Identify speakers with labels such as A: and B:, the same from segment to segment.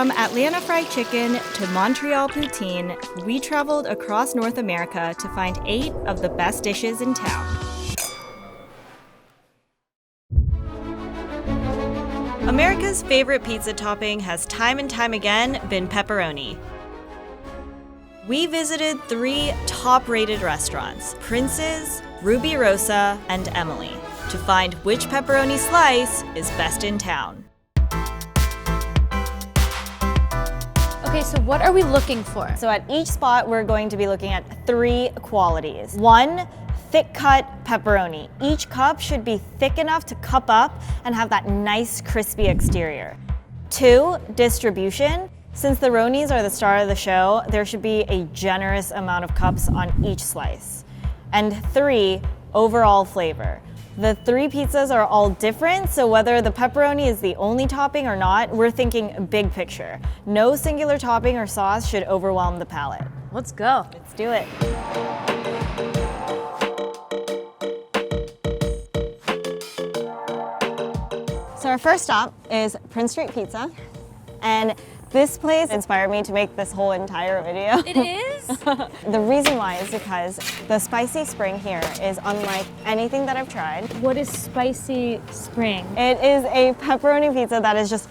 A: From Atlanta fried chicken to Montreal poutine, we traveled across North America to find 8 of the best dishes in town. America's favorite pizza topping has time and time again been pepperoni. We visited 3 top-rated restaurants, Prince's, Ruby Rosa, and Emily, to find which pepperoni slice is best in town.
B: Okay, so what are we looking for?
A: So at each spot, we're going to be looking at 3 qualities. 1, thick-cut pepperoni. Each cup should be thick enough to cup up and have that nice crispy exterior. 2, distribution. Since the Ronies are the star of the show, there should be a generous amount of cups on each slice. And 3, overall flavor. The 3 pizzas are all different, so whether the pepperoni is the only topping or not, we're thinking big picture. No singular topping or sauce should overwhelm the palate.
B: Let's go.
A: Let's do it. So our first stop is Prince Street Pizza, and this place inspired me to make this whole entire video.
B: It is?
A: The reason why is because the spicy spring here is unlike anything that I've tried.
B: What is spicy spring?
A: It is a pepperoni pizza that is just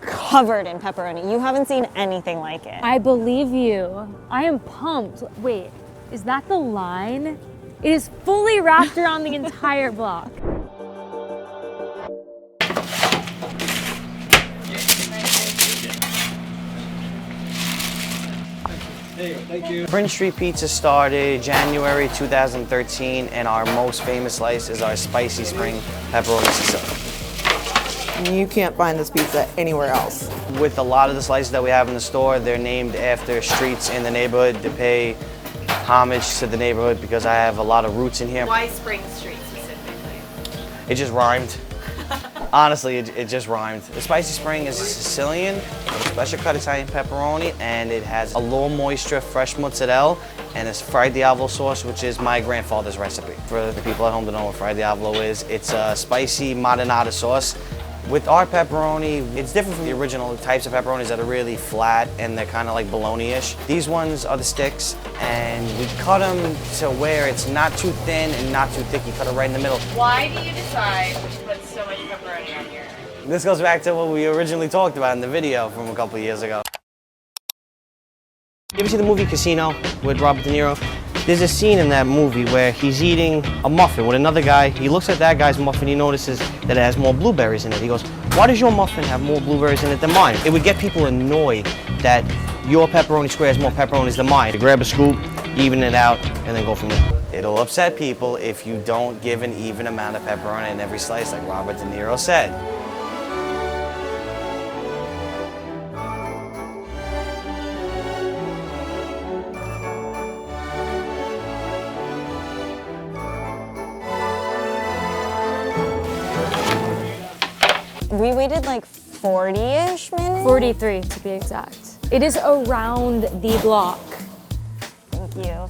A: covered in pepperoni. You haven't seen anything like it.
B: I believe you. I am pumped. Wait, is that the line? It is fully wrapped around the entire block.
C: Thank you. Prince Street Pizza started January 2013, and our most famous slice is our spicy spring pepperoni Sicilian.
D: You can't find this pizza anywhere else.
C: With a lot of the slices that we have in the store, they're named after streets in the neighborhood to pay homage to the neighborhood because I have a lot of roots in here.
A: Why Spring Street specifically?
C: It just rhymed. Honestly, it just rhymed. The spicy spring is a Sicilian, a special cut Italian pepperoni, and it has a low moisture fresh mozzarella and this fried diavolo sauce, which is my grandfather's recipe. For the people at home that know what fried diavolo is, it's a spicy marinara sauce. With our pepperoni, it's different from the original types of pepperonis that are really flat and they're kind of like bologna-ish. These ones are the sticks, and we cut them to where it's not too thin and not too thick. You cut it right in the middle.
A: Why do you decide to put so much pepperoni on here?
C: This goes back to what we originally talked about in the video from a couple of years ago. You ever see the movie Casino with Robert De Niro? There's a scene in that movie where he's eating a muffin with another guy. He looks at that guy's muffin, he notices that it has more blueberries in it. He goes, why does your muffin have more blueberries in it than mine? It would get people annoyed that your pepperoni square has more pepperonis than mine. You grab a scoop, even it out, and then go from there. It'll upset people if you don't give an even amount of pepperoni in every slice, like Robert De Niro said.
A: We waited like 40-ish minutes?
B: 43 to be exact. It is around the block.
A: Thank you.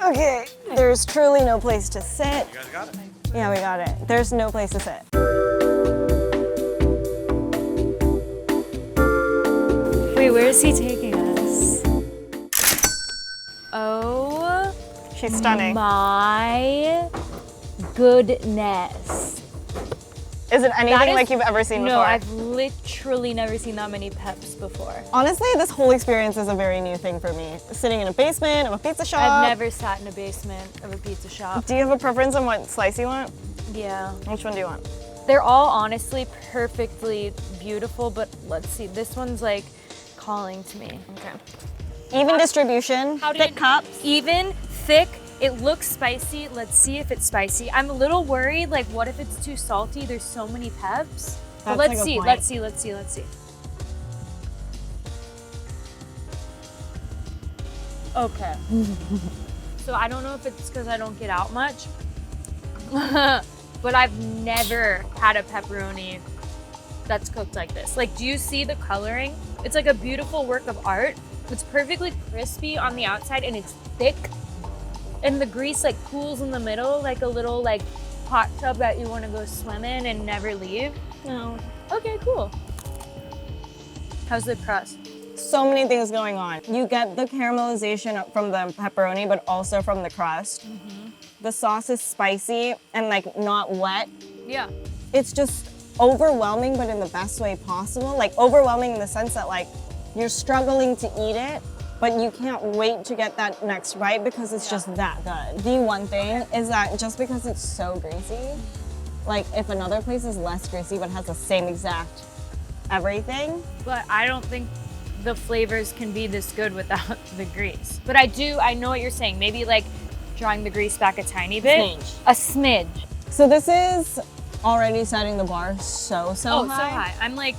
A: Okay, there's truly no place to sit.
C: You guys got it?
A: Yeah, we got it. There's no place to sit.
B: Wait, where is he taking us? Oh.
A: She's stunning.
B: My goodness.
A: Is it anything like you've ever seen before?
B: No, I've literally never seen that many peps before.
A: Honestly, this whole experience is a very new thing for me. Sitting in a basement of a pizza shop.
B: I've never sat in a basement of a pizza shop.
A: Do you have a preference on what slice you want?
B: Yeah.
A: Which one do you want?
B: They're all honestly perfectly beautiful, but let's see, this one's like calling to me.
A: Okay. Even distribution, thick cups.
B: Even, thick. It looks spicy. Let's see if it's spicy. I'm a little worried, like what if it's too salty? There's so many peps. But let's see, let's see, let's see, let's see. Okay. So I don't know if it's because I don't get out much, but I've never had a pepperoni that's cooked like this. Like, do you see the coloring? It's like a beautiful work of art. It's perfectly crispy on the outside and it's thick. And the grease like pools in the middle, like a little like hot tub that you want to go swim in and never leave.
A: No.
B: Okay, cool. How's the crust?
A: So many things going on. You get the caramelization from the pepperoni, but also from the crust. The sauce is spicy and like not wet.
B: Yeah.
A: It's just overwhelming, but in the best way possible. Like overwhelming in the sense that like you're struggling to eat it, but you can't wait to get that next bite because it's just that good. The one thing is that just because it's so greasy, like if another place is less greasy but has the same exact everything.
B: But I don't think the flavors can be this good without the grease. But I know what you're saying. Maybe like drawing the grease back a tiny bit. A smidge.
A: So this is already setting the bar so high.
B: So high. I'm like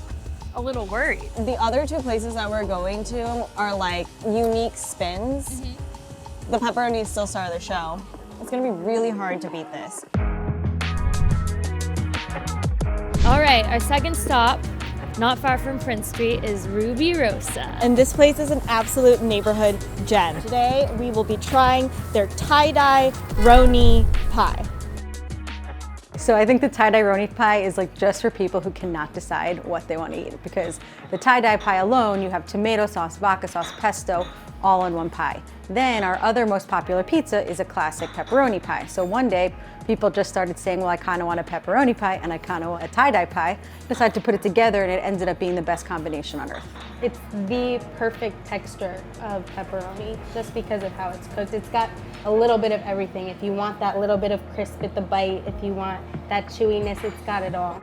B: a little worried.
A: The other two places that we're going to are like unique spins. The pepperoni is still star of the show. It's gonna be really hard to beat this.
B: All right, our second stop, not far from Prince Street, is Ruby Rosa.
A: And this place is an absolute neighborhood gem. Today we will be trying their tie-dye roni pie.
E: So I think the tie-dye roni pie is like just for people who cannot decide what they want to eat, because the tie-dye pie alone, you have tomato sauce, vodka sauce, pesto, all in one pie. Then our other most popular pizza is a classic pepperoni pie. So one day people just started saying, well, I kind of want a pepperoni pie and I kind of want a tie-dye pie. Decided to put it together and it ended up being the best combination on earth.
F: It's the perfect texture of pepperoni just because of how it's cooked. It's got a little bit of everything. If you want that little bit of crisp at the bite, if you want that chewiness, it's got it all.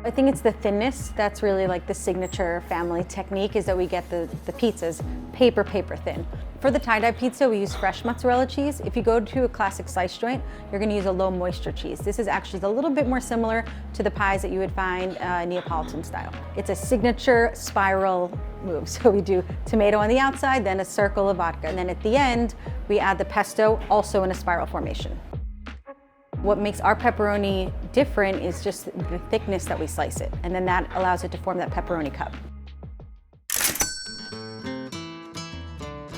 E: I think it's the thinness that's really like the signature family technique, is that we get the pizzas paper thin. For the tie-dye pizza, we use fresh mozzarella cheese. If you go to a classic slice joint, you're gonna use a low moisture cheese. This is actually a little bit more similar to the pies that you would find Neapolitan style. It's a signature spiral move. So we do tomato on the outside, then a circle of vodka, and then at the end, we add the pesto, also in a spiral formation. What makes our pepperoni different is just the thickness that we slice it, and then that allows it to form that pepperoni cup.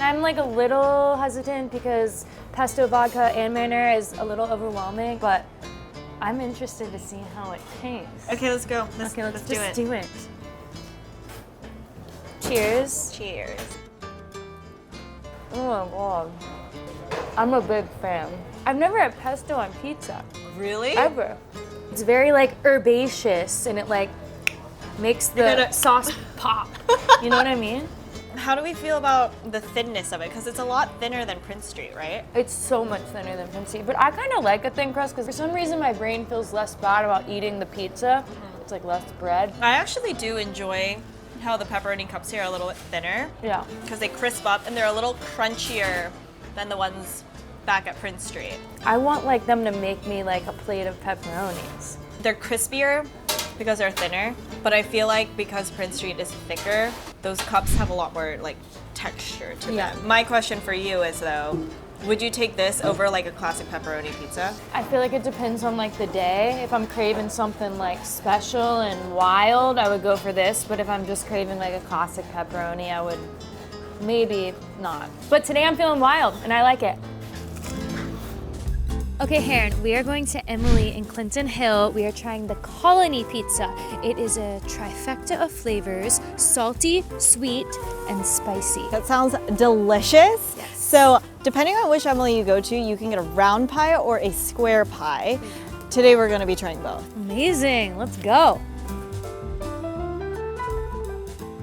B: I'm like a little hesitant because pesto, vodka, and marinara is a little overwhelming, but I'm interested to see how it tastes.
A: Okay, let's go.
B: Let's just do it. Cheers.
A: Cheers.
B: Oh my god. I'm a big fan. I've never had pesto on pizza.
A: Really?
B: Ever. It's very like herbaceous and it like makes the sauce pop. You know what I mean?
A: How do we feel about the thinness of it? Because it's a lot thinner than Prince Street, right?
B: It's so much thinner than Prince Street, but I kind of like a thin crust because for some reason my brain feels less bad about eating the pizza. It's like less bread.
A: I actually do enjoy how the pepperoni cups here are a little bit thinner.
B: Yeah.
A: Because they crisp up and they're a little crunchier than the ones back at Prince Street.
B: I want like them to make me like a plate of pepperonis.
A: They're crispier because they're thinner, but I feel like because Prince Street is thicker, those cups have a lot more like texture to them. My question for you is though, would you take this over like a classic pepperoni pizza?
B: I feel like it depends on like the day. If I'm craving something like special and wild, I would go for this, but if I'm just craving like a classic pepperoni, I would maybe not. But today I'm feeling wild and I like it. Okay, Herrine, we are going to Emily in Clinton Hill. We are trying the Colony Pizza. It is a trifecta of flavors, salty, sweet, and spicy.
A: That sounds delicious. Yes. So depending on which Emily you go to, you can get a round pie or a square pie. Today we're gonna be trying both.
B: Amazing, let's go.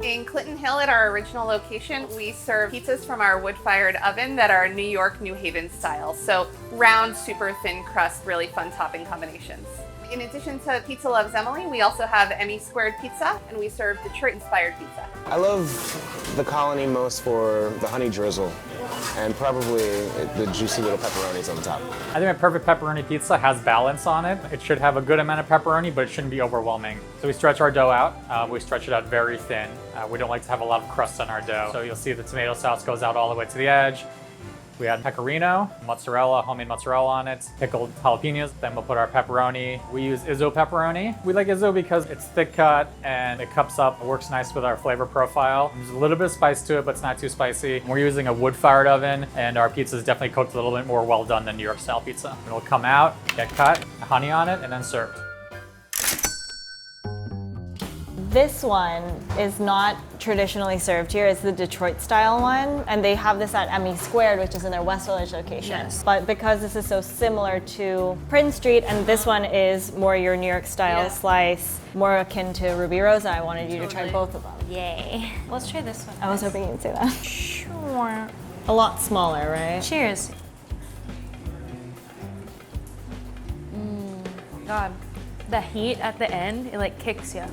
G: In Clinton Hill at our original location, we serve pizzas from our wood-fired oven that are New York, New Haven style. So round, super thin crust, really fun topping combinations. In addition to Pizza Loves Emily, we also have Emmy Squared Pizza, and we serve Detroit-inspired pizza.
H: I love the Colony most for the honey drizzle and probably the juicy little pepperonis on the top.
I: I think a perfect pepperoni pizza has balance on it. It should have a good amount of pepperoni, but it shouldn't be overwhelming. So we stretch our dough out. We stretch it out very thin. We don't like to have a lot of crust on our dough. So you'll see the tomato sauce goes out all the way to the edge. We add pecorino, mozzarella, homemade mozzarella on it, pickled jalapenos. Then we'll put our pepperoni. We use Izzo pepperoni. We like Izzo because it's thick cut and it cups up. It works nice with our flavor profile. There's a little bit of spice to it, but it's not too spicy. We're using a wood-fired oven, and our pizza is definitely cooked a little bit more well done than New York style pizza. It'll come out, get cut, honey on it, and then served.
A: This one is not traditionally served here. It's the Detroit style one, and they have this at ME Squared, which is in their West Village location.
B: Yes.
A: But because this is so similar to Prince Street, and this one is more your New York style slice, more akin to Ruby Rosa, I wanted you to try both of them.
B: Yay. Let's try this one.
A: I was hoping you'd say that.
B: Sure.
A: A lot smaller, right?
B: Cheers. God, the heat at the end, it like kicks you.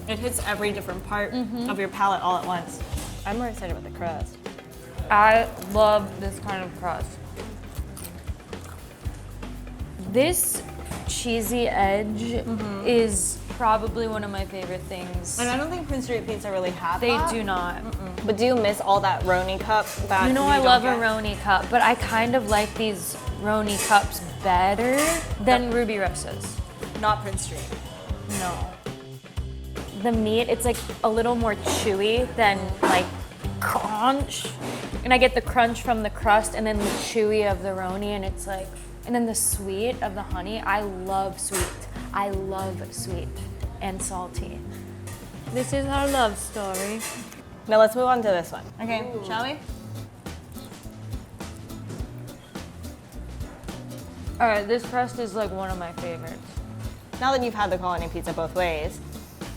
A: It hits every different part of your palate all at once. I'm more excited about the crust.
B: I love this kind of crust. This cheesy edge is probably one of my favorite things.
A: And I don't think Prince Street Pizza really have
B: They
A: that.
B: do not.
A: But do you miss all that Roni cup? That
B: You know,
A: you
B: I
A: don't
B: love a
A: get?
B: Roni cup, but I kind of like these Roni cups better than Ruby Rosa's.
A: Not Prince Street.
B: No. The meat, it's like a little more chewy than like crunch. And I get the crunch from the crust and then the chewy of the Roni, and it's like, and then the sweet of the honey. I love sweet. I love sweet and salty. This is our love story.
A: Now let's move on to this one. Okay, shall we?
B: All right, this crust is like one of my favorites.
A: Now that you've had the colony pizza both ways,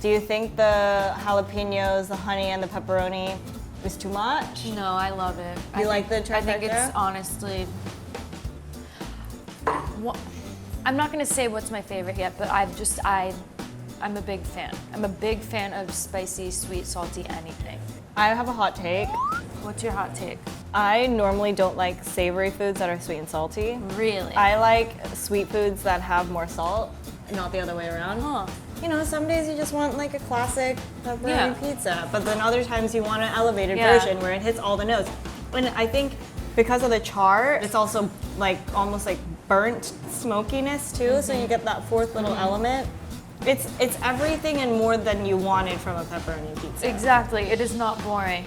A: do you think the jalapenos, the honey, and the pepperoni is too much?
B: No, I love it.
A: You like the trifecta?
B: I think it's honestly. I'm not gonna say what's my favorite yet, but I'm a big fan. I'm a big fan of spicy, sweet, salty, anything.
A: I have a hot take.
B: What's your hot take?
A: I normally don't like savory foods that are sweet and salty.
B: Really?
A: I like sweet foods that have more salt, not the other way around.
B: Huh.
A: You know, some days you just want like a classic pepperoni pizza, but then other times you want an elevated version where it hits all the notes. And I think because of the char, it's also like almost like burnt smokiness too, so you get that fourth little element. It's everything and more than you wanted from a pepperoni pizza.
B: Exactly. It is not boring.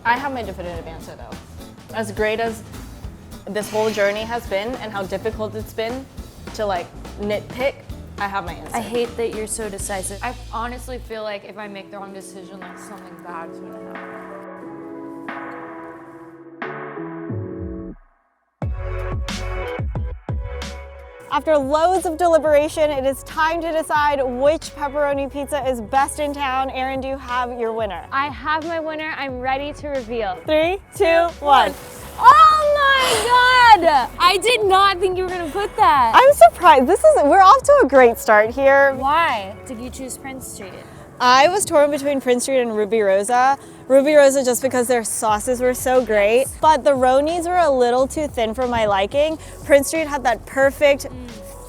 A: I have my definitive answer though. As great as this whole journey has been and how difficult it's been to like nitpick, I have my answer.
B: I hate that you're so decisive. I honestly feel like if I make the wrong decision, like something bad's gonna happen.
A: After loads of deliberation, it is time to decide which pepperoni pizza is best in town. Erin, do you have your winner?
B: I have my winner. I'm ready to reveal.
A: 3, 2, 1.
B: Oh my God! I did not think you were gonna put that.
A: I'm surprised. We're off to a great start here.
B: Why did you choose Prince Street?
A: I was torn between Prince Street and Ruby Rosa. Ruby Rosa just because their sauces were so great, but the Ronis were a little too thin for my liking. Prince Street had that perfect,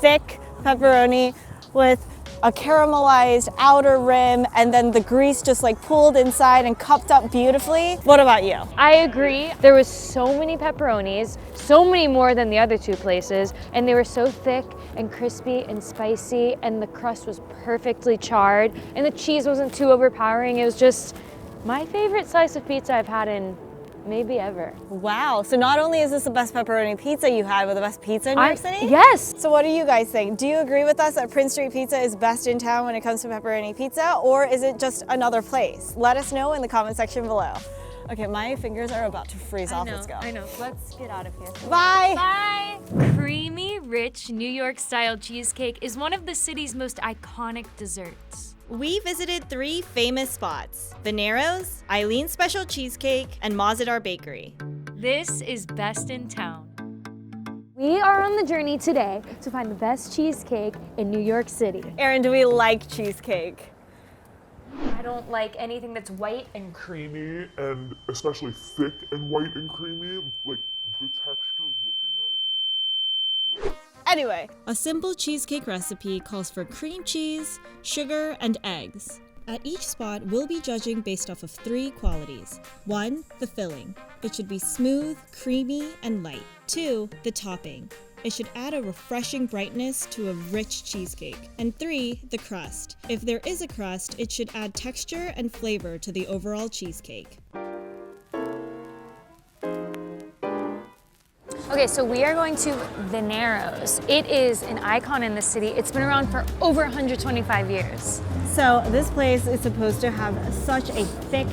A: thick pepperoni with a caramelized outer rim, and then the grease just like pooled inside and cupped up beautifully. What about you?
B: I agree. There was so many pepperonis, so many more than the other two places, and they were so thick and crispy and spicy, and the crust was perfectly charred, and the cheese wasn't too overpowering. It was just my favorite slice of pizza I've had in maybe ever.
A: Wow, so not only is this the best pepperoni pizza you had, but the best pizza in New York City?
B: Yes.
A: So what do you guys think? Do you agree with us that Prince Street Pizza is best in town when it comes to pepperoni pizza, or is it just another place? Let us know in the comment section below. Okay, my fingers are about to freeze off. Let's go.
B: I know. Let's get out of here.
A: Bye.
B: Bye. Creamy, rich New York style cheesecake is one of the city's most iconic desserts.
A: We visited 3 famous spots: Venero's, Eileen's Special Cheesecake, and Mazadar Bakery.
B: This is Best in Town. We are on the journey today to find the best cheesecake in New York City.
A: Erin, do we like cheesecake?
B: I don't like anything that's white and
J: creamy and especially thick and white and creamy. Like the texture looking at it.
A: Anyway, a simple cheesecake recipe calls for cream cheese, sugar, and eggs. At each spot, we'll be judging based off of 3 qualities. 1, the filling. It should be smooth, creamy, and light. 2, the topping. It should add a refreshing brightness to a rich cheesecake. And 3, the crust. If there is a crust, it should add texture and flavor to the overall cheesecake.
B: Okay, so we are going to Venero's. It is an icon in the city. It's been around for over 125 years.
A: So this place is supposed to have such a thick,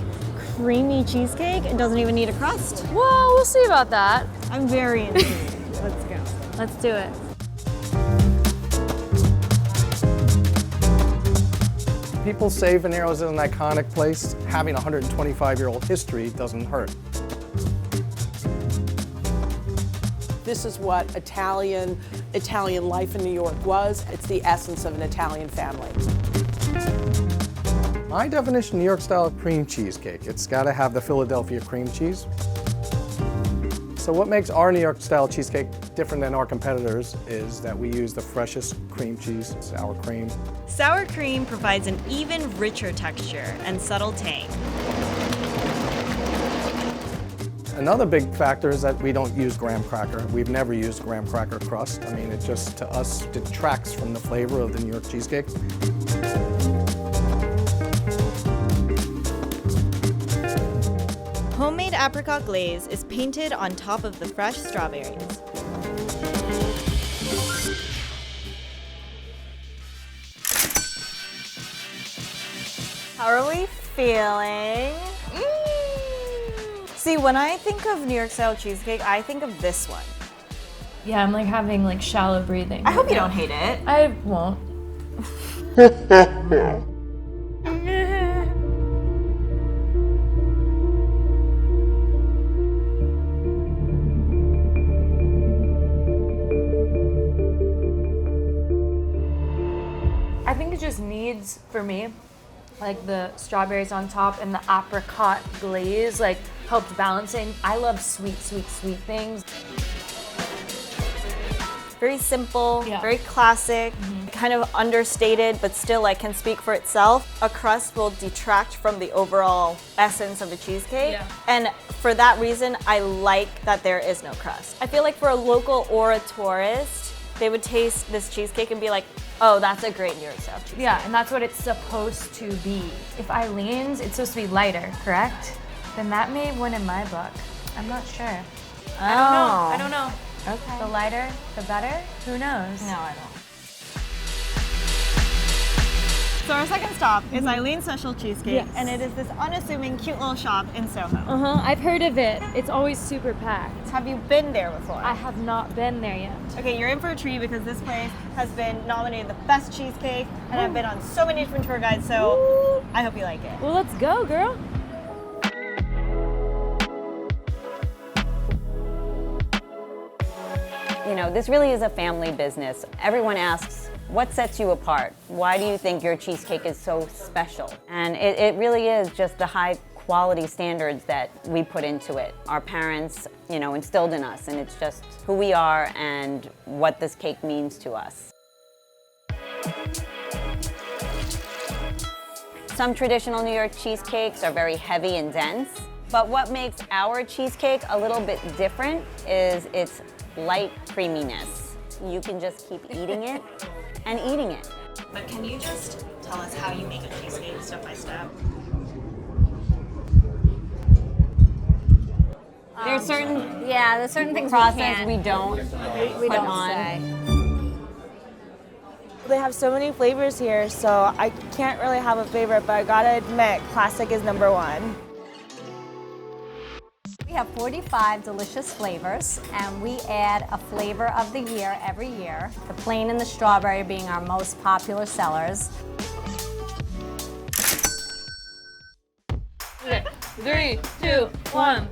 A: creamy cheesecake. It doesn't even need a crust.
B: Well, we'll see about that.
A: I'm very intrigued. Let's go.
B: Let's do it.
K: People say Venero's is an iconic place. Having a 125-year-old history doesn't hurt.
D: This is what Italian life in New York was. It's the essence of an Italian family.
K: My definition, New York style cream cheesecake. It's got to have the Philadelphia cream cheese. So what makes our New York style cheesecake different than our competitors is that we use the freshest cream cheese, sour cream.
A: Sour cream provides an even richer texture and subtle tang.
K: Another big factor is that we don't use graham cracker. We've never used graham cracker crust. I mean, it just, to us, detracts from the flavor of the New York cheesecake.
A: Homemade apricot glaze is painted on top of the fresh strawberries. How are we feeling? See, when I think of New York style cheesecake, I think of this one.
B: Yeah, I'm like having like shallow breathing.
A: I hope you don't hate it.
B: I won't. I think it just needs, for me, like the strawberries on top and the apricot glaze, like helped balancing. I love sweet things.
A: Very simple,
B: Yeah.
A: very classic, kind of understated, but still like can speak for itself. A crust will detract from the overall essence of the cheesecake.
B: Yeah.
A: And for that reason, I like that there is no crust. I feel like for a local or a tourist, they would taste this cheesecake and be like, oh, that's a great New York style cheesecake.
B: Yeah, and that's what it's supposed to be. If Eileen's, it's supposed to be lighter, correct? Then that may have won in my book. I'm not sure. I don't know.
A: Okay.
B: The lighter, the better? Who knows?
A: No, I don't. So our second stop is Eileen's Special Cheesecake,
B: Yes.
A: and it is this unassuming, cute little shop in Soho.
B: I've heard of it. It's always super packed.
A: Have you been there before?
B: I have not been there yet.
A: Okay, you're in for a treat because this place has been nominated the best cheesecake, and I've been on so many different tour guides, so I hope you like it.
B: Well, let's go, girl.
L: You know, this really is a family business. Everyone asks, what sets you apart? Why do you think your cheesecake is so special? And it really is just the high quality standards that we put into it. Our parents, you know, instilled in us, and it's just who we are and what this cake means to us. Some traditional New York cheesecakes are very heavy and dense, but what makes our cheesecake a little bit different is its light creaminess. You can just keep eating it and eating it.
A: But can you just tell us how you make a cheesecake step by step?
L: There's certain things process we don't put on.
M: They have so many flavors here, so I can't really have a favorite, but I gotta admit, classic is number one.
N: We have 45 delicious flavors, and we add a flavor of the year every year. The plain and the strawberry being our most popular sellers.
B: Okay, 3, 2, 1.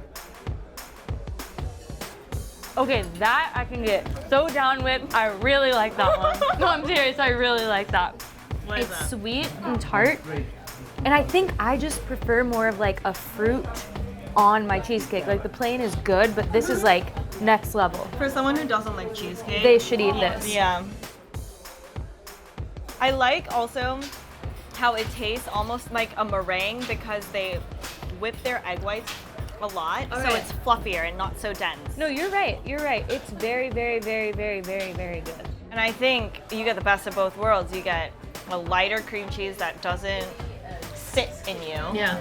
B: Okay, that I can get so down with. I really like that one. No, I'm serious, I really like that. It's sweet and tart. And I think I just prefer more of like a fruit on my cheesecake. Like the plain is good, but this is like next level.
A: For someone who doesn't like cheesecake,
B: They should eat this.
A: Yeah. I like also how it tastes almost like a meringue because they whip their egg whites a lot, so
B: Okay.
A: it's fluffier and not so dense.
B: No, you're right. You're right. It's very, very, very, very, very, very good.
A: And I think you get the best of both worlds. You get a lighter cream cheese that doesn't sit in you.
B: Yeah.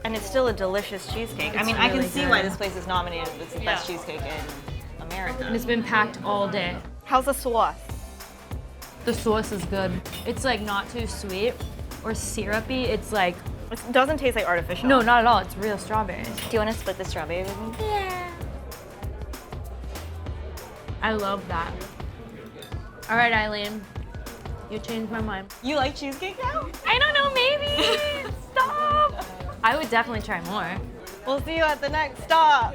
A: And it's still a delicious cheesecake. I mean, I can
B: really
A: see
B: good.
A: why this place is nominated as the best cheesecake in
B: America. And it's been packed all day.
A: How's the sauce?
B: The sauce is good. It's like not too sweet or syrupy. It's like,
A: It doesn't taste like artificial.
B: no, not at all. It's real strawberries.
A: Do you want to split the strawberry with me?
B: Yeah. I love that. All right, Eileen. You changed my mind.
A: You like cheesecake now?
B: I don't know, maybe. Stop. I would definitely try more.
A: We'll see you at the next stop.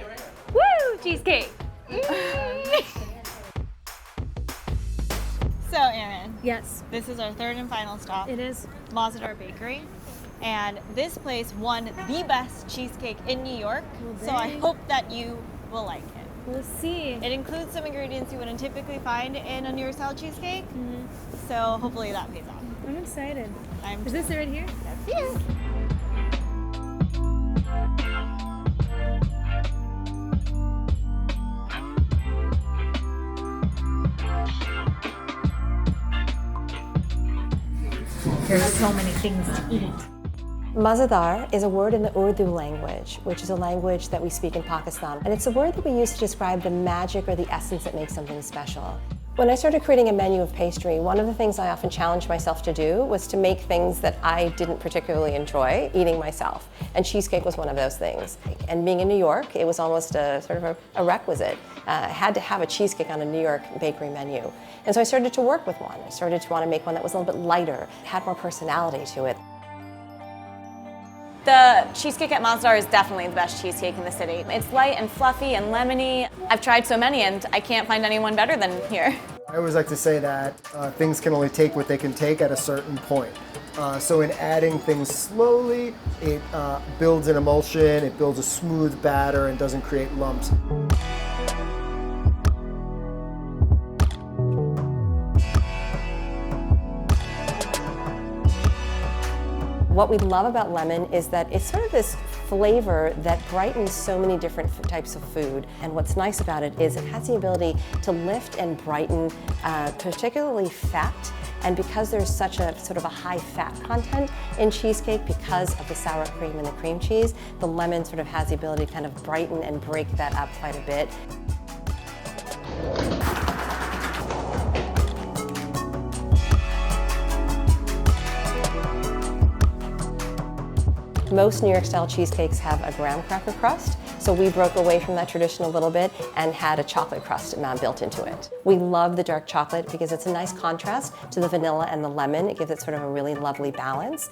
B: Woo! Cheesecake.
A: So, Erin.
B: Yes.
A: This is our third and final stop.
B: It is.
A: Mazadar Bakery. And this place won the best cheesecake in New York. So I hope that you will like it.
B: We'll see.
A: It includes some ingredients you wouldn't typically find in a New York style cheesecake. So hopefully that pays off.
B: I'm excited.
A: I'm
B: Is this right here?
A: That's here.
B: There's so many things to eat.
O: Mazadar is a word in the Urdu language, which is a language that we speak in Pakistan. And it's a word that we use to describe the magic or the essence that makes something special. When I started creating a menu of pastry, one of the things I often challenged myself to do was to make things that I didn't particularly enjoy eating myself. And cheesecake was one of those things. And being in New York, it was almost a sort of a requisite. I had to have a cheesecake on a New York bakery menu. And so I started to work with one. I started to want to make one that was a little bit lighter, had more personality to it.
L: The cheesecake at Mazadar is definitely the best cheesecake in the city. It's light and fluffy and lemony. I've tried so many and I can't find anyone better than here.
P: I always like to say that things can only take what they can take at a certain point. So in adding things slowly, it builds an emulsion, it builds a smooth batter and doesn't create lumps.
O: What we love about lemon is that it's sort of this flavor that brightens so many different types of food. And what's nice about it is it has the ability to lift and brighten particularly fat. And because there's such a sort of a high fat content in cheesecake because of the sour cream and the cream cheese, the lemon sort of has the ability to kind of brighten and break that up quite a bit. Most New York style cheesecakes have a graham cracker crust, so we broke away from that tradition a little bit and had a chocolate crust built into it. We love the dark chocolate because it's a nice contrast to the vanilla and the lemon. It gives it sort of a really lovely balance.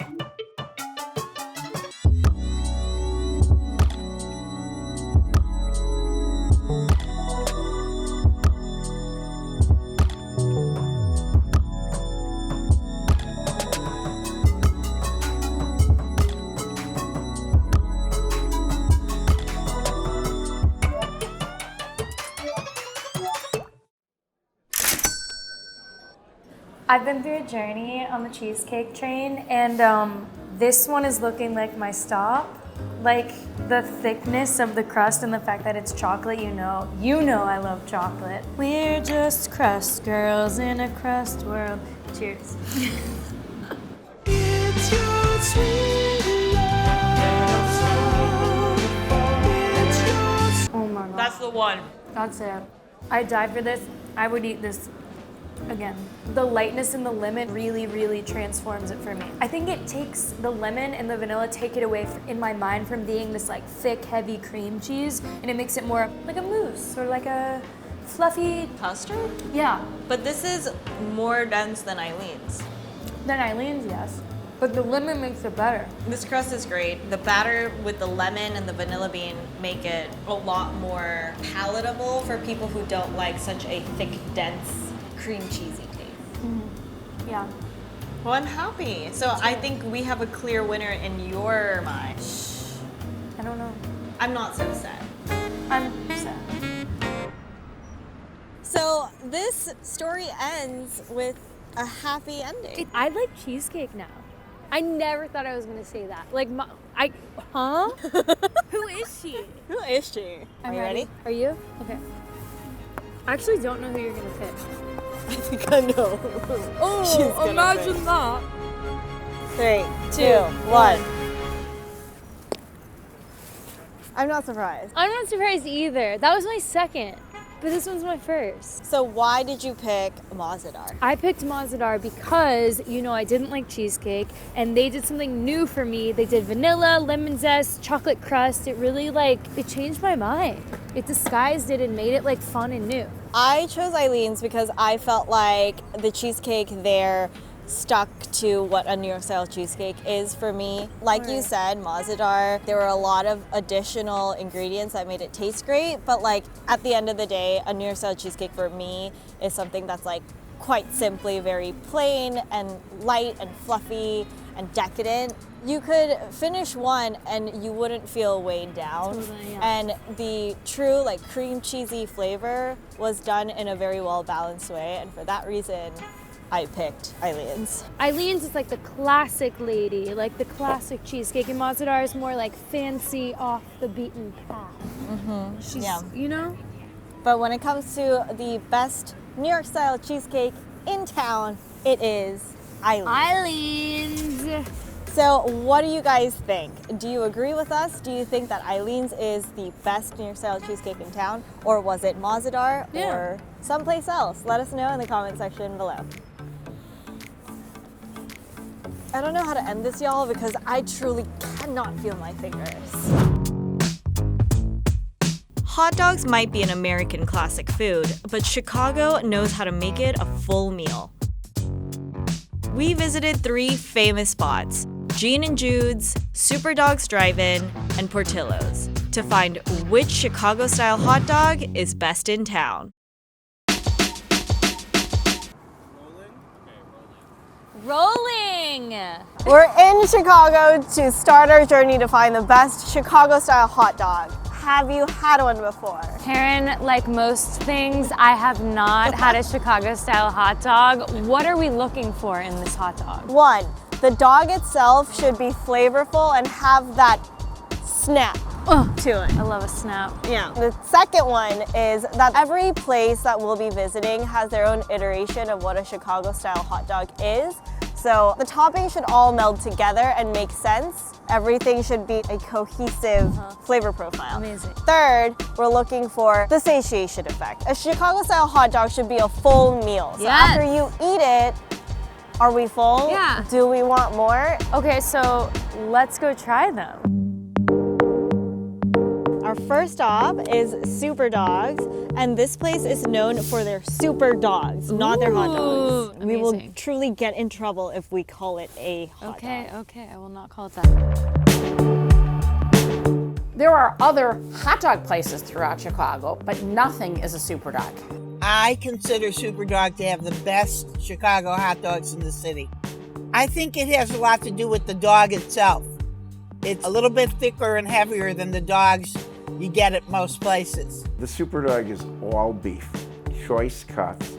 B: I've been through a journey on the cheesecake train, and this one is looking like my stop. Like the thickness of the crust and the fact that it's chocolate, you know I love chocolate. We're just crust girls in a crust world. Cheers. It's your sweet love. Oh my God.
A: That's the one.
B: That's it. I die for this. I would eat this again. The lightness in the lemon really, really transforms it for me. I think it takes the lemon and the vanilla, take it away in my mind from being this like thick, heavy cream cheese, and it makes it more like a mousse or like a fluffy
A: Custard?
B: Yeah.
A: But this is more dense than Eileen's.
B: Than Eileen's, yes. But the lemon makes it better.
A: This crust is great. The batter with the lemon and the vanilla bean make it a lot more palatable for people who don't like such a thick, dense, cream cheesy taste.
B: Yeah.
A: Well, I'm happy. So I think we have a clear winner in your mind.
B: I don't know.
A: I'm not so sad.
B: I'm sad.
A: So this story ends with a happy ending.
F: I like cheesecake now. I never thought I was gonna say that. Like, huh? Who is she?
A: Who is she?
F: I'm
A: Are you ready?
F: Are you? Okay. I actually don't know who you're gonna pick.
A: I think I know.
F: Oh, imagine that.
A: 3, 2, 1. I'm not surprised.
F: I'm not surprised either. That was my second.
B: But this one's my first.
A: So why did you pick Mazadar?
B: I picked Mazadar because, you know, I didn't like cheesecake and they did something new for me. They did vanilla, lemon zest, chocolate crust. It really it changed my mind. It disguised it and made it fun and new.
A: I chose Eileen's because I felt like the cheesecake there stuck to what a New York style cheesecake is for me. Like you said, Mazadar, there were a lot of additional ingredients that made it taste great, but at the end of the day, a New York style cheesecake for me is something that's quite simply very plain and light and fluffy and decadent. You could finish one and you wouldn't feel weighed down.
B: Totally, yeah.
A: And the true cream cheesy flavor was done in a very well balanced way, and for that reason, I picked Eileen's.
B: Eileen's is the classic lady, the classic cheesecake, and Mazadar is more fancy, off the beaten path. She's, you know?
A: But when it comes to the best New York style cheesecake in town, it is Eileen's.
B: Eileen's.
A: So what do you guys think? Do you agree with us? Do you think that Eileen's is the best New York style cheesecake in town? Or was it Mazadar or someplace else? Let us know in the comment section below. I don't know how to end this, y'all, because I truly cannot feel my fingers. Hot dogs might be an American classic food, but Chicago knows how to make it a full meal. We visited 3 famous spots, Gene and Jude's, Super Dogs Drive-In, and Portillo's, to find which Chicago-style hot dog is best in town.
B: Rolling!
A: We're in Chicago to start our journey to find the best Chicago-style hot dog. Have you had one before?
B: Karen, like most things, I have not had a Chicago-style hot dog. What are we looking for in this hot dog?
A: 1, the dog itself should be flavorful and have that snap to it.
B: I love a snap.
A: Yeah. The second one is that every place that we'll be visiting has their own iteration of what a Chicago-style hot dog is. So the toppings should all meld together and make sense. Everything should be a cohesive flavor profile.
B: Amazing.
A: Third, we're looking for the satiation effect. A Chicago-style hot dog should be a full meal. So after you eat it, are we full?
B: Yeah.
A: Do we want more?
B: Okay, so let's go try them.
A: Our first stop is Super Dogs, and this place is known for their super dogs, not their hot dogs.
B: Amazing.
A: We will truly get in trouble if we call it a hot dog.
B: Okay, I will not call it that.
D: There are other hot dog places throughout Chicago, but nothing is a Super Dog.
Q: I consider Super Dog to have the best Chicago hot dogs in the city. I think it has a lot to do with the dog itself. It's a little bit thicker and heavier than the dogs you get at most places.
R: The Super Dog is all beef, choice cuts,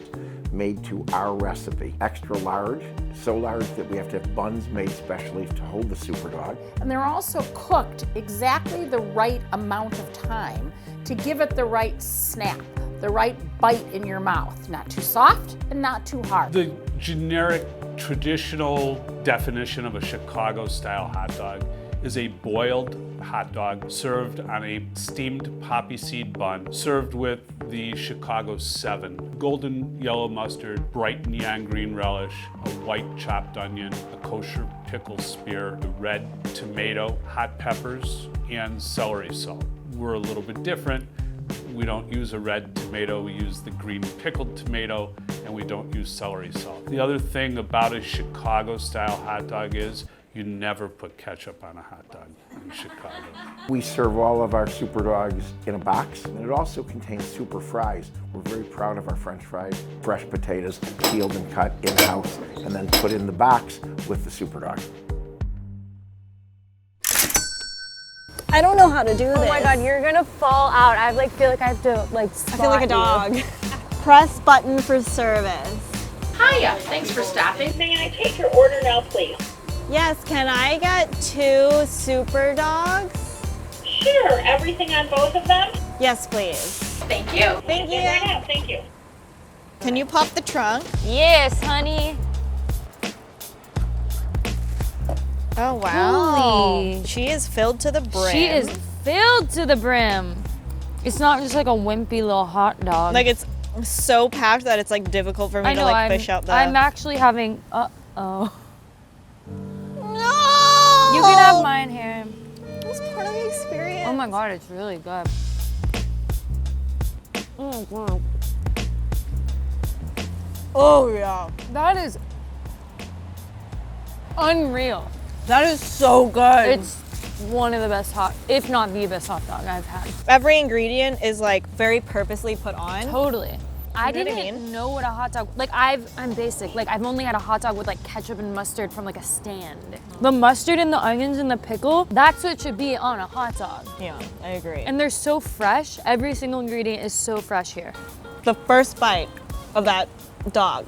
R: made to our recipe. Extra large, so large that we have to have buns made specially to hold the Super Dog.
D: And they're also cooked exactly the right amount of time to give it the right snap, the right bite in your mouth. Not too soft and not too hard.
S: The generic traditional definition of a Chicago-style hot dog is a boiled hot dog served on a steamed poppy seed bun, served with the Chicago 7, golden yellow mustard, bright neon green relish, a white chopped onion, a kosher pickle spear, a red tomato, hot peppers, and celery salt. We're a little bit different. We don't use a red tomato, we use the green pickled tomato, and we don't use celery salt. The other thing about a Chicago-style hot dog is you never put ketchup on a hot dog in Chicago.
R: We serve all of our Super Dogs in a box, and it also contains super fries. We're very proud of our French fries, fresh potatoes, peeled and cut in-house, and then put in the box with the Super Dog.
A: I don't know how to do this.
B: Oh my God, you're gonna fall out. I feel like I have to
A: I feel like a dog. Press button for service.
T: Hiya, thanks for stopping. May I take your order now, please?
A: Yes, can I get 2 Super Dogs?
T: Sure, everything on both of them?
A: Yes, please.
T: Thank you.
A: Thank you.
T: Right now, thank you.
A: Can you pop the trunk?
B: Yes, honey.
A: Oh, wow.
B: Holy.
A: She is filled to the brim.
B: She is filled to the brim. It's not just like a wimpy little hot dog.
A: Like it's so packed that it's like difficult for me to like fish out the...
B: I'm actually having,
A: No!
B: You can have mine here.
A: It's part of the experience.
B: Oh my God, it's really good. Oh wow.
A: Oh yeah.
B: That is unreal.
A: That is so good.
B: It's one of the best if not the best hot dog I've had.
A: Every ingredient is like very purposely put on.
B: Totally. I
A: know what I
B: didn't know what a hot dog, like I'm basic. Like I've only had a hot dog with like ketchup and mustard from like a stand. The mustard and the onions and the pickle, that's what should be on a hot dog.
A: Yeah, I agree.
B: And they're so fresh. Every single ingredient is so fresh here.
A: The first bite of that dog,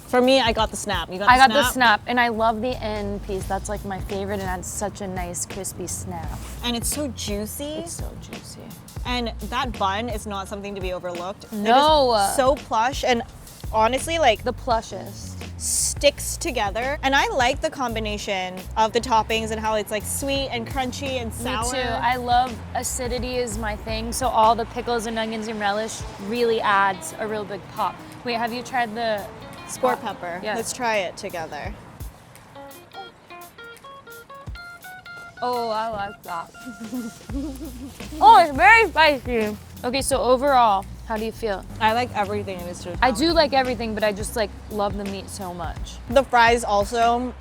A: for me, I got the snap. You got the
B: I
A: snap?
B: got the snap, and I love the end piece. That's like my favorite, and adds such a nice crispy snap.
A: And it's so juicy.
B: It's so juicy.
A: And that bun is not something to be overlooked.
B: No.
A: It is so plush, and honestly, like
B: the plushest.
A: Sticks together. And I like the combination of the toppings and how it's like sweet and crunchy and sour.
B: Me too. I love acidity is my thing, so all the pickles and onions and relish really adds a real big pop. Wait, have you tried the
A: sport pepper?
B: Yeah.
A: Let's try it together.
B: Oh, I like that. Oh, it's very spicy. Okay, so overall, how do you feel?
A: I like everything in this Chicago.
B: I do like everything, but I just like love the meat so much.
A: The fries also,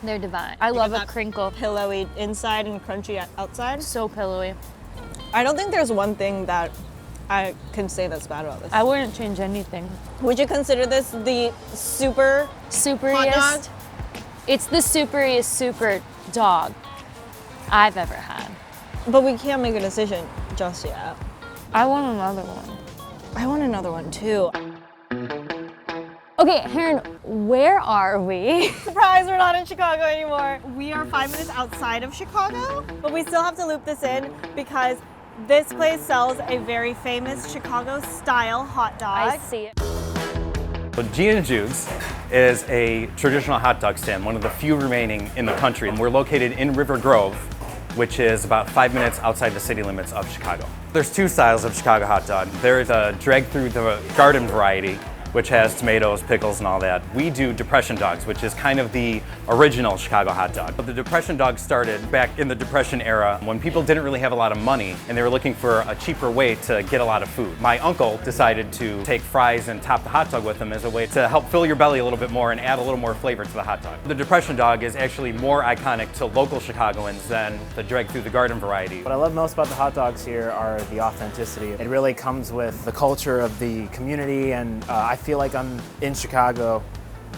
B: they're divine. I love a crinkle.
A: Pillowy inside and crunchy outside.
B: So pillowy.
A: I don't think there's one thing that I can say that's bad about this.
B: I wouldn't change anything.
A: Would you consider this the superiest hot dog?
B: It's the superiest super dog I've ever had.
A: But we can't make a decision just yet.
B: I want another one.
A: I want another one too.
B: Okay, Herrine, where are we?
A: Surprise, we're not in Chicago anymore. We are 5 minutes outside of Chicago, but we still have to loop this in because this place sells a very famous Chicago-style hot dog.
B: I see it.
U: So Gina Jude's is a traditional hot dog stand, one of the few remaining in the country. And we're located in River Grove, which is about 5 minutes outside the city limits of Chicago. There's 2 styles of Chicago hot dog. There's a drag through the garden variety, which has tomatoes, pickles, and all that. We do depression dogs, which is kind of the original Chicago hot dog. The depression dog started back in the Depression era when people didn't really have a lot of money and they were looking for a cheaper way to get a lot of food. My uncle decided to take fries and top the hot dog with them as a way to help fill your belly a little bit more and add a little more flavor to the hot dog. The depression dog is actually more iconic to local Chicagoans than the drag through the garden variety.
V: What I love most about the hot dogs here are the authenticity. It really comes with the culture of the community, and I feel like I'm in Chicago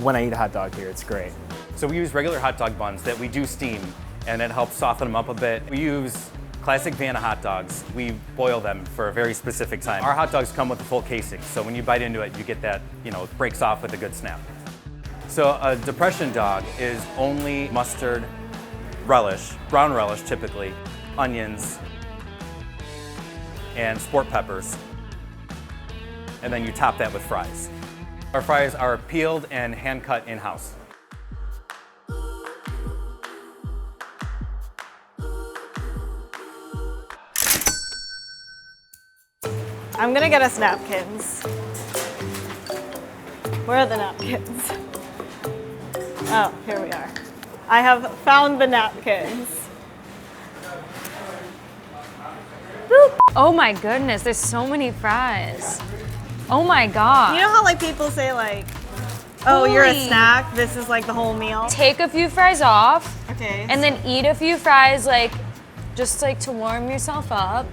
V: when I eat a hot dog here. It's great.
U: So we use regular hot dog buns that we do steam, and it helps soften them up a bit. We use classic Vienna hot dogs. We boil them for a very specific time. Our hot dogs come with a full casing, so when you bite into it, you get that, it breaks off with a good snap. So a depression dog is only mustard, relish, brown relish typically, onions, and sport peppers. And then you top that with fries. Our fries are peeled and hand cut in-house.
A: I'm gonna get us napkins. Where are the napkins? Oh, here we are. I have found the napkins.
B: Oh my goodness, there's so many fries. Oh my God.
A: You know how like people say like, oh, you're a
B: Holy.
A: snack, this is like the whole meal?
B: Take a few fries off.
A: Okay.
B: And then eat a few fries like, just like to warm yourself up.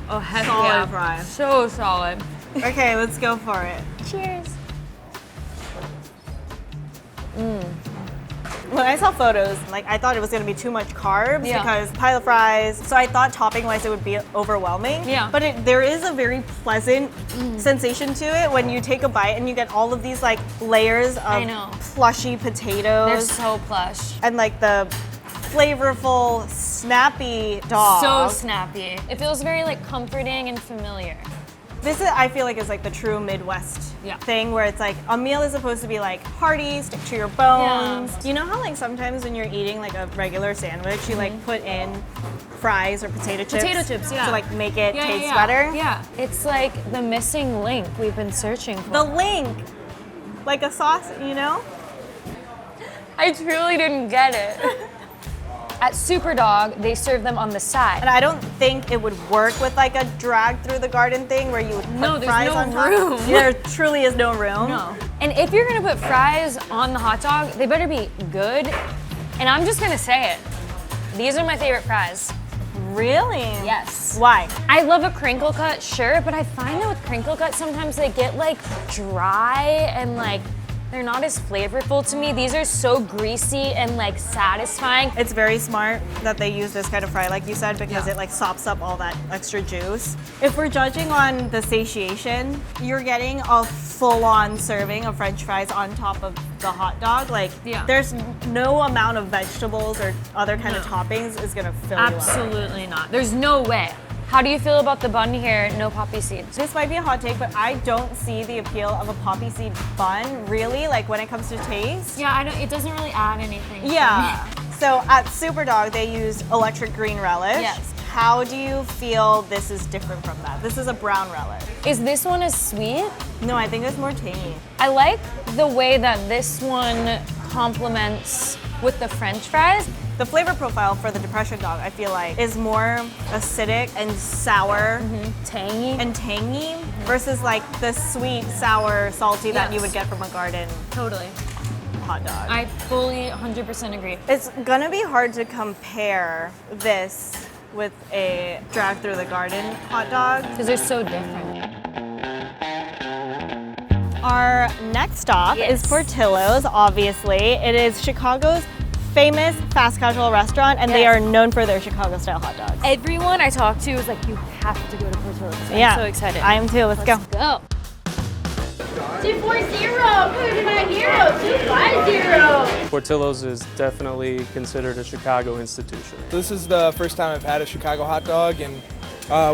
B: Oh, heck
A: Solid
B: yeah.
A: fry.
B: So solid.
A: Okay, let's go for it.
B: Cheers.
A: When I saw photos, like I thought it was gonna be too much carbs
B: Yeah.
A: because pile of fries. So I thought topping-wise it would be overwhelming.
B: Yeah.
A: But there is a very pleasant sensation to it when you take a bite and you get all of these like layers
B: I
A: of
B: know.
A: plushy potatoes.
B: They're so plush.
A: And like the flavorful, snappy dog.
B: So snappy. It feels very like comforting and familiar.
A: This is, I feel like, is like the true Midwest thing where it's like a meal is supposed to be like hearty, stick to your bones. You know how like sometimes when you're eating like a regular sandwich, you like put in fries or potato chips?
B: Potato chips, yeah.
A: To like make it taste
B: yeah.
A: better?
B: Yeah, it's like the missing link we've been searching for.
A: The link! Like a sauce, you know?
B: I truly didn't get it. At Superdog, they serve them on the side.
A: And I don't think it would work with like a drag through the garden thing where you would put fries on top.
B: room.
A: There truly is no room.
B: No. And if you're gonna put fries on the hot dog, they better be good. And I'm just gonna say it. These are my favorite fries.
A: Really?
B: Yes.
A: Why?
B: I love a crinkle cut, sure, but I find that with crinkle cut, sometimes they get like dry and like they're not as flavorful to me. These are so greasy and like satisfying.
A: It's very smart that they use this kind of fry, like you said, because it like sops up all that extra juice. If we're judging on the satiation, you're getting a full-on serving of French fries on top of the hot dog. Like, there's no amount of vegetables or other kind of toppings is gonna fill you up.
B: Absolutely not. There's no way. How do you feel about the bun here? No poppy seeds.
A: This might be a hot take, but I don't see the appeal of a poppy seed bun, really, like when it comes to taste.
B: Yeah, it doesn't really add anything.
A: Yeah. So at Superdog, they use electric green relish.
B: Yes.
A: How do you feel this is different from that? This is a brown relish.
B: Is this one as sweet?
A: No, I think it's more tangy.
B: I like the way that this one complements with the French fries.
A: The flavor profile for the depression dog, I feel like, is more acidic and sour, tangy, versus like the sweet, sour, salty that you would get from a garden.
B: Totally.
A: Hot dog.
B: I fully 100% agree.
A: It's gonna be hard to compare this with a drag through the garden hot dog.
B: Because they're so different.
A: Our next stop is Portillo's, obviously. It is Chicago's famous fast casual restaurant, and they are known for their Chicago style hot dogs.
B: Everyone I talk to is like, you have to go to Portillo's.
A: Yeah,
B: I'm so excited.
A: I am too. Let's go.
B: Go.
C: 240, put in my hero, 250.
E: Portillo's is definitely considered a Chicago institution.
W: This is the first time I've had a Chicago hot dog, and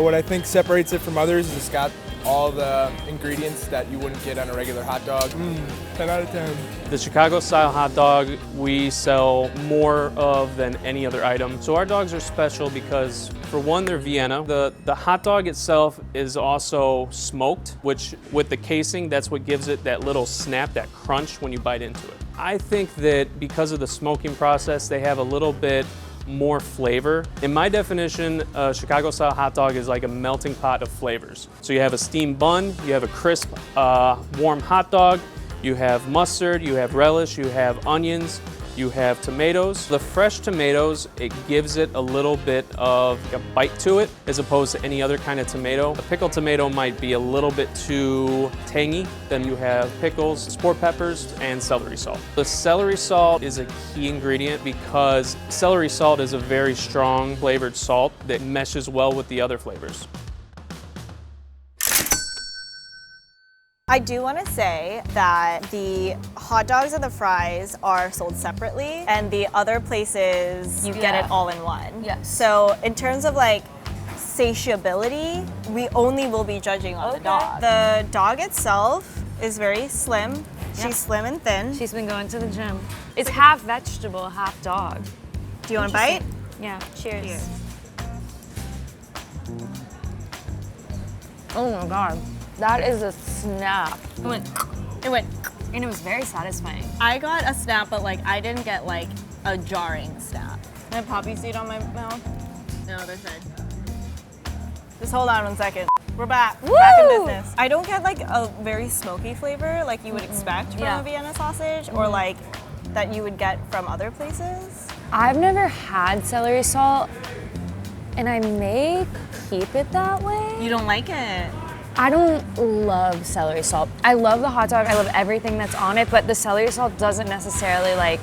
W: what I think separates it from others is it's got all the ingredients that you wouldn't get on a regular hot dog. 10 out of 10.
E: The Chicago style hot dog we sell more of than any other item. So our dogs are special because, for one, they're Vienna. The hot dog itself is also smoked, which with the casing, that's what gives it that little snap, that crunch when you bite into it. I think that because of the smoking process, they have a little bit more flavor. In my definition, a Chicago style hot dog is like a melting pot of flavors. So you have a steamed bun, you have a crisp, warm hot dog, you have mustard, you have relish, you have onions, you have tomatoes. The fresh tomatoes, it gives it a little bit of a bite to it as opposed to any other kind of tomato. A pickled tomato might be a little bit too tangy. Then you have pickles, sport peppers, and celery salt. The celery salt is a key ingredient because celery salt is a very strong flavored salt that meshes well with the other flavors.
A: I do want to say that the hot dogs and the fries are sold separately, and the other places you get it all in one.
B: Yes.
A: So in terms of like satiability, we only will be judging on the dog. The dog itself is very slim. She's slim and thin.
B: She's been going to the gym. It's half vegetable, half dog.
A: Do you want to bite?
B: Yeah. Cheers.
A: Cheers.
B: Oh my God. That is a snap. It went, and it was very satisfying.
A: I got a snap, but like I didn't get like a jarring snap. Can I have poppy seed on my mouth? No, they're good. Just hold on 1 second. We're back. We're back in business. I don't get like a very smoky flavor like you would expect from a Vienna sausage or like that you would get from other places.
B: I've never had celery salt, and I may keep it that way.
A: You don't like it?
B: I don't love celery salt. I love the hot dog, I love everything that's on it, but the celery salt doesn't necessarily like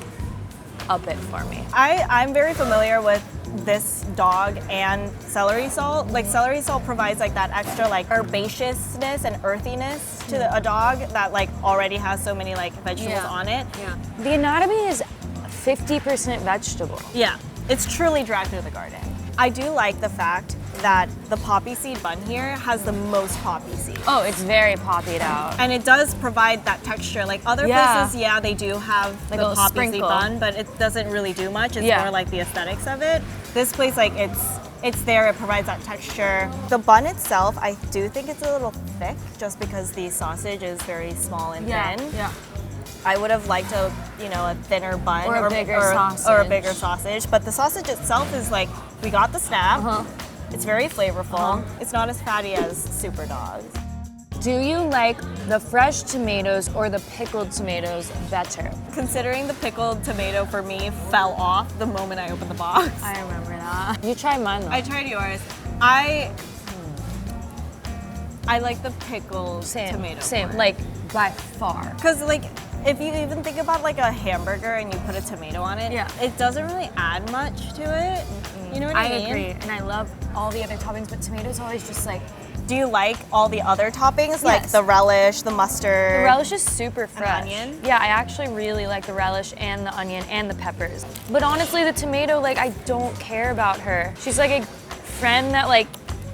B: up it for me.
A: I'm very familiar with this dog and celery salt. Like celery salt provides like that extra like herbaceousness and earthiness to a dog that like already has so many like vegetables on it.
B: Yeah. The anatomy is 50% vegetable.
A: Yeah, it's truly dragged through the garden. I do like the fact that the poppy seed bun here has the most poppy seed.
B: Oh, it's very poppied out.
A: And it does provide that texture. Like other places, yeah, they do have
B: Like
A: the
B: a
A: poppy seed
B: sprinkle.
A: bun, but it doesn't really do much. It's
B: Yeah.
A: more like the aesthetics of it. This place, like it's there, it provides that texture. The bun itself, I do think it's a little thick just because the sausage is very small and thin.
B: Yeah.
A: I would have liked a thinner bun
B: Or a bigger
A: or a
B: sausage.
A: bigger sausage. But the sausage itself is like, we got the snap. It's very flavorful. It's not as fatty as Super Dogs.
B: Do you like the fresh tomatoes or the pickled tomatoes better?
A: Considering the pickled tomato for me fell off the moment I opened the box.
B: I remember that. You tried mine though.
A: I tried yours. I like the pickled tomato.
B: Same,
A: more.
B: like by far.
A: Because like, if you even think about like a hamburger and you put a tomato on it, it doesn't really add much to it. You know what I mean?
B: I agree, and I love all the other toppings, but tomatoes always just like.
A: Do you like all the other toppings, like the relish, the mustard?
B: The relish is super fresh.
A: onion?
B: Yeah, I actually really like the relish and the onion and the peppers. But honestly, the tomato, like, I don't care about her. She's like a friend that like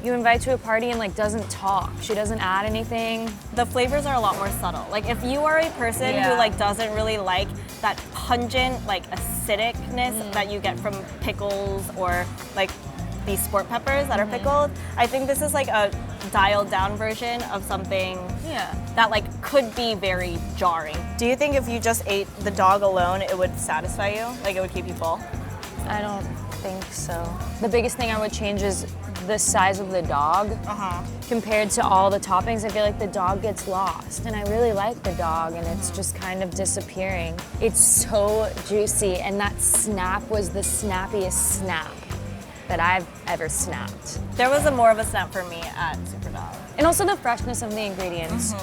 B: you invite to a party and like doesn't talk. She doesn't add anything.
A: The flavors are a lot more subtle. Like if you are a person who like doesn't really like that pungent, like acidicness that you get from pickles or like these sport peppers that are pickled, I think this is like a dialed down version of something that like could be very jarring. Do you think if you just ate the dog alone, it would satisfy you? Like it would keep you full?
B: I don't think so. The biggest thing I would change is the size of the dog. Compared to all the toppings, I feel like the dog gets lost. And I really like the dog and it's just kind of disappearing. It's so juicy and that snap was the snappiest snap that I've ever snapped.
A: There was more of a snap for me at Super Dog.
B: And also the freshness of the ingredients.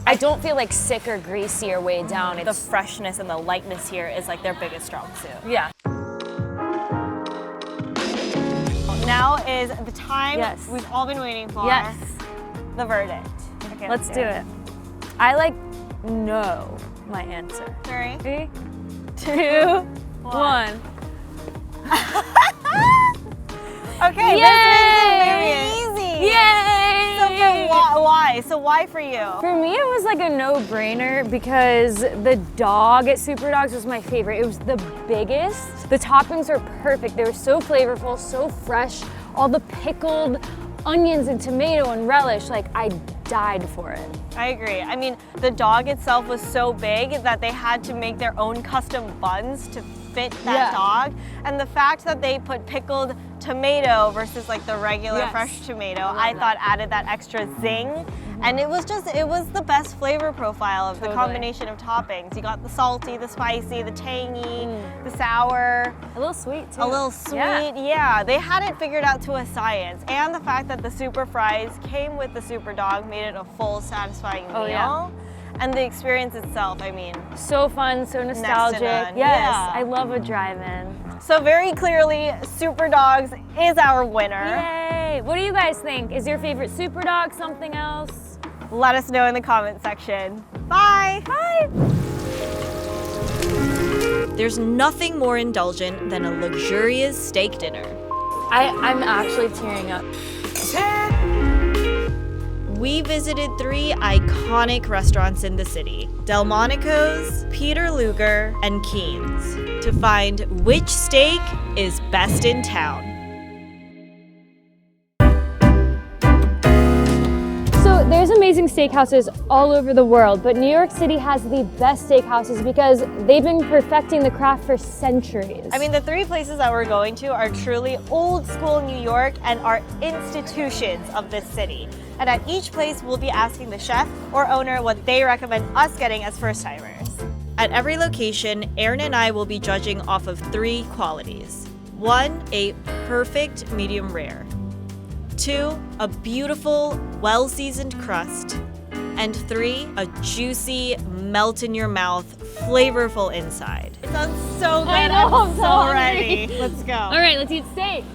B: I don't feel like sick or greasy or weighed down.
A: The freshness and the lightness here is like their biggest strong suit.
B: Yeah.
A: Now is the time we've all been waiting for.
B: Yes.
A: The verdict. Okay,
B: Let's do it. I know my answer.
A: 3,
B: 2, 1.
A: Okay,
B: Yay!
A: this is very easy.
B: Yay!
A: So for why? So why for you?
B: For me, it was like a no-brainer because the dog at Super Dogs was my favorite. It was the biggest. The toppings were perfect. They were so flavorful, so fresh. All the pickled onions and tomato and relish, like I died for it.
A: I agree. I mean, the dog itself was so big that they had to make their own custom buns to fit that dog. And the fact that they put pickled tomato versus like the regular fresh tomato, I thought added that extra zing. And it was the best flavor profile of the combination of toppings. You got the salty, the spicy, the tangy, the sour.
B: A little sweet too.
A: A little sweet, yeah. They had it figured out to a science. And the fact that the super fries came with the Super Dog made it a full, satisfying meal.
B: Yeah.
A: And the experience itself, I mean.
B: So fun, so nostalgic.
A: None.
B: Yes, I love a drive-in.
A: So very clearly, Super Dogs is our winner.
B: Yay! What do you guys think? Is your favorite Super Dog something else?
A: Let us know in the comment section. Bye!
B: Bye!
A: There's nothing more indulgent than a luxurious steak dinner.
B: I'm actually tearing up.
A: We visited 3 iconic restaurants in the city, Delmonico's, Peter Luger, and Keen's, to find which steak is best in town.
B: So there's amazing steakhouses all over the world, but New York City has the best steakhouses because they've been perfecting the craft for centuries.
A: I mean, the 3 places that we're going to are truly old school New York and are institutions of this city. And at each place, we'll be asking the chef or owner what they recommend us getting as first timers. At every location, Erin and I will be judging off of 3 qualities. 1, a perfect medium rare. 2, a beautiful, well-seasoned crust. And 3, a juicy, melt-in-your-mouth, flavorful inside. It sounds so good.
B: I know,
A: I'm so ready. Let's go.
B: All right, let's eat steak.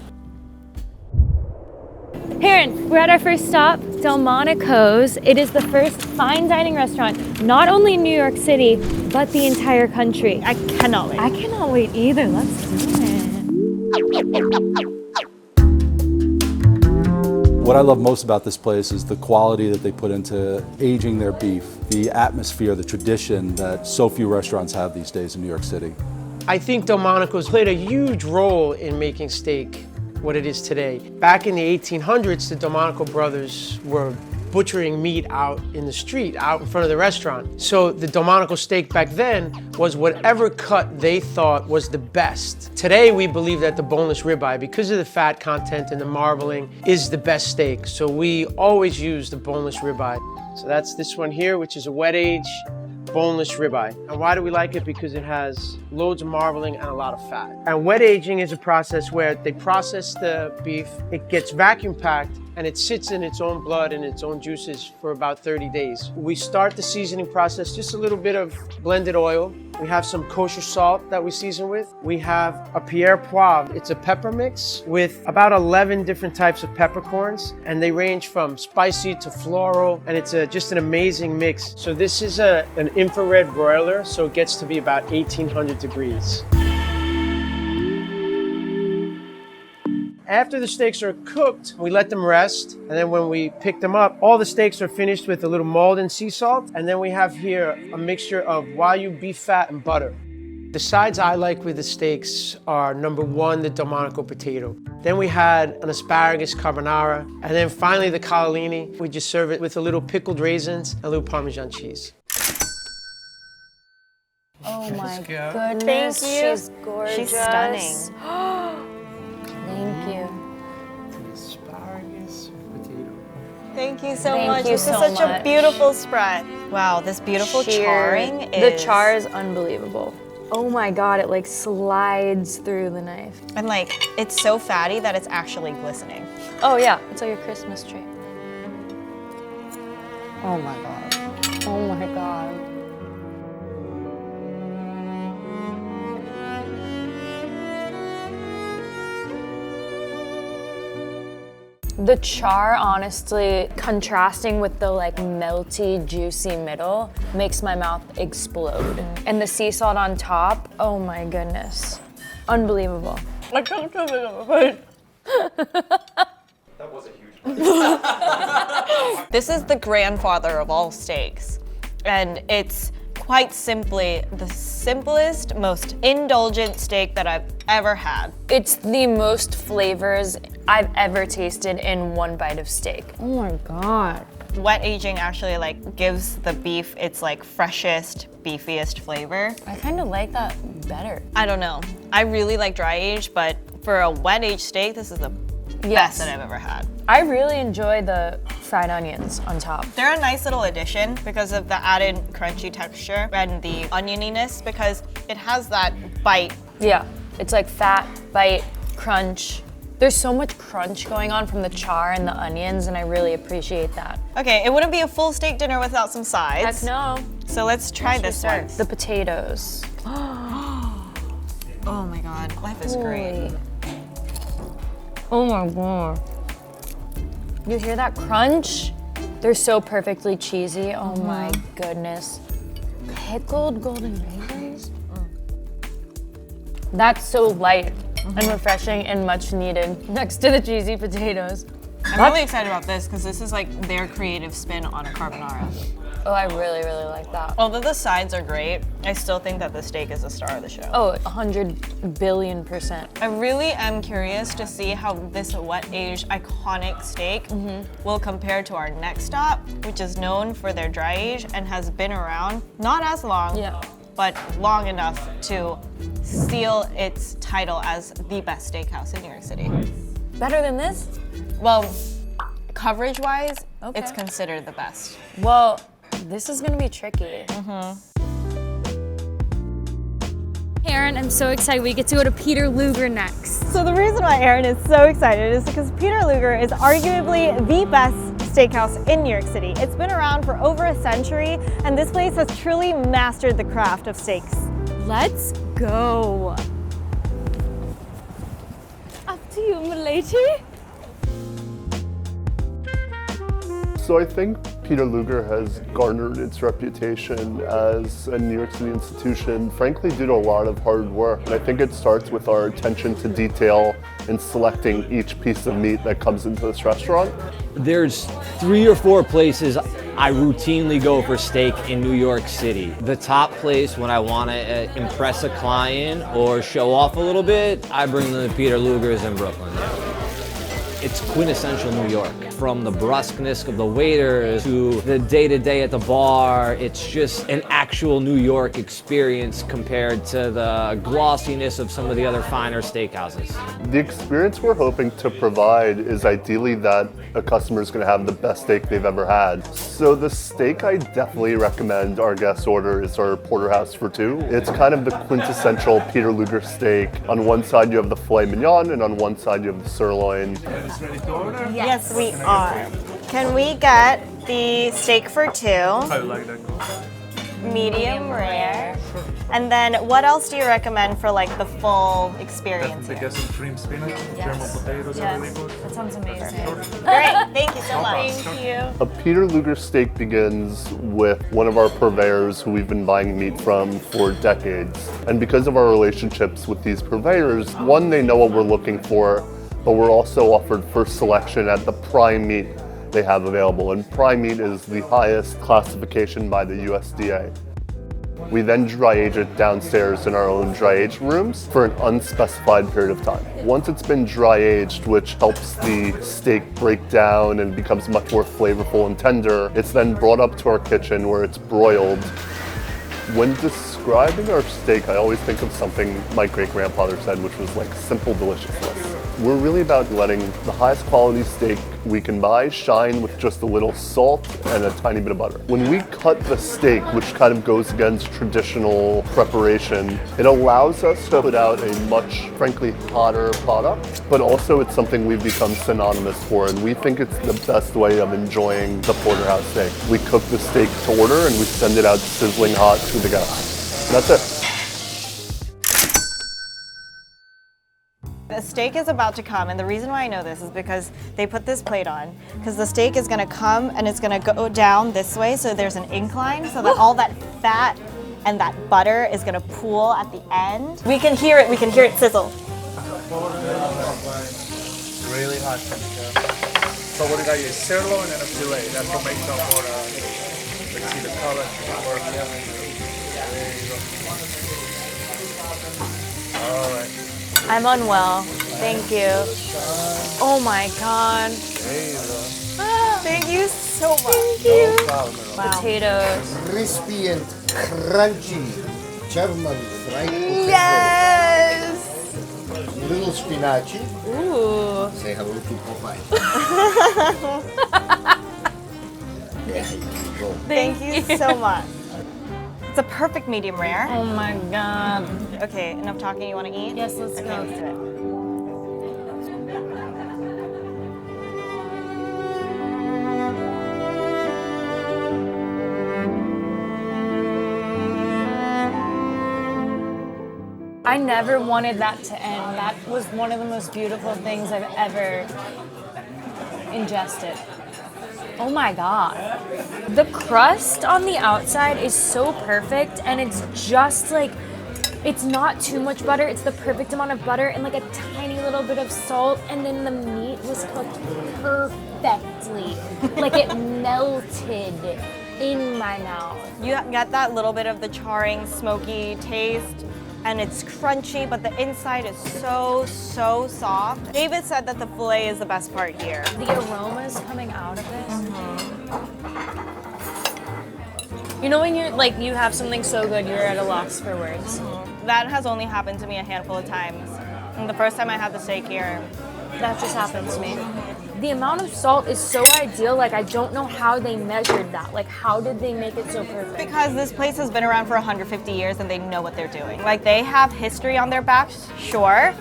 B: Herrine, we're at our first stop, Delmonico's. It is the first fine dining restaurant, not only in New York City, but the entire country.
A: I cannot wait.
B: I cannot wait either. Let's do it.
G: What I love most about this place is the quality that they put into aging their beef, the atmosphere, the tradition that so few restaurants have these days in New York City.
H: I think Delmonico's played a huge role in making steak what it is today. Back in the 1800s, the Delmonico brothers were butchering meat out in the street, out in front of the restaurant. So the Delmonico steak back then was whatever cut they thought was the best. Today we believe that the boneless ribeye, because of the fat content and the marbling, is the best steak. So we always use the boneless ribeye. So that's this one here, which is a wet age boneless ribeye. And why do we like it? Because it has loads of marbling and a lot of fat. And wet aging is a process where they process the beef, it gets vacuum packed, and it sits in its own blood and its own juices for about 30 days. We start the seasoning process, just a little bit of blended oil. We have some kosher salt that we season with. We have a Pierre Poivre. It's a pepper mix with about 11 different types of peppercorns, and they range from spicy to floral, and it's just an amazing mix. So this is an infrared broiler, so it gets to be about 1800 degrees. After the steaks are cooked, we let them rest, and then when we pick them up, all the steaks are finished with a little Maldon sea salt, and then we have here a mixture of Wagyu beef fat and butter. The sides I like with the steaks are number one, the Delmonico potato. Then we had an asparagus carbonara, and then finally the cannellini. We just serve it with a little pickled raisins and a little Parmesan cheese.
B: Oh my
H: go.
B: goodness,
A: Thank you.
B: she's gorgeous.
A: She's stunning.
B: Thank you.
H: Asparagus potato.
A: Thank you so
B: Thank
A: much.
B: you
A: This
B: so
A: is such
B: much.
A: a beautiful spread. Wow, this beautiful charring
B: The
A: is...
B: char is unbelievable. Oh my god, it like slides through the knife.
A: And like, it's so fatty that it's actually glistening.
B: Oh yeah, it's like a Christmas tree.
D: Oh my God. Oh my God.
B: The char, honestly, contrasting with the like melty, juicy middle, makes my mouth explode. And the sea salt on top, oh my goodness. Unbelievable. I can't tell it.
U: That was a huge
A: This is the grandfather of all steaks. And it's quite simply the simplest, most indulgent steak that I've ever had.
B: It's the most flavors I've ever tasted in one bite of steak.
A: Oh my God. Wet aging actually like gives the beef its like freshest, beefiest flavor.
B: I kind of like that better.
A: I don't know. I really like dry age, but for a wet aged steak, this is the best that I've ever had.
B: I really enjoy the fried onions on top.
A: They're a nice little addition because of the added crunchy texture and the onioniness because it has that bite.
B: Yeah, it's like fat, bite, crunch. There's so much crunch going on from the char and the onions, and I really appreciate that.
A: Okay, it wouldn't be a full steak dinner without some sides.
B: Heck no.
A: So let's try this one.
B: The potatoes.
A: Oh my God, life is great.
B: Oh my God. You hear that crunch? They're so perfectly cheesy. Oh my goodness. Pickled golden raisins? That's so light and refreshing and much needed next to the cheesy potatoes.
A: I'm really excited about this because this is like their creative spin on a carbonara.
B: Oh, I really, really like that.
A: Although the sides are great, I still think that the steak is the star of the show.
B: Oh, 100 billion%.
A: I really am curious to see how this wet-aged iconic steak will compare to our next stop, which is known for their dry age and has been around not as long, but long enough to seal its title as the best steakhouse in New York City.
B: Better than this?
A: Well, coverage-wise, it's considered the best.
B: Well, this is gonna be tricky. Erin, I'm so excited we get to go to Peter Luger next.
A: So the reason why Erin is so excited is because Peter Luger is arguably the best steakhouse in New York City. It's been around for over a century, and this place has truly mastered the craft of steaks.
B: Let's go. Up to you, my lady.
J: So I think
I: Peter Luger has garnered its reputation as a New York City institution, frankly, due to a lot of hard work. And I think it starts with our attention to detail in selecting each piece of meat that comes into this restaurant.
K: There's 3 or 4 places I routinely go for steak in New York City. The top place when I want to impress a client or show off a little bit, I bring them to Peter Luger's in Brooklyn. It's quintessential New York. From the brusqueness of the waiters to the day-to-day at the bar, it's just an actual New York experience compared to the glossiness of some of the other finer steakhouses.
I: The experience we're hoping to provide is ideally that a customer is going to have the best steak they've ever had. So the steak I definitely recommend our guests order is our porterhouse for 2. It's kind of the quintessential Peter Luger steak. On one side you have the filet mignon, and on one side you have the sirloin.
A: Ready to order? Yes, we are. Can we get the steak for 2?
S: I like that.
A: Medium rare. And then what else do you recommend for like the full experience?
S: Definitely get some cream spinach, German potatoes are really good.
A: That sounds amazing. Great, thank you so much. Thank you.
I: A Peter Luger steak begins with one of our purveyors who we've been buying meat from for decades. And because of our relationships with these purveyors, one, they know what we're looking for, but we're also offered first selection at the prime meat they have available. And prime meat is the highest classification by the USDA. We then dry age it downstairs in our own dry age rooms for an unspecified period of time. Once it's been dry aged, which helps the steak break down and becomes much more flavorful and tender, it's then brought up to our kitchen where it's broiled. When describing our steak, I always think of something my great-grandfather said, which was like simple deliciousness. We're really about letting the highest quality steak we can buy shine with just a little salt and a tiny bit of butter. When we cut the steak, which kind of goes against traditional preparation, it allows us to put out a much, frankly, hotter product, but also it's something we've become synonymous for, and we think it's the best way of enjoying the porterhouse steak. We cook the steak to order and we send it out sizzling hot to the guests. That's it.
A: The steak is about to come, and the reason why I know this is because they put this plate on, because the steak is going to come and it's going to go down this way, so there's an incline, so that all that fat and that butter is going to pool at the end. We can hear it sizzle.
S: Really hot temperature. So what we got here is sirloin and a filet. That's what makes up for let's see the color. All right.
A: I'm unwell. Thank you. Oh my God. Thank you so much. Thank you. Wow. Potatoes.
M: Crispy and crunchy German fried potatoes.
A: Yes.
M: Little spinacci.
A: Ooh.
M: Say hello to Popeye. There you go.
A: Thank you so much. It's a perfect medium rare.
B: Oh my God.
A: Okay, enough talking. You want to eat?
B: Yes, let's go.
A: Let's do it.
B: I never wanted that to end. That was one of the most beautiful things I've ever ingested. Oh my God. The crust on the outside is so perfect, and it's just like, it's not too much butter. It's the perfect amount of butter and like a tiny little bit of salt, and then the meat was cooked perfectly. Like it melted in my mouth.
A: You got that little bit of the charring, smoky taste, and it's crunchy, but the inside is so soft. David said that the filet is the best part here.
B: The aromas coming out of this. You know when you're like, you have something so good, you're at a loss for words.
A: That has only happened to me a handful of times. And the first time I had the steak here,
B: that just happened to me. The amount of salt is so ideal, like I don't know how they measured that. Like how did they make it so perfect?
A: Because this place has been around for 150 years and they know what they're doing. Like they have history on their backs, sure,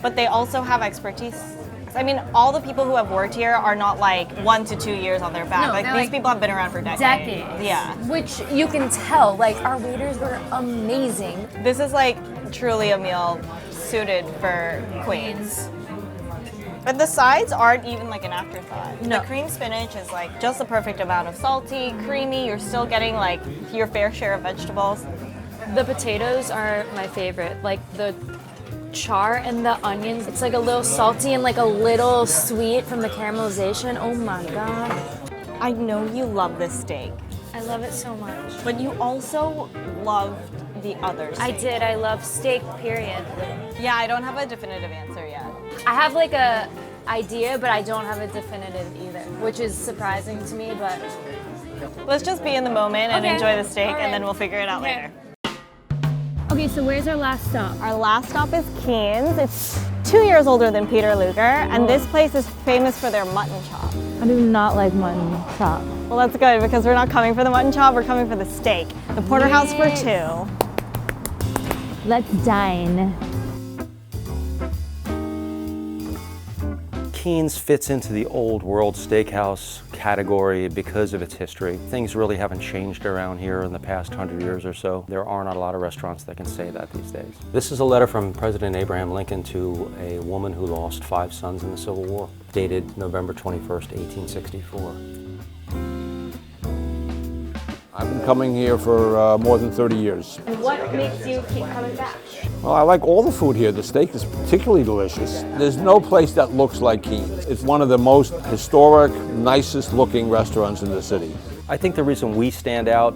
A: but they also have expertise. I mean, all the people who have worked here are not like 1 to 2 years on their back.
B: No,
A: like these people have been around for decades. Yeah.
B: Which you can tell, like our waiters were amazing.
A: This is like truly a meal suited for queens. But the sides aren't even like an afterthought.
B: No.
A: The cream spinach is like just the perfect amount of salty, creamy. You're still getting like your fair share of vegetables.
B: The potatoes are my favorite. Like the char and the onions. It's like a little salty and like a little sweet from the caramelization. Oh my God.
A: I know you love this steak.
B: I love it so much.
A: But you also love the other steak.
B: I did. I love steak, period.
A: Yeah, I don't have a definitive answer yet.
B: I have like a idea, but I don't have a definitive either, which is surprising to me, but.
A: Let's just be in the moment and
B: Okay.
A: enjoy the steak,
B: All right.
A: and then we'll figure it out later.
B: Okay, so where's our last stop?
A: Our last stop is Keen's. It's 2 years older than Peter Luger, and this place is famous for their mutton chop.
B: I do not like mutton chop.
A: Well, that's good because we're not coming for the mutton chop, we're coming for the steak. The porterhouse for two.
B: Let's dine.
U: Keen's fits into the old world steakhouse category because of its history. Things really haven't changed around here in the past 100 years or so. There are not a lot of restaurants that can say that these days. This is a letter from President Abraham Lincoln to a woman who lost 5 sons in the Civil War, dated November 21st, 1864.
L: I've been coming here for more than 30 years.
B: And what makes you keep coming back?
L: Well, I like all the food here. The steak is particularly delicious. There's no place that looks like Keen's. It's one of the most historic, nicest looking restaurants in the city.
U: I think the reason we stand out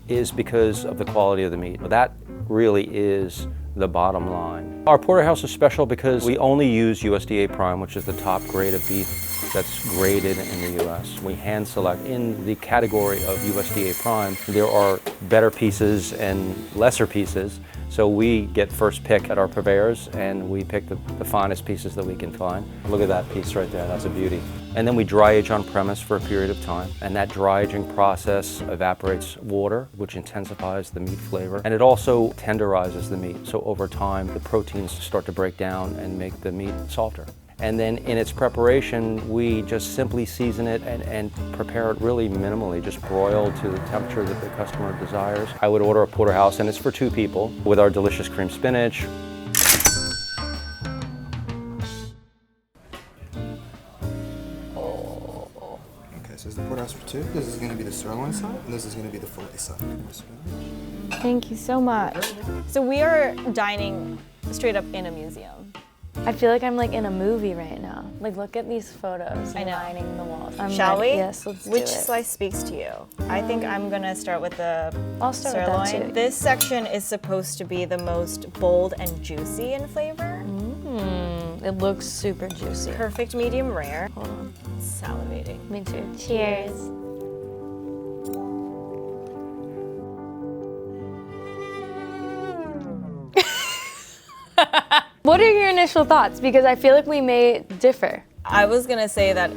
U: is because of the quality of the meat. That really is the bottom line. Our porterhouse is special because we only use USDA Prime, which is the top grade of beef that's graded in the U.S. We hand select. In the category of USDA Prime, there are better pieces and lesser pieces. So we get first pick at our purveyors, and we pick the finest pieces that we can find. Look at that piece right there, that's a beauty. And then we dry age on premise for a period of time, and that dry aging process evaporates water, which intensifies the meat flavor, and it also tenderizes the meat. So over time, the proteins start to break down and make the meat softer. And then in its preparation, we just simply season it and prepare it really minimally, just broil to the temperature that the customer desires. I would order a porterhouse, and it's for 2 people, with our delicious cream spinach.
N: Okay, so it's the porterhouse for 2. This is going to be the sirloin side, and this is going to be the fillet side.
A: Thank you so much. So we are dining straight up in a museum.
B: I feel like I'm like in a movie right now. Like, look at these photos lining the walls.
A: Shall we?
B: Yes, let's do
A: Which
B: it.
A: slice speaks to you? I think I'm gonna start with the
B: I'll start with
A: sirloin.
B: that too.
A: This section is supposed to be the most bold and juicy in flavor.
B: It looks super juicy.
A: Perfect medium rare. Hold on. Salivating.
B: Me too. Cheers. What are your initial thoughts? Because I feel like we may differ.
A: I was gonna say that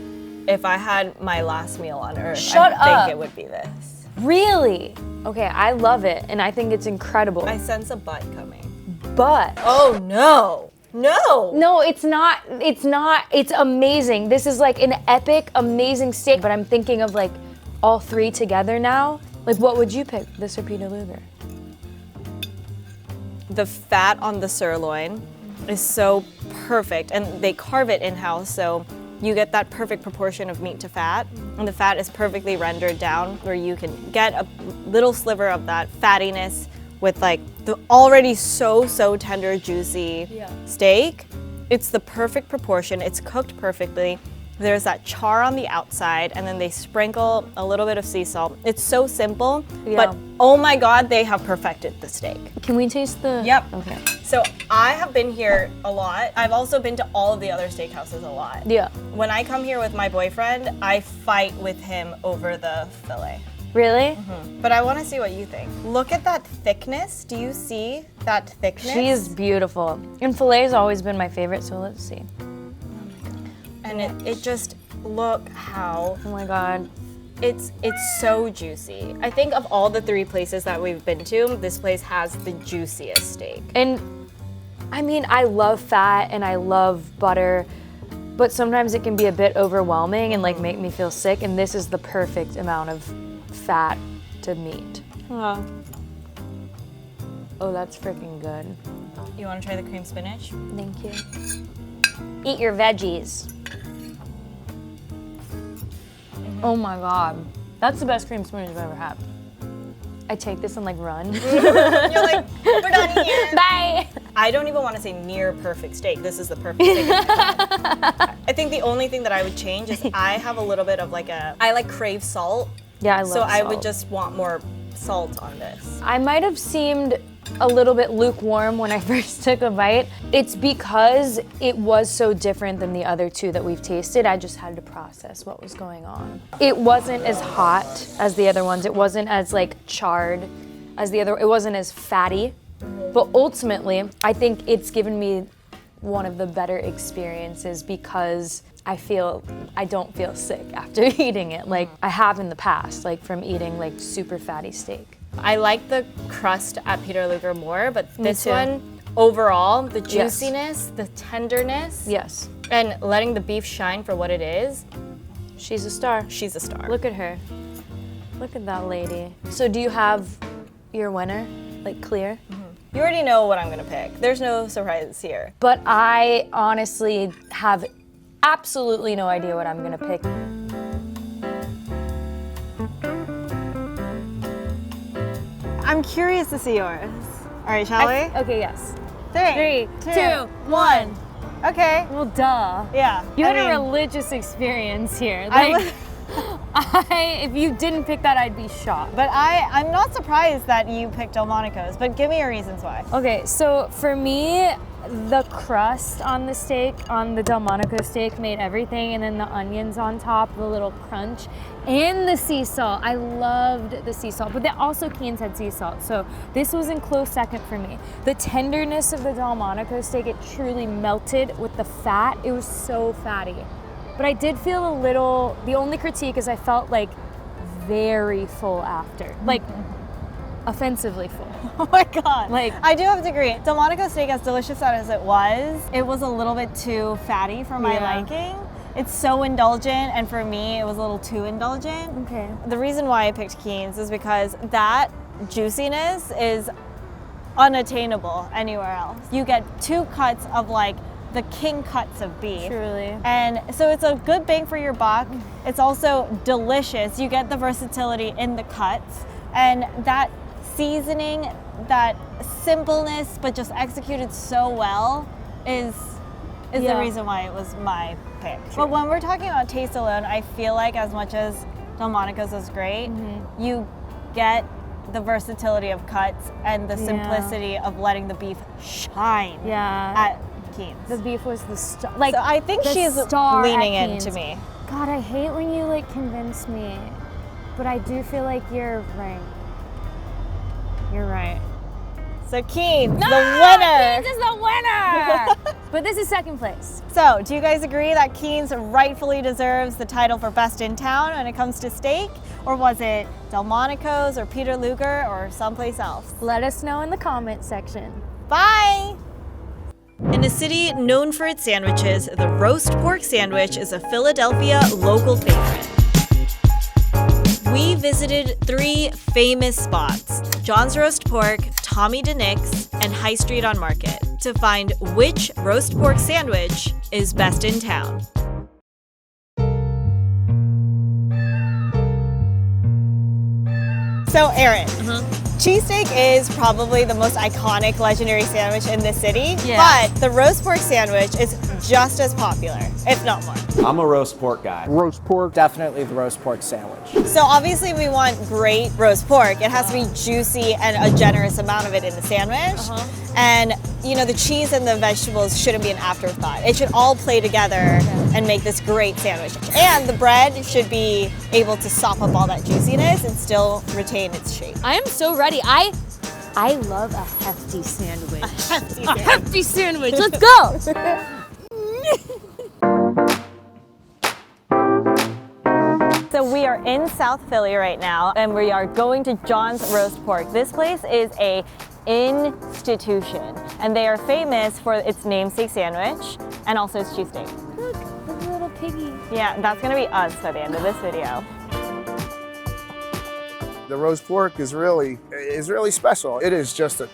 A: if I had my last meal on earth,
B: Shut
A: I
B: up.
A: think it would be this.
B: Really? Okay, I love it, and I think it's incredible.
A: I sense a butt coming.
B: But
A: oh no. No!
B: No, it's not. It's not. It's amazing. This is like an epic, amazing steak. But I'm thinking of like all 3 together now. Like, what would you pick? This or Peter Luger?
A: The fat on the sirloin is so perfect, and they carve it in-house, so you get that perfect proportion of meat to fat, and the fat is perfectly rendered down where you can get a little sliver of that fattiness with like the already so tender, juicy steak. It's the perfect proportion. It's cooked perfectly. There's that char on the outside, and then they sprinkle a little bit of sea salt. It's so simple, but oh my God, they have perfected the steak.
B: Can we taste the?
A: Yep.
B: Okay.
A: So I have been here a lot. I've also been to all of the other steakhouses a lot.
B: Yeah.
A: When I come here with my boyfriend, I fight with him over the fillet.
B: Really?
A: But I want to see what you think. Look at that thickness. Do you see that thickness?
B: She is beautiful. And fillet's always been my favorite, so let's see.
A: And it just, look how.
B: Oh my God.
A: It's so juicy. I think of all the 3 places that we've been to, this place has the juiciest steak.
B: And I mean, I love fat and I love butter, but sometimes it can be a bit overwhelming and like make me feel sick, and this is the perfect amount of fat to meat.
A: Oh.
B: Oh, that's freaking good.
A: You want to try the cream spinach?
B: Thank you. Eat your veggies. Oh my God. That's the best cream smoothie I've ever had. I take this and like run.
A: You're like, we're done here.
B: Bye.
A: I don't even want to say near perfect steak. This is the perfect steak. I think the only thing that I would change is I have a little bit of like I like crave salt.
B: Yeah, I love
A: So I
B: salt.
A: would just want more salt on this.
B: I might have seemed a little bit lukewarm when I first took a bite. It's because it was so different than the other two that we've tasted. I just had to process what was going on. It wasn't as hot as the other ones. It wasn't as like charred as the other. It wasn't as fatty. But ultimately, I think it's given me one of the better experiences because I don't feel sick after eating it like I have in the past, like from eating like super fatty steak.
A: I like the crust at Peter Luger more, but
B: Me
A: this
B: too.
A: one, overall, the
B: Yes.
A: juiciness, the tenderness,
B: Yes.
A: and letting the beef shine for what it is.
B: She's a star.
A: She's a star.
B: Look at her. Look at that lady. So do you have your winner, like clear?
A: You already know what I'm gonna pick. There's no surprises here.
B: But I honestly have absolutely no idea what I'm gonna pick.
A: I'm curious to see yours. All right, shall we?
B: Okay, yes.
A: Three,
B: 3,
A: 2, 1. Okay.
B: Well, duh.
A: Yeah.
B: You
A: I
B: had a
A: mean,
B: religious experience here.
A: I
B: Like, if you didn't pick that, I'd be shocked.
A: But I'm not surprised that you picked Delmonico's, but give me your reasons why.
B: Okay, so for me, the crust on the steak, on the Delmonico steak, made everything, and then the onions on top, the little crunch, and the sea salt. I loved the sea salt, but then also Keen's had sea salt, so this was in close second for me. The tenderness of the Delmonico steak, it truly melted with the fat. It was so fatty. But I did feel a little, the only critique is I felt like very full after. Like, offensively full.
A: Oh my God.
B: Like,
A: I do have to agree. Delmonico steak, as delicious as it was a little bit too fatty for my liking. It's so indulgent, and for me, it was a little too indulgent.
B: Okay.
A: The reason why I picked Keen's is because that juiciness is unattainable anywhere else. You get 2 cuts of like the king cuts of beef.
B: Truly.
A: And so it's a good bang for your buck. It's also delicious. You get the versatility in the cuts, and that seasoning, that simpleness, but just executed so well is the reason why it was my pick. But when we're talking about taste alone, I feel like as much as Delmonico's is great, you get the versatility of cuts and the simplicity of letting the beef shine at Keen's.
B: The beef was the star. Like,
A: so I think
B: the
A: she's
B: star
A: leaning
B: at
A: into
B: Keen's.
A: me.
B: God, I hate when you like convince me, but I do feel like you're right. You're right.
A: So Keen's, the winner.
B: Keen's is the winner! But this is second place.
A: So, do you guys agree that Keen's rightfully deserves the title for best in town when it comes to steak? Or was it Delmonico's or Peter Luger or someplace else?
B: Let us know in the comment section.
A: Bye! In a city known for its sandwiches, the roast pork sandwich is a Philadelphia local favorite. We visited 3 famous spots, John's Roast Pork, Tommy DeNick's, and High Street on Market, to find which roast pork sandwich is best in town. So Erin, cheesesteak is probably the most iconic legendary sandwich in the city, but the roast pork sandwich is just as popular, if not more.
K: I'm a roast pork guy.
W: Roast pork, definitely the roast pork sandwich.
A: So obviously we want great roast pork. It has to be juicy and a generous amount of it in the sandwich. And you know, the cheese and the vegetables shouldn't be an afterthought. It should all play together and make this great sandwich. And the bread should be able to sop up all that juiciness and still retain its shape.
B: I am so ready. I love a hefty sandwich. A hefty sandwich. Let's go.
A: So we are in South Philly right now, and we are going to John's Roast Pork. This place is a institution, and they are famous for its namesake sandwich and also its cheesesteak.
B: Look, the little piggy.
A: Yeah, that's gonna be us by the end of this video.
F: The roast pork is really special. It is just a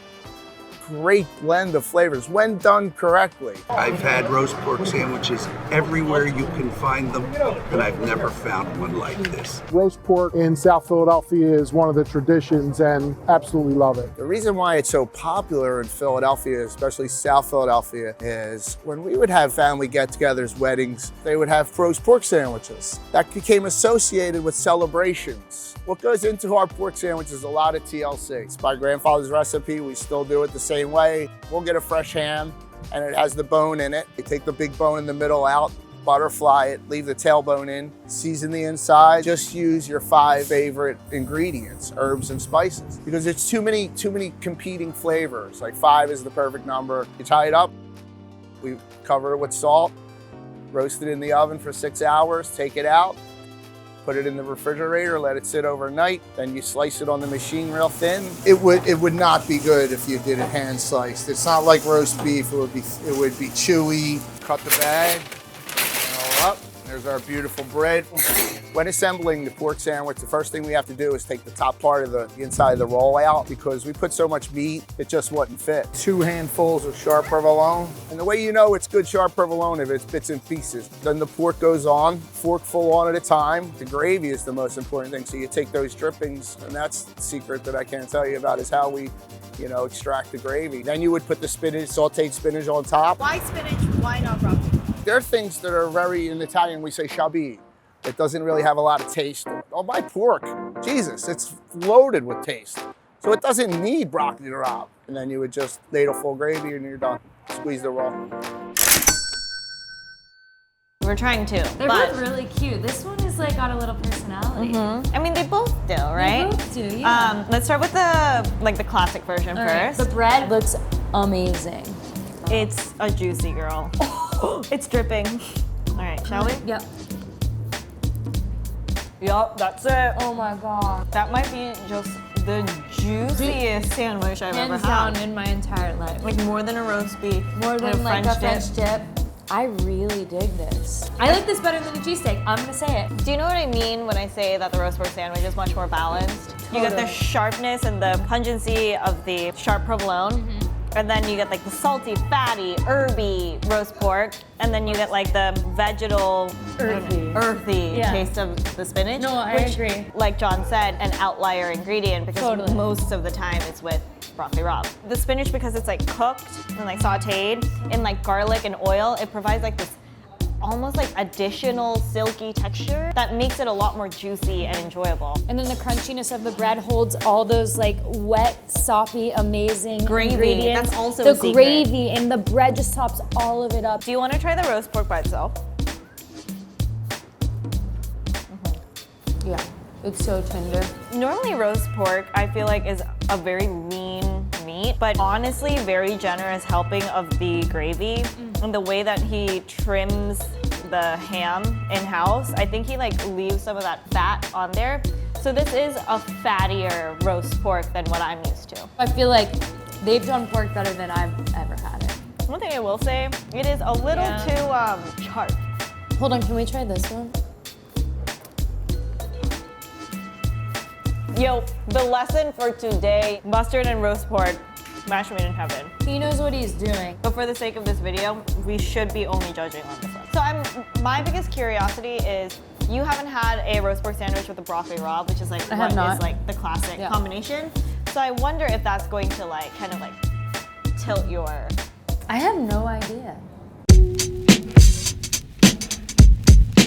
F: great blend of flavors when done correctly.
O: I've had roast pork sandwiches everywhere you can find them, and I've never found one like this.
P: Roast pork in South Philadelphia is one of the traditions, and absolutely love it.
F: The reason why it's so popular in Philadelphia, especially South Philadelphia, is when we would have family get-togethers, weddings, they would have roast pork sandwiches. That became associated with celebrations. What goes into our pork sandwich is a lot of TLC. It's my grandfather's recipe. We still do it the same way. We'll get a fresh ham, and it has the bone in it. You take the big bone in the middle out, butterfly it, leave the tailbone in, season the inside. Just use your 5 favorite ingredients, herbs and spices, because it's too many competing flavors. Like 5 is the perfect number. You tie it up, we cover it with salt, roast it in the oven for 6 hours, take it out, put it in the refrigerator, let it sit overnight, then you slice it on the machine real thin. It would not be good if you did it hand sliced. It's not like roast beef, it would be chewy. Cut the bag, roll up. There's our beautiful bread. When assembling the pork sandwich, the first thing we have to do is take the top part of the inside of the roll out, because we put so much meat, it just wouldn't fit. 2 handfuls of sharp provolone. And the way you know it's good sharp provolone if it's bits and pieces. Then the pork goes on, forkful on at a time. The gravy is the most important thing. So you take those drippings, and that's the secret that I can't tell you about, is how we, extract the gravy. Then you would put the spinach, sauteed spinach on top.
A: Why spinach? Why not broccoli?
F: There are things that are very, in Italian we say shabby. It doesn't really have a lot of taste to it. Oh, my pork, Jesus, it's loaded with taste. So it doesn't need broccoli to rob. And then you would just ladle full gravy and you're done. Squeeze the roll.
A: We're trying to.
B: They're both really cute. This one is like got a little personality.
A: I mean, they both do, right?
B: They both do, yeah.
A: Let's start with the classic version
B: All right,
A: first.
B: the bread looks amazing.
A: It's a juicy girl. It's dripping. All right, shall we?
B: Yep.
A: Yup, that's it.
B: Oh my god.
A: That might be just the juiciest sandwich I've ever
B: Hands
A: had.
B: down in my entire life.
A: Like more than a roast beef.
B: More than like a French dip. I really dig this. I like this better than a cheesesteak. I'm gonna say it.
A: Do you know what I mean when I say that the roast pork sandwich is much more balanced? You get the sharpness and the pungency of the sharp provolone. And then you get like the salty, fatty, herby roast pork. And then you get like the vegetal, earthy taste of the spinach.
B: No, I agree.
A: Like John said, an outlier ingredient, because most of the time it's with broccoli rabe. The spinach, because it's like cooked and like sauteed in like garlic and oil, it provides like this almost like additional silky texture that makes it a lot more juicy and enjoyable.
B: And then the crunchiness of the bread holds all those like wet, soppy, amazing
A: gravy.
B: ingredients.
A: That's also
B: the
A: a secret.
B: gravy, and the bread just tops all of it up.
A: Do you want to try the roast pork by itself?
B: Yeah, it's so tender.
A: Normally roast pork, I feel like, is a very lean meat, but honestly very generous helping of the gravy. And the way that he trims the ham in-house, I think he like leaves some of that fat on there. So this is a fattier roast pork than what I'm used to.
B: I feel like they've done pork better than I've ever had it.
A: One thing I will say, it is a little too sharp.
B: Hold on, can we try this one?
A: Yo, the lesson for today, mustard and roast pork, match made in heaven.
B: He knows what he's doing.
A: But for the sake of this video, we should be only judging on this one. So my biggest curiosity is, you haven't had a roast pork sandwich with a broccoli rabe, which is like
B: I have not.
A: is like the classic combination. So I wonder if that's going to like kind of like tilt your...
B: I have no idea.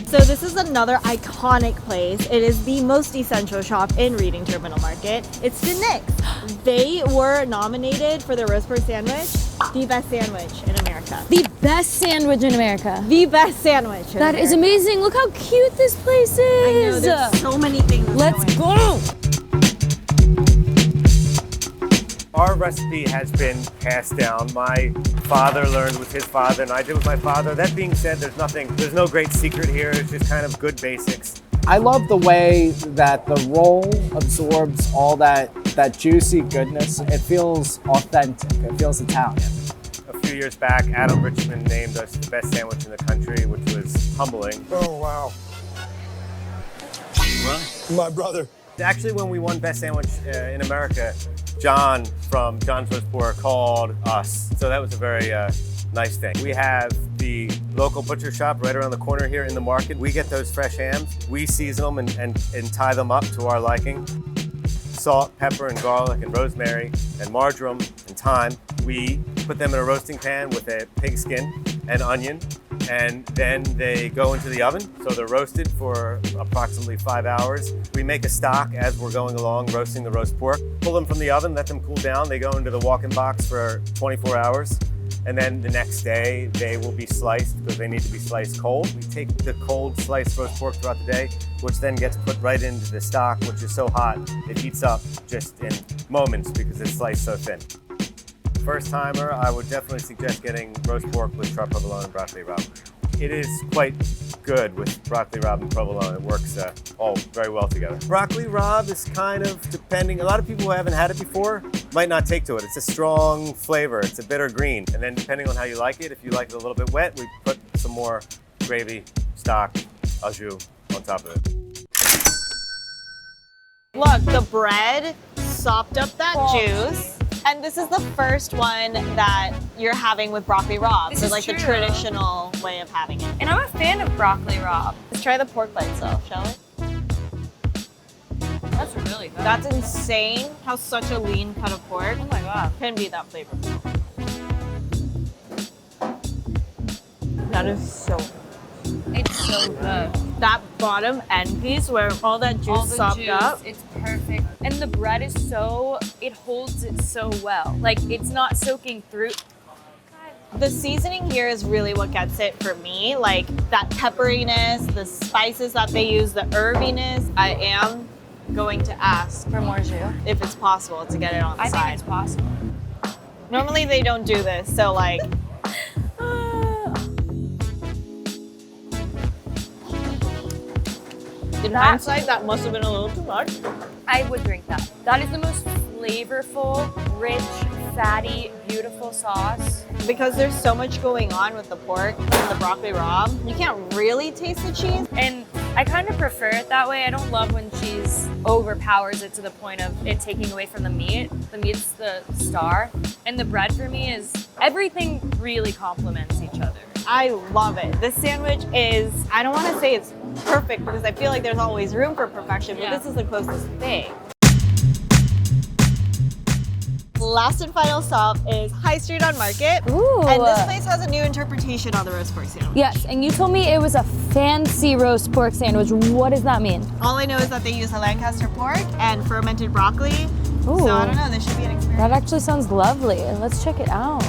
A: So this is another iconic place. It is the most essential shop in Reading Terminal Market. It's the Nick's. They were nominated for the roast pork sandwich, the best sandwich in America.
B: The best sandwich in America.
A: The best sandwich in
B: That is
A: America.
B: amazing. Look how cute this place is.
A: I know, there's so many things.
B: Let's go.
X: Our recipe has been passed down. My father learned with his father, and I did with my father. That being said, there's no great secret here. It's just kind of good basics.
V: I love the way that the roll absorbs all that juicy goodness. It feels authentic. It feels Italian.
X: A few years back, Adam Richmond named us the best sandwich in the country, which was humbling.
P: Oh, wow.
X: Well,
P: My brother.
X: actually, when we won Best Sandwich in America, John from John's Roast Pork called us. So that was a very nice thing. We have the local butcher shop right around the corner here in the market. We get those fresh hams. We season them and tie them up to our liking. Salt, pepper, and garlic, and rosemary, and marjoram, and thyme. We put them in a roasting pan with a pig skin and onion, and then they go into the oven. So they're roasted for approximately 5 hours. We make a stock as we're going along, roasting the roast pork. Pull them from the oven, let them cool down. They go into the walk-in box for 24 hours. And then the next day, they will be sliced because they need to be sliced cold. We take the cold sliced roast pork throughout the day, which then gets put right into the stock, which is so hot, it heats up just in moments because it's sliced so thin. First timer, I would definitely suggest getting roast pork with sharp provolone and broccoli rabe. It is quite good with broccoli rabe and provolone. It works all very well together. Broccoli rabe is kind of depending, a lot of people who haven't had it before might not take to it. It's a strong flavor. It's a bitter green. And then depending on how you like it, if you like it a little bit wet, we put some more gravy, stock, au jus on top of it.
A: Look, the bread sopped up that juice. And this is the first one that you're having with broccoli rabe.
B: This
A: so
B: is
A: like
B: true.
A: the traditional way of having it.
B: And I'm a fan of broccoli rabe.
A: Let's try the pork by itself, shall we?
B: That's really good.
A: That's insane how such a lean cut of pork
B: Oh my god.
A: can be that flavorful. That is so good.
B: It's so good.
A: That bottom end piece where all that juice
B: All the
A: sopped
B: juice,
A: up.
B: it's perfect. And the bread is so, it holds it so well. Like it's not soaking through.
A: The seasoning here is really what gets it for me. Like that pepperiness, the spices that they use, the herbiness. I am going to ask for more jus if it's possible to get it on the side.
B: I think it's possible.
A: Normally they don't do this, so like. In hindsight, that must have been a little too much.
B: I would drink that. That is the most flavorful, rich, fatty, beautiful sauce.
A: Because there's so much going on with the pork and the broccoli rabe, you can't really taste the cheese.
B: And I kind of prefer it that way. I don't love when cheese overpowers it to the point of it taking away from the meat. The meat's the star. And the bread for me is, everything really complements each other.
A: I love it. This sandwich is, I don't want to say it's perfect because I feel like there's always room for perfection, but this is the closest thing. Last and final stop is High Street on Market.
B: Ooh.
A: And this place has a new interpretation on the roast pork sandwich.
B: Yes, and you told me it was a fancy roast pork sandwich. What does that mean?
A: All I know is that they use a Lancaster pork and fermented broccoli.
B: Ooh.
A: So I don't know, this should be an experience.
B: That actually sounds lovely. Let's check it out.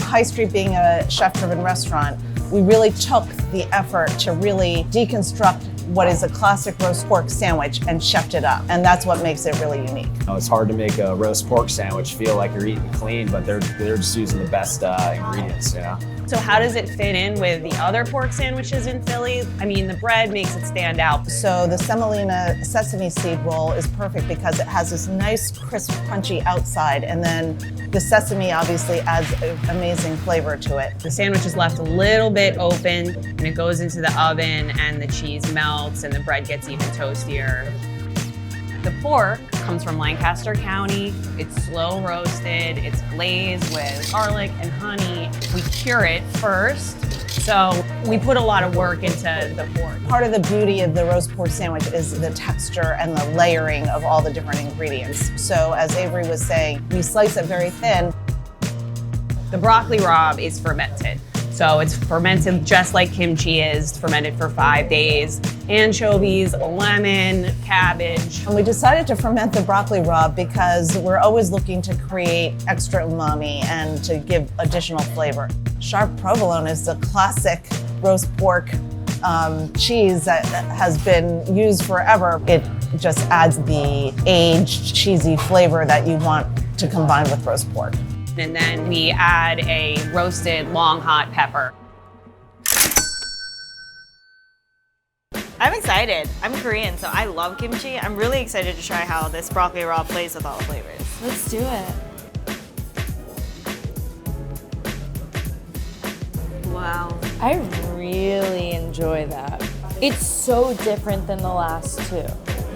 C: High Street being a chef-driven restaurant, we really took the effort to really deconstruct what is a classic roast pork sandwich and chefed it up. And that's what makes it really unique.
Q: It's hard to make a roast pork sandwich feel like you're eating clean, but they're just using the best ingredients, yeah.
R: So how does it fit in with the other pork sandwiches in Philly? I mean, the bread makes it stand out.
C: So the semolina sesame seed roll is perfect because it has this nice, crisp, crunchy outside, and then the sesame obviously adds an amazing flavor to it.
R: The sandwich is left a little bit open, and it goes into the oven, and the cheese melts, and the bread gets even toastier. The pork comes from Lancaster County. It's slow roasted. It's glazed with garlic and honey. We cure it first. So we put a lot of work into the pork.
C: Part of the beauty of the roast pork sandwich is the texture and the layering of all the different ingredients. So as Avery was saying, we slice it very thin.
R: The broccoli rabe is fermented. So it's fermented just like kimchi is, fermented for 5 days. Anchovies, lemon, cabbage.
C: And we decided to ferment the broccoli rabe because we're always looking to create extra umami and to give additional flavor. Sharp provolone is the classic roast pork cheese that has been used forever. It just adds the aged, cheesy flavor that you want to combine with roast pork.
R: And then we add a roasted long hot pepper.
A: I'm excited. I'm Korean, so I love kimchi. I'm really excited to try how this broccoli rabe plays with all the flavors.
B: Let's do it.
A: Wow.
B: I really enjoy that. It's so different than the last two.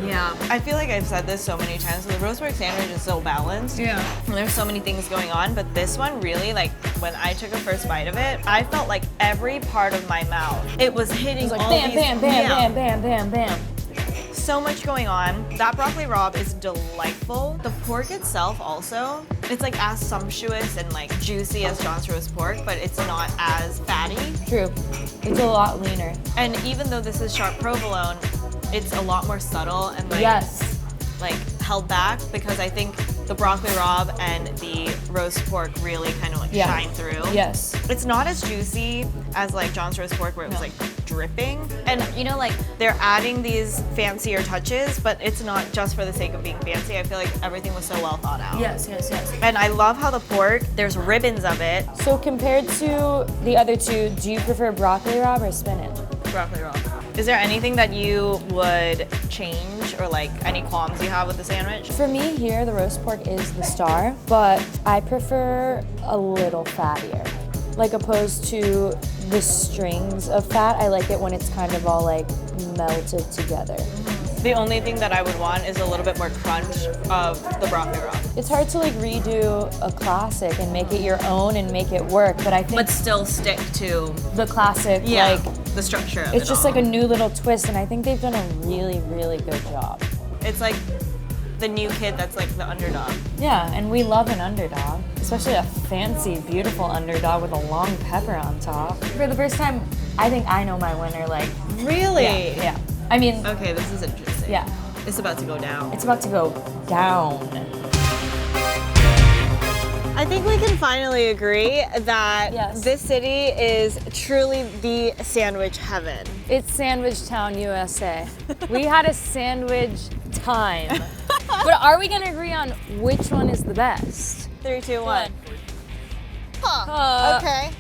A: Yeah, I feel like I've said this so many times. So the roast pork sandwich is so balanced. Yeah. And there's so many things going on, but this one really, like, when I took a first bite of it, I felt like every part of my mouth, it was hitting
B: It's like
A: all
B: bam,
A: these,
B: bam, bam, bam, bam, bam, bam.
A: So much going on. That broccoli rabe is delightful. The pork itself also, it's like as sumptuous and like juicy as John's roast pork, but it's not as fatty.
B: True. It's a lot leaner.
A: And even though this is sharp provolone, it's a lot more subtle and like, like held back, because I think the broccoli rabe and the roast pork really kind of like shine through.
B: Yes.
A: It's not as juicy as like John's roast pork where it was like dripping. And you know, like they're adding these fancier touches, but it's not just for the sake of being fancy. I feel like everything was so well thought out.
B: Yes, yes, yes.
A: And I love how the pork, there's ribbons of it.
B: So compared to the other two, do you prefer broccoli rabe or spinach?
A: Broccoli rabe. Is there anything that you would change or like any qualms you have with the sandwich?
B: For me here, the roast pork is the star, but I prefer a little fattier. Like opposed to the strings of fat, I like it when it's kind of all like melted together.
A: The only thing that I would want is a little bit more crunch of the broccoli rabe.
B: It's hard to like redo a classic and make it your own and make it work, but I think
A: But still stick to
B: the classic, like
A: the structure of
B: it's
A: it
B: just
A: all.
B: like a new little twist, and I think they've done a really, really good job.
A: It's like the new kid that's like the underdog.
B: Yeah, and we love an underdog, especially a fancy, beautiful underdog with a long pepper on top. For the first time, I think I know my winner. Like
A: Really?
B: Yeah. I mean,
A: okay, this is interesting.
B: Yeah.
A: It's about to go down.
B: It's about to go down.
A: I think we can finally agree that this city is truly the sandwich heaven.
B: It's Sandwich Town, USA. We had a sandwich time. But are we gonna agree on which one is the best?
A: 3, 2, 1. Okay.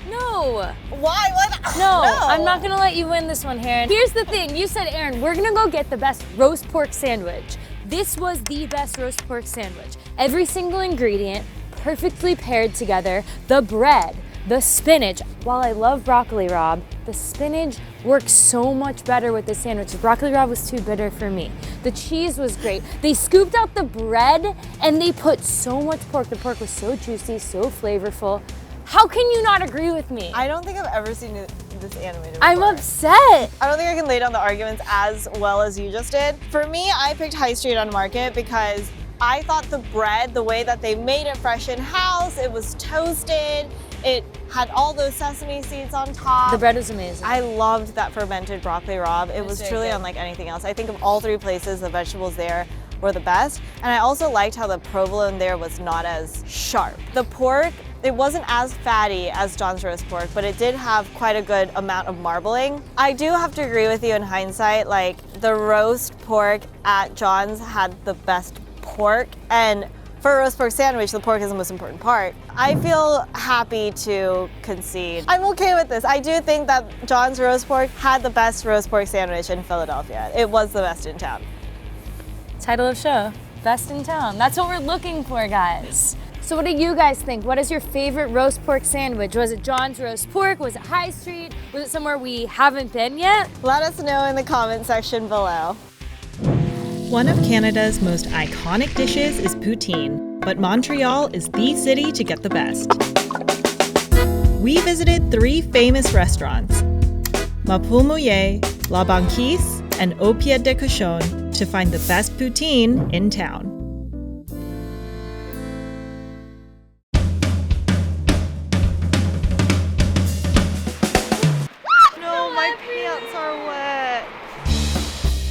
B: No.
A: Why? What?
B: No, I'm not gonna let you win this one, Herrine. Here's the thing, you said, Erin, we're gonna go get the best roast pork sandwich. This was the best roast pork sandwich. Every single ingredient, perfectly paired together. The bread, the spinach. While I love broccoli rabe, the spinach works so much better with the sandwich. The broccoli rabe was too bitter for me. The cheese was great. They scooped out the bread and they put so much pork. The pork was so juicy, so flavorful. How can you not agree with me?
A: I don't think I've ever seen this animated before.
B: I'm upset.
A: I don't think I can lay down the arguments as well as you just did. For me, I picked High Street on Market because I thought the bread, the way that they made it fresh in-house, it was toasted, it had all those sesame seeds on top.
B: The bread was amazing.
A: I loved that fermented broccoli rabe. It was
B: very
A: truly
B: good.
A: unlike anything else. I think of all 3 places, the vegetables there were the best. And I also liked how the provolone there was not as sharp. The pork, it wasn't as fatty as John's roast pork, but it did have quite a good amount of marbling. I do have to agree with you in hindsight, like the roast pork at John's had the best pork, and for a roast pork sandwich, the pork is the most important part. I feel happy to concede. I'm okay with this. I do think that John's roast pork had the best roast pork sandwich in Philadelphia. It was the best in town.
B: Title of show, best in town. That's what we're looking for, guys. So what do you guys think? What is your favorite roast pork sandwich? Was it John's roast pork? Was it High Street? Was it somewhere we haven't been yet?
A: Let us know in the comment section below.
E: One of Canada's most iconic dishes is poutine, but Montreal is the city to get the best. We visited 3 famous restaurants, Ma Poule Mouillée, La Banquise, and Au Pied de Cochon, to find the best poutine in town.
A: No, my pants are wet.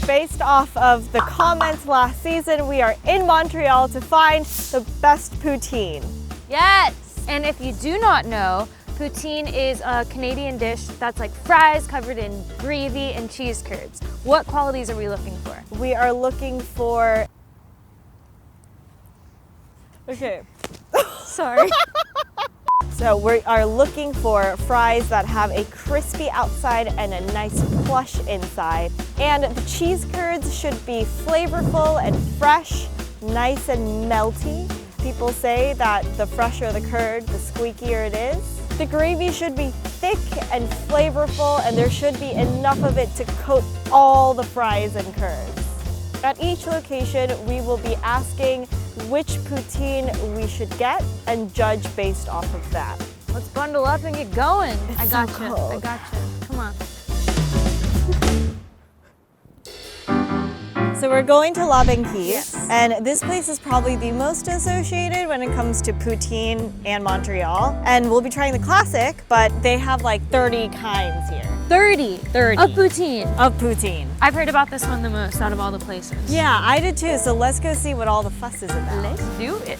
A: Based off of the comments last season, we are in Montreal to find the best poutine.
B: Yes! And if you do not know, poutine is a Canadian dish that's like fries covered in gravy and cheese curds. What qualities are we looking for?
A: We are looking for... Okay.
B: Sorry.
A: So we are looking for fries that have a crispy outside and a nice plush inside. And the cheese curds should be flavorful and fresh, nice and melty. People say that the fresher the curd, the squeakier it is. The gravy should be thick and flavorful, and there should be enough of it to coat all the fries and curds. At each location, we will be asking which poutine we should get and judge based off of that.
B: Let's bundle up and get going.
A: It's
B: I got
A: so
B: you.
A: cold.
B: I got you. Come on.
A: So we're going to La Banquise, and this place is probably the most associated when it comes to poutine and Montreal. And we'll be trying the classic, but they have like 30 kinds here.
B: 30 of poutine.
A: Of poutine.
B: I've heard about this one the most out of all the places.
A: Yeah, I did too. So let's go see what all the fuss is about.
B: Let's do it.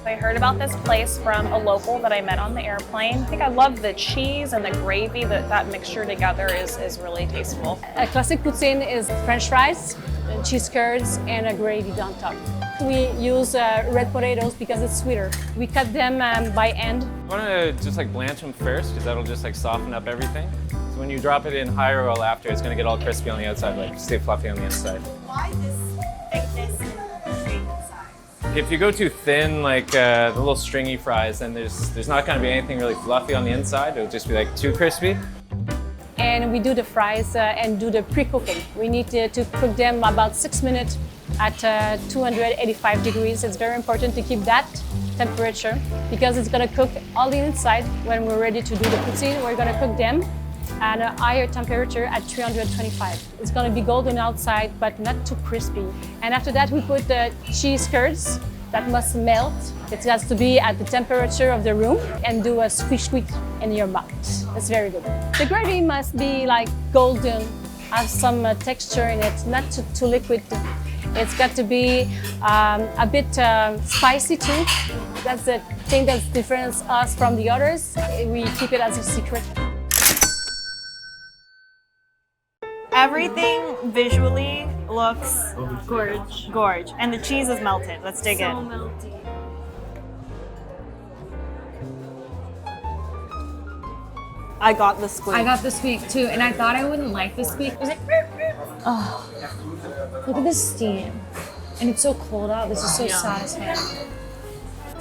D: I heard about this place from a local that I met on the airplane. I think I love the cheese and the gravy, that mixture together is really tasteful.
G: A classic poutine is French fries, cheese curds, and a gravy on top. We use red potatoes because it's sweeter. We cut them by hand.
H: You want to just like blanch them first because that'll just like soften up everything. So when you drop it in higher oil after, it's going to get all crispy on the outside, like stay fluffy on the inside.
A: Why this thickness and shape and size?
H: If you go too thin, like the little stringy fries, then there's not going to be anything really fluffy on the inside. It'll just be like too crispy.
G: And we do the fries and do the pre-cooking. We need to cook them about 6 minutes at 285 degrees. It's very important to keep that temperature because it's gonna cook all the inside. When we're ready to do the poutine, we're gonna cook them at a higher temperature at 325. It's gonna be golden outside, but not too crispy. And after that, we put the cheese curds that must melt. It has to be at the temperature of the room and do a squish in your mouth. It's very good. The gravy must be like golden, have some texture in it, not too liquid. It's got to be a bit spicy too. That's the thing that differentiates us from the others. We keep it as a secret.
A: Everything visually looks
B: gorge.
A: And the cheese is melted. Let's dig in.
B: Melty.
A: I got the squeak.
B: I got the squeak too, and I thought I wouldn't like the squeak. It was like, oh, look at this steam. And it's so cold out. This is so satisfying.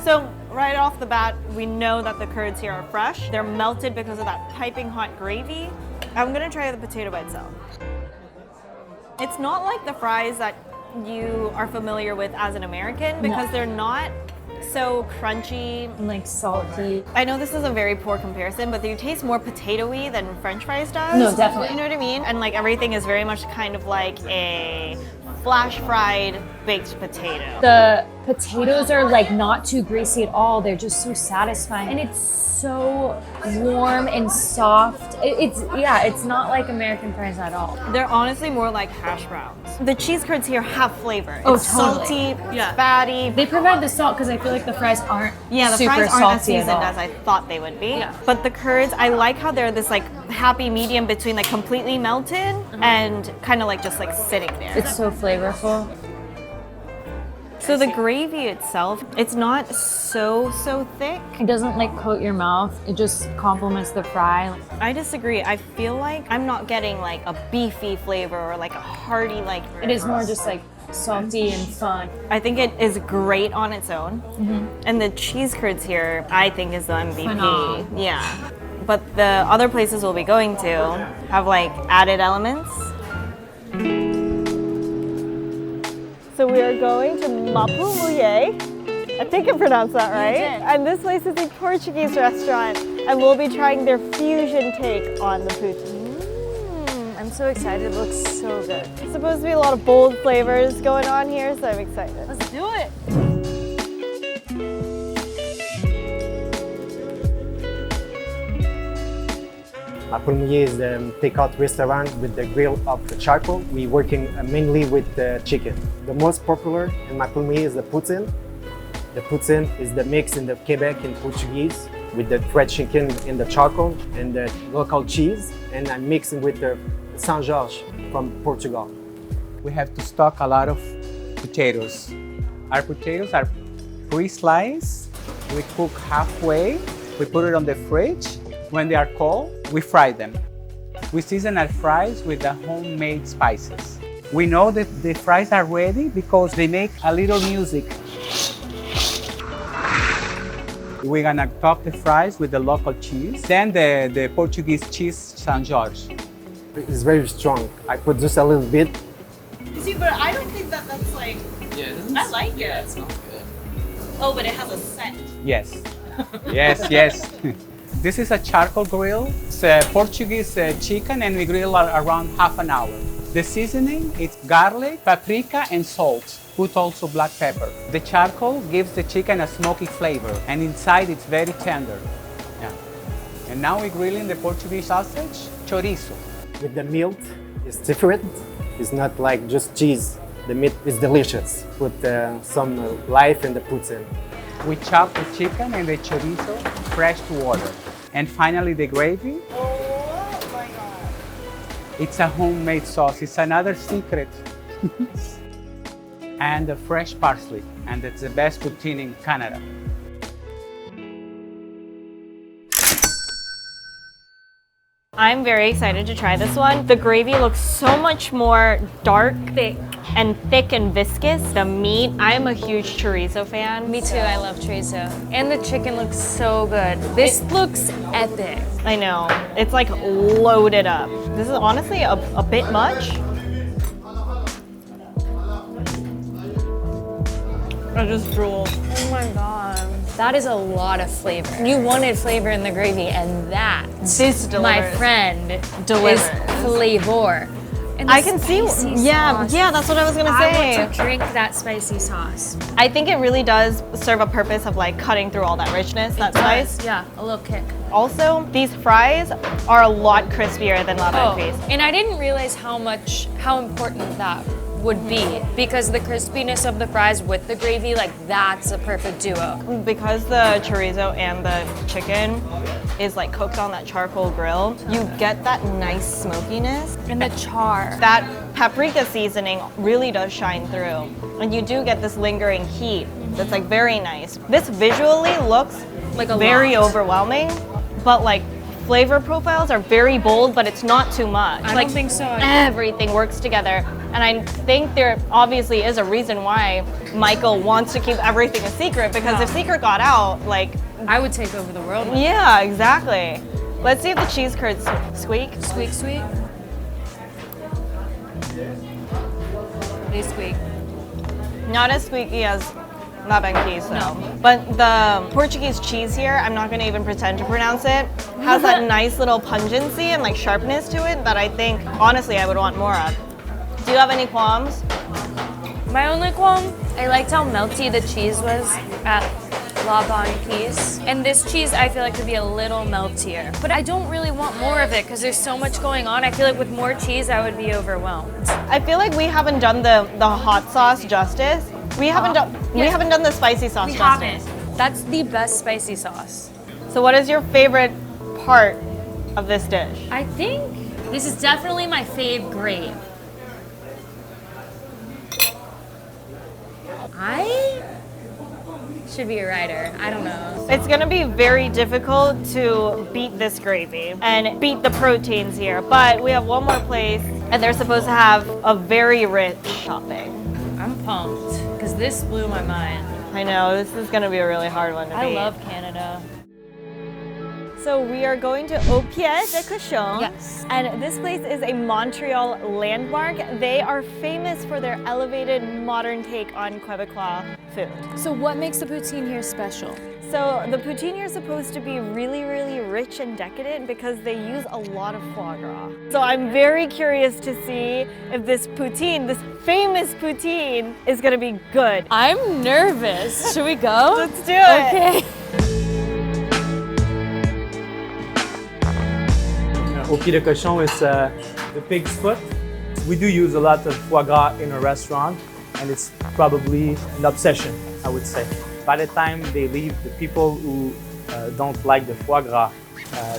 A: So right off the bat, we know that the curds here are fresh. They're melted because of that piping hot gravy. I'm gonna try the potato by itself. It's not like the fries that you are familiar with as an American because they're not so crunchy.
B: Like salty.
A: I know this is a very poor comparison, but they taste more potato-y than French fries does.
B: No, definitely.
A: You know what I mean? And like everything is very much kind of like a flash fried baked potato.
B: The potatoes are like not too greasy at all. They're just so satisfying. And it's so warm and soft. It's not like American fries at all.
A: They're honestly more like hash browns. The cheese curds here have flavor.
B: Oh,
A: it's
B: totally.
A: salty, it's fatty.
B: They provide the salt because I feel like the fries aren't
A: Yeah, the
B: super
A: fries aren't as
B: salty at
A: seasoned
B: all.
A: as I thought they would be.
B: Yeah.
A: But the curds, I like how they're this like happy medium between like completely melted and kind of like just like sitting there.
B: It's so flavorful.
A: So the gravy itself, it's not so thick.
B: It doesn't like coat your mouth. It just complements the fry.
A: I disagree. I feel like I'm not getting like a beefy flavor or like a hearty like.
B: It is more just like salty and fun.
A: I think it is great on its own. And the cheese curds here, I think is the MVP.
B: Phenomenal.
A: Yeah. But the other places we'll be going to have like added elements. So we are going to Mapumuye. I think I pronounced that right. And this place is a Portuguese restaurant, and we'll be trying their fusion take on the poutine. I'm so excited. It looks so good. There's supposed to be a lot of bold flavors going on here, so I'm excited. Let's do it.
T: Poutine is the takeout restaurant with the grill of the charcoal. We're working mainly with the chicken. The most popular in Poutine is the poutine. The poutine is the mix in the Quebec in Portuguese with the fried chicken in the charcoal and the local cheese, and I'm mixing with the Saint George from Portugal.
Y: We have to stock a lot of potatoes. Our potatoes are pre-sliced. We cook halfway. We put it on the fridge. When they are cold, we fry them. We season our fries with the homemade spices. We know that the fries are ready because they make a little music. We're gonna top the fries with the local cheese, then the Portuguese cheese San Jorge.
T: It's very strong. I put just a little bit.
C: See, but I don't think that's like.
Y: Yeah,
C: I like it.
Y: Yeah, it smells good.
C: Oh, but it has a scent.
Y: Yes, yes. This is a charcoal grill. It's a Portuguese chicken, and we grill around half an hour. The seasoning is garlic, paprika, and salt. Put also black pepper. The charcoal gives the chicken a smoky flavor, and inside it's very tender. Yeah. And now we're grilling the Portuguese sausage, chorizo.
T: With the meat, it's different. It's not like just cheese. The meat is delicious. Put some life in the poutine.
Y: We chop the chicken and the chorizo fresh to water. And finally the gravy.
C: Oh my God.
Y: It's a homemade sauce. It's another secret. And the fresh parsley. And it's the best poutine in Canada.
A: I'm very excited to try this one. The gravy looks so much more dark, thick and viscous. The meat, I'm a huge chorizo fan.
B: Me too, I love chorizo. And the chicken looks so good. This looks epic.
A: I know, it's like loaded up. This is honestly a bit much. I just drooled.
B: Oh my God. That is a lot of flavor. You wanted flavor in the gravy, and that,
A: this delivers.
B: my friend,
A: delivers.
B: is flavor. And
A: I can see,
B: sauce.
A: yeah, that's what I was gonna say.
B: I want to drink that spicy sauce.
A: I think it really does serve a purpose of like cutting through all that richness, that spice.
B: Yeah, a little kick.
A: Also, these fries are a lot crispier than La Banquise.
B: And I didn't realize how important that would be, because the crispiness of the fries with the gravy, like that's a perfect duo.
A: Because the chorizo and the chicken is like cooked on that charcoal grill, you get that nice smokiness.
B: And the char.
A: That paprika seasoning really does shine through. And you do get this lingering heat that's like very nice. This visually looks
B: like a
A: very
B: lot.
A: overwhelming, but like flavor profiles are very bold, but it's not too much.
B: I don't think so.
A: Everything works together. And I think there obviously is a reason why Michael wants to keep everything a secret, because if secret got out, like,
B: I would take over the world.
A: Yeah, exactly. Let's see if the cheese curds squeak.
B: Squeak, squeak. They squeak.
A: Not as squeaky as La Banquise though. No. But the Portuguese cheese here, I'm not gonna even pretend to pronounce it, has that nice little pungency and like sharpness to it that I think, honestly, I would want more of. Do you have any qualms?
B: My only qualm, I liked how melty the cheese was at La Banquise. And this cheese, I feel like could be a little meltier. But I don't really want more of it because there's so much going on. I feel like with more cheese, I would be overwhelmed.
A: I feel like we haven't done the hot sauce justice. We haven't done the spicy sauce justice.
B: That's the best spicy sauce.
A: So what is your favorite part of this dish?
B: I think this is definitely my fave grave. I should be a writer. I don't know.
A: It's gonna be very difficult to beat this gravy and beat the proteins here, but we have one more place and they're supposed to have a very rich topping.
B: I'm pumped because this blew my mind.
A: I know, this is gonna be a really hard one to beat.
B: I love Canada.
A: So we are going to Au Pied de Cochon.
B: Yes.
A: And this place is a Montreal landmark. They are famous for their elevated modern take on Quebecois food.
B: So what makes the poutine here special?
A: So the poutine here is supposed to be really, really rich and decadent because they use a lot of foie gras. So I'm very curious to see if this poutine, this famous poutine, is gonna be good.
B: I'm nervous. Should we go?
A: Let's do it.
B: Okay.
I: Au Pied de Cochon is the pig's foot. We do use a lot of foie gras in a restaurant, and it's probably an obsession, I would say. By the time they leave, the people who don't like the foie gras,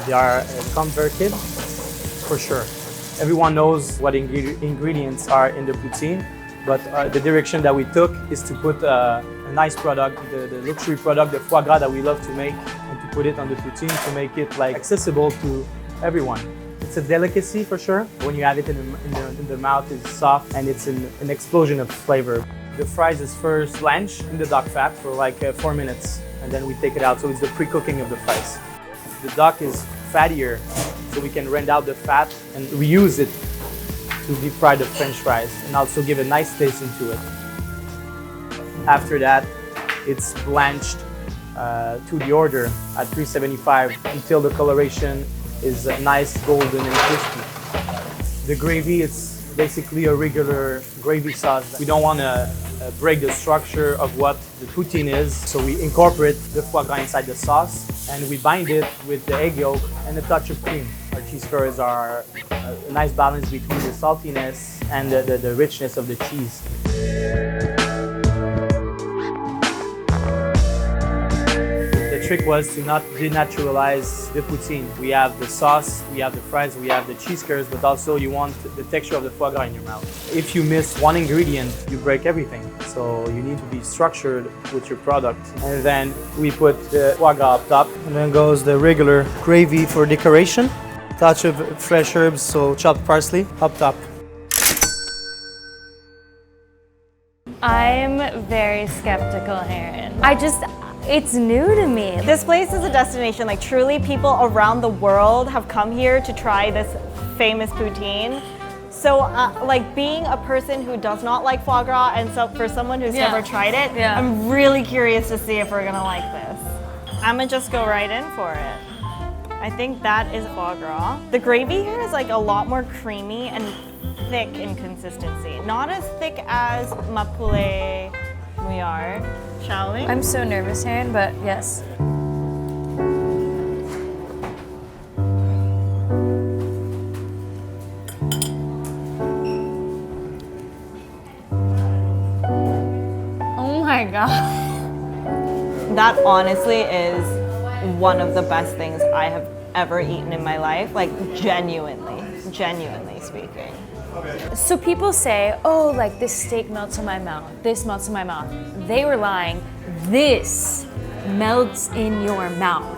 I: they are converted, for sure. Everyone knows what ingredients are in the poutine, but the direction that we took is to put a nice product, the luxury product, the foie gras that we love to make, and to put it on the poutine to make it like accessible to everyone. It's a delicacy for sure. When you have it in the mouth, it's soft and it's an explosion of flavor. The fries is first blanched in the duck fat for like 4 minutes, and then we take it out. So it's the pre-cooking of the fries. The duck is fattier, so we can rend out the fat and reuse it to deep fry the French fries and also give a nice taste into it. After that, it's blanched to the order at 375 until the coloration is nice, golden and crispy. The gravy is basically a regular gravy sauce. We don't want to break the structure of what the poutine is, so we incorporate the foie gras inside the sauce and we bind it with the egg yolk and a touch of cream. Our cheese curds are a nice balance between the saltiness and the richness of the cheese. The trick was to not denaturalize the poutine. We have the sauce, we have the fries, we have the cheese curds, but also you want the texture of the foie gras in your mouth. If you miss one ingredient, you break everything. So you need to be structured with your product. And then we put the foie gras up top. And then goes the regular gravy for decoration. Touch of fresh herbs, so chopped parsley up top.
A: I'm very skeptical, Erin. It's new to me. This place is a destination, like truly people around the world have come here to try this famous poutine. So like being a person who does not like foie gras and so for someone who's never tried it, I'm really curious to see if we're gonna like this. I'm gonna just go right in for it. I think that is foie gras. The gravy here is like a lot more creamy and thick in consistency. Not as thick as ma poulet mouillard. Shall we?
B: I'm so nervous, Herrine, but yes.
A: Oh my God. That honestly is one of the best things I have ever eaten in my life, like genuinely speaking.
B: So people say, oh, like this steak melts in my mouth, this melts in my mouth. They were lying. This melts in your mouth.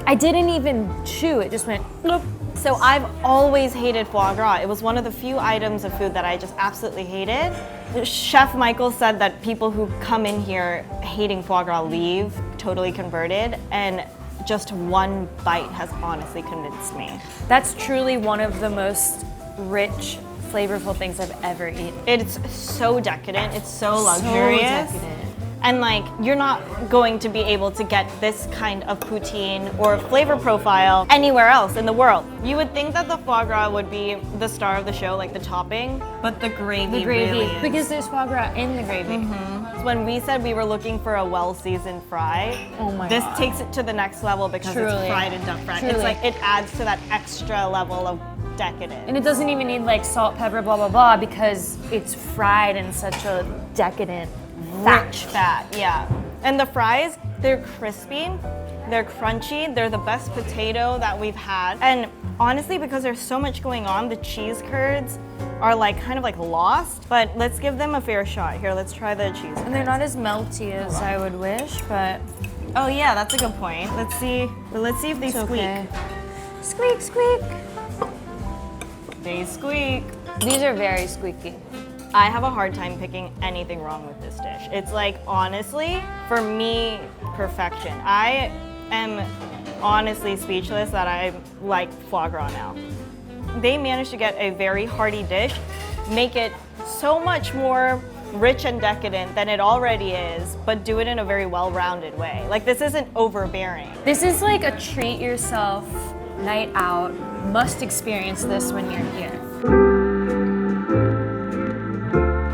B: I didn't even chew, it just went bloop.
A: So I've always hated foie gras. It was one of the few items of food that I just absolutely hated. Chef Michael said that people who come in here hating foie gras leave totally converted, and just one bite has honestly convinced me.
B: That's truly one of the most rich, flavorful things I've ever eaten.
A: It's so decadent, it's so luxurious.
B: So decadent.
A: And like, you're not going to be able to get this kind of poutine or flavor profile anywhere else in the world. You would think that the foie gras would be the star of the show, like the topping, but the gravy really is.
B: Because there's foie gras in the gravy.
A: When we said we were looking for a well-seasoned fry, this takes it to the next level because it's fried and duck fried. It's like, it adds to that extra level of decadent.
B: And it doesn't even need like salt, pepper, blah, blah, blah, because it's fried in such a decadent,
A: rich fat, yeah. And the fries, they're crispy, they're crunchy, they're the best potato that we've had. And honestly, because there's so much going on, the cheese curds are like kind of like lost, but let's give them a fair shot. Here, let's try the cheese curds.
B: And they're not as melty as I would wish, but...
A: Oh yeah, that's a good point. Let's see if they squeak.
B: Okay. Squeak, squeak.
A: They squeak.
B: These are very squeaky.
A: I have a hard time picking anything wrong with this dish. It's like, honestly, for me, perfection. I am honestly speechless that I like foie gras now. They managed to get a very hearty dish, make it so much more rich and decadent than it already is, but do it in a very well-rounded way. Like, this isn't overbearing.
B: This is like a treat yourself night out. Must experience this when you're here.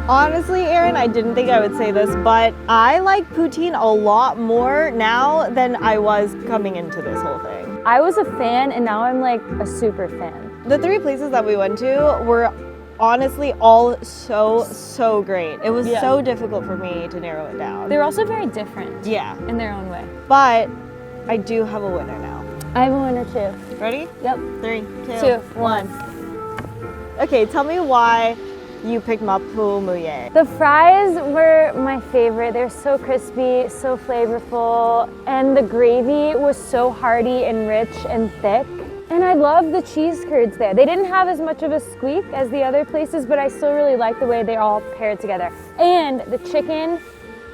A: Honestly, Erin, I didn't think I would say this, but I like poutine a lot more now than I was coming into this whole thing.
B: I was a fan and now I'm like a super fan.
A: The 3 places that we went to were honestly all so great. It was so difficult for me to narrow it down.
B: They're also very different.
A: Yeah.
B: In their own way.
A: But I do have a winner now.
B: I have a winner too.
A: Ready?
B: Yep.
A: 3, 2, 1. Okay, tell me why you picked ma poulet mouillard.
B: The fries were my favorite. They're so crispy, so flavorful, and the gravy was so hearty and rich and thick. And I love the cheese curds there. They didn't have as much of a squeak as the other places, but I still really like the way they all paired together. And the chicken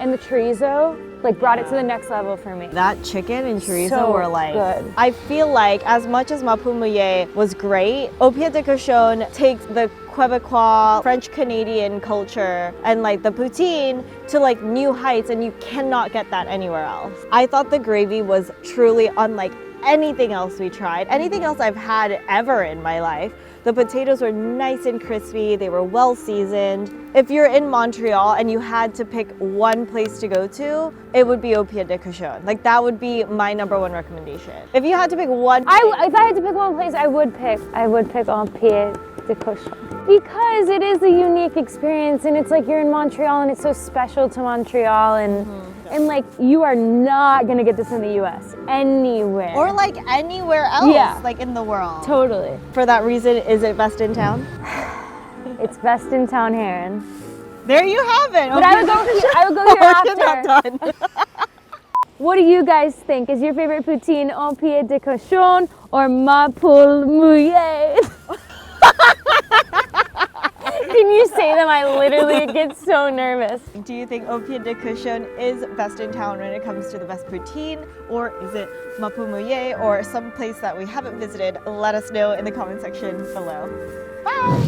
B: and the chorizo like brought it to the next level for me.
A: That chicken and chorizo
B: So
A: were like,
B: good.
A: I feel like as much as Mapumuye was great, Au Pied de Cochon takes the Quebecois, French-Canadian culture and like the poutine to like new heights, and you cannot get that anywhere else. I thought the gravy was truly unlike anything else we tried, anything else I've had ever in my life. The potatoes were nice and crispy, they were well seasoned. If you're in Montreal and you had to pick one place to go to, it would be Au Pied de Cochon. Like that would be my #1 recommendation. If you had to pick one place,
B: If I had to pick one place, I would pick Au Pied de Cochon. Because it is a unique experience, and it's like you're in Montreal and it's so special to Montreal, and like you are not gonna get this in the US anywhere.
A: or like anywhere else,
B: Yeah.
A: like in the world.
B: Totally.
A: For that reason, is it best in town?
B: It's best in town, Herrine.
A: There you have it.
B: But I would go here after. What do you guys think? Is your favorite poutine Au Pied de Cochon or Ma Poule Mouillée? Can you say them? I literally get so nervous.
A: Do you think Au Pied de Cochon is best in town when it comes to the best poutine, or is it Mapumuye or some place that we haven't visited? Let us know in the comment section below. Bye!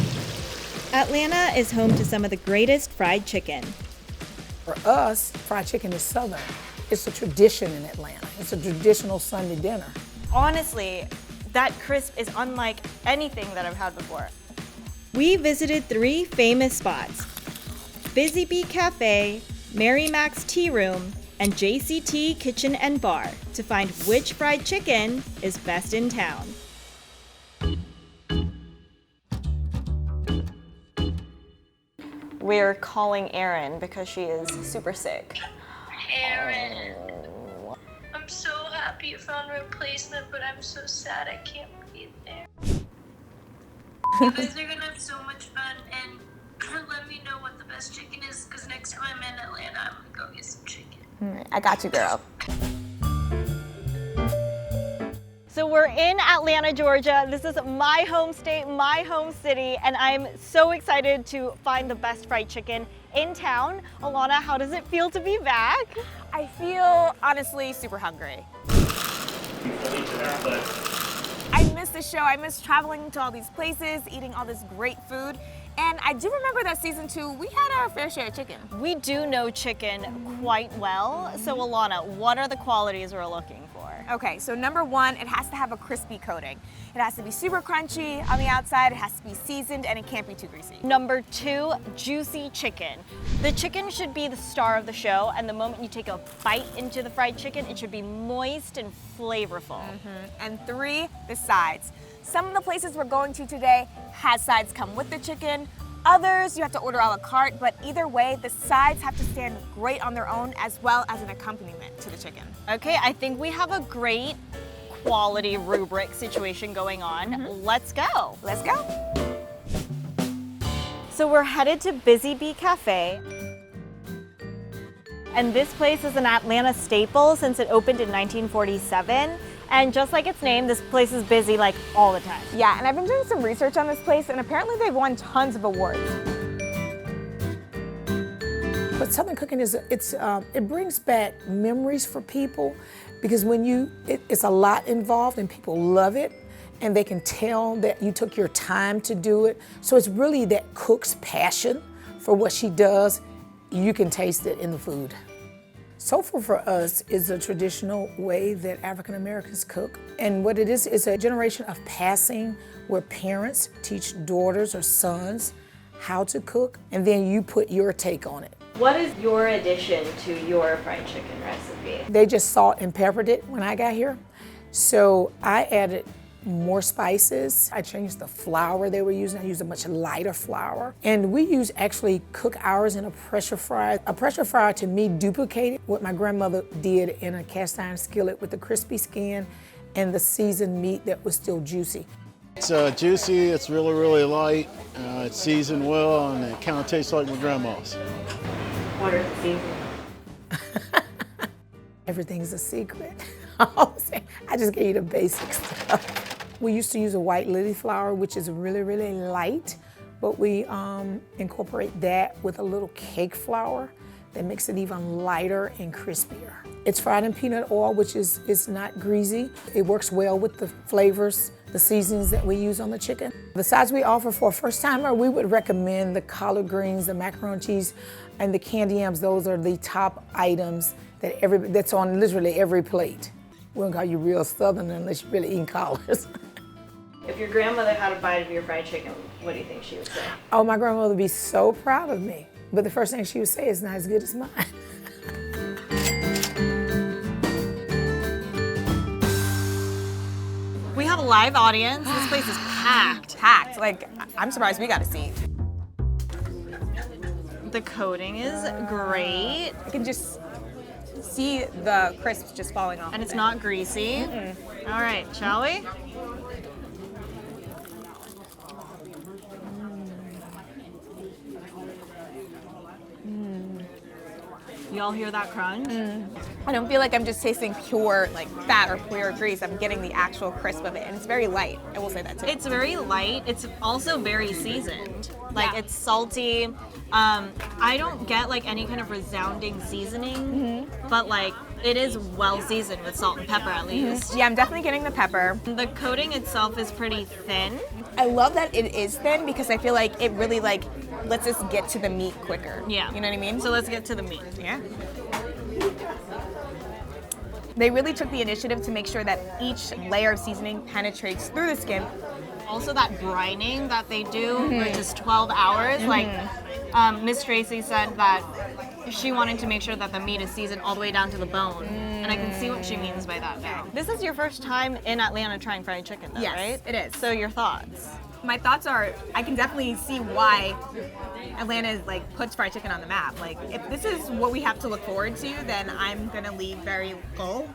E: Atlanta is home to some of the greatest fried chicken.
J: For us, fried chicken is Southern. It's a tradition in Atlanta. It's a traditional Sunday dinner.
A: Honestly, that crisp is unlike anything that I've had before.
E: We visited 3 famous spots: Busy Bee Cafe, Mary Mac's Tea Room, and JCT Kitchen and Bar to find which fried chicken is best in town.
A: We're calling Erin because she is super sick.
L: Erin, I'm so happy you found a replacement, but I'm so sad I can't be there. You guys are gonna have so much fun, and let me know what the best chicken is, because next time I'm in Atlanta, I'm gonna go get some chicken.
A: I got you, girl. So we're in Atlanta, Georgia. This is my home state, my home city, and I'm so excited to find the best fried chicken in town. Alana, how does it feel to be back?
M: I feel honestly super hungry. I miss the show. I miss traveling to all these places, eating all this great food. And I do remember that season 2, we had our fair share of chicken.
A: We do know chicken quite well. So Alana, what are the qualities we're looking for?
M: Okay, so #1, it has to have a crispy coating. It has to be super crunchy on the outside, it has to be seasoned, and it can't be too greasy.
A: #2, juicy chicken. The chicken should be the star of the show, and the moment you take a bite into the fried chicken, it should be moist and flavorful.
M: And 3, the sides. Some of the places we're going to today has sides come with the chicken. Others, you have to order a la carte, but either way, the sides have to stand great on their own as well as an accompaniment to the chicken.
A: Okay, I think we have a great quality rubric situation going on. Let's go.
M: Let's go.
A: So we're headed to Busy Bee Cafe. And this place is an Atlanta staple since it opened in 1947. And just like its name, this place is busy like all the time.
M: Yeah, and I've been doing some research on this place, and apparently they've won tons of awards.
J: But Southern cooking is, it brings back memories for people, because when it's a lot involved and people love it, and they can tell that you took your time to do it. So it's really that cook's passion for what she does. You can taste it in the food. Soulful for us is a traditional way that African Americans cook. And what it is a generation of passing where parents teach daughters or sons how to cook, and then you put your take on it.
A: What is your addition to your fried chicken recipe?
J: They just salt and peppered it when I got here. So I added more spices. I changed the flour they were using. I used a much lighter flour. And we actually cook ours in a pressure fryer. A pressure fryer to me duplicated what my grandmother did in a cast iron skillet with the crispy skin and the seasoned meat that was still juicy.
S: It's juicy, it's really, really light, it's seasoned well, and it kind of tastes like my grandma's.
A: What are the seasonings?
J: Everything's a secret. I just gave you the basic stuff. We used to use a white lily flour, which is really, really light, but we incorporate that with a little cake flour that makes it even lighter and crispier. It's fried in peanut oil, which is not greasy. It works well with the flavors, the seasonings that we use on the chicken. The sides we offer for a first timer, we would recommend the collard greens, the macaroni and cheese, and the candy yams. Those are the top items that's on literally every plate. We don't call you real Southern unless you're really eating collards.
A: If your grandmother had a bite of your fried chicken, what do you think she would say?
J: Oh, my grandmother would be so proud of me. But the first thing she would say is not as good as mine.
A: We have a live audience. This place is packed.
M: Packed. Like, I'm surprised we got a seat.
A: The coating is great.
M: You can just see the crisps just falling off.
A: And it's not greasy. All right, shall we? Y'all hear that crunch?
M: I don't feel like I'm just tasting pure like fat or pure grease. I'm getting the actual crisp of it, and it's very light. I will say that too.
A: It's very light. It's also very seasoned. Like it's salty. I don't get like any kind of resounding seasoning, but like it is well seasoned with salt and pepper at least.
M: Yeah, I'm definitely getting the pepper.
A: The coating itself is pretty thin.
M: I love that it is thin because I feel like it really like lets us get to the meat quicker.
A: Yeah.
M: You know what I mean?
A: So let's get to the meat.
M: Yeah. They really took the initiative to make sure that each layer of seasoning penetrates through the skin.
A: Also that brining that they do for just 12 hours. Like Miss Tracy said that she wanted to make sure that the meat is seasoned all the way down to the bone. And I can see what she means by that now. This is your first time in Atlanta trying fried chicken though,
M: Yes,
A: right?
M: it is.
A: So your thoughts?
M: My thoughts are, I can definitely see why Atlanta is like puts fried chicken on the map. Like if this is what we have to look forward to, then I'm gonna leave very full.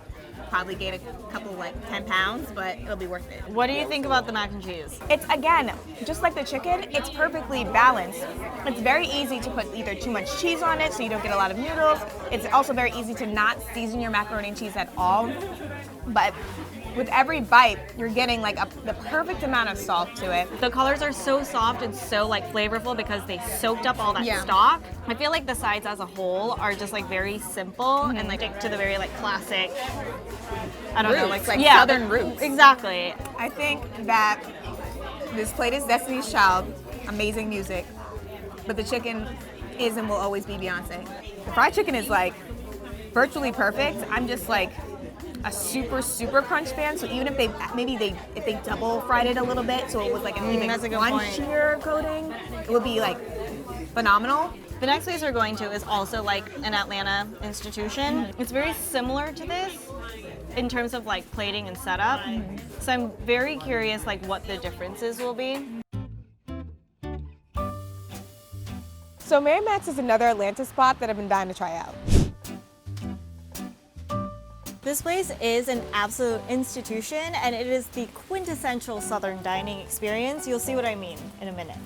M: Probably gain a couple, like 10 pounds, but it'll be worth it.
A: What do you think about the mac and cheese?
M: It's, again, just like the chicken, it's perfectly balanced. It's very easy to put either too much cheese on it so you don't get a lot of noodles. It's also very easy to not season your macaroni and cheese at all. But with every bite, you're getting like the perfect amount of salt to it.
A: The colors are so soft and so like flavorful because they soaked up all that stock. I feel like the sides as a whole are just like very simple and like stick to the very like classic, I don't know, like
M: Southern roots.
A: Exactly.
M: I think that this plate is Destiny's Child, amazing music, but the chicken is and will always be Beyonce. The fried chicken is like virtually perfect. I'm just like a super crunch fan, so even if they double fried it a little bit so it was like an even crunchier coating, it would be like phenomenal.
A: The next place we're going to is also like an Atlanta institution. It's very similar to this in terms of like plating and setup. So I'm very curious like what the differences will be.
M: So Mary Mac's is another Atlanta spot that I've been dying to try out.
A: This place is an absolute institution and it is the quintessential Southern dining experience. You'll see what I mean in a minute.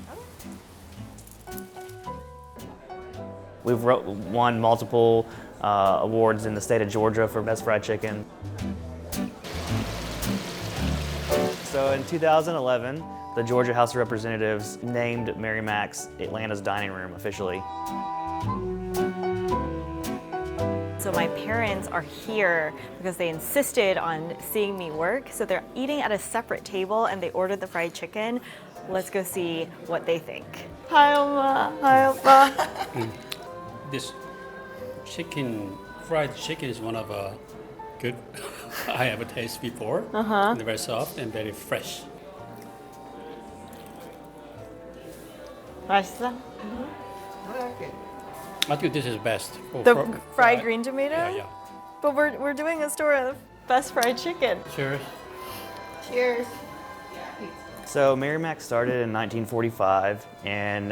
K: We've won multiple awards in the state of Georgia for Best Fried Chicken. So in 2011, the Georgia House of Representatives named Mary Mac's Atlanta's dining room officially.
A: So my parents are here because they insisted on seeing me work. So they're eating at a separate table and they ordered the fried chicken. Let's go see what they think. Hi, Oma. Hi, Opa.
N: This fried chicken is one of a good, I have tasted before. And they're very soft and very fresh. I think this is best.
A: The fried green tomato?
N: Yeah.
A: But we're doing a store of best fried chicken.
N: Cheers.
A: Cheers.
K: So Mary Mac started in 1945, and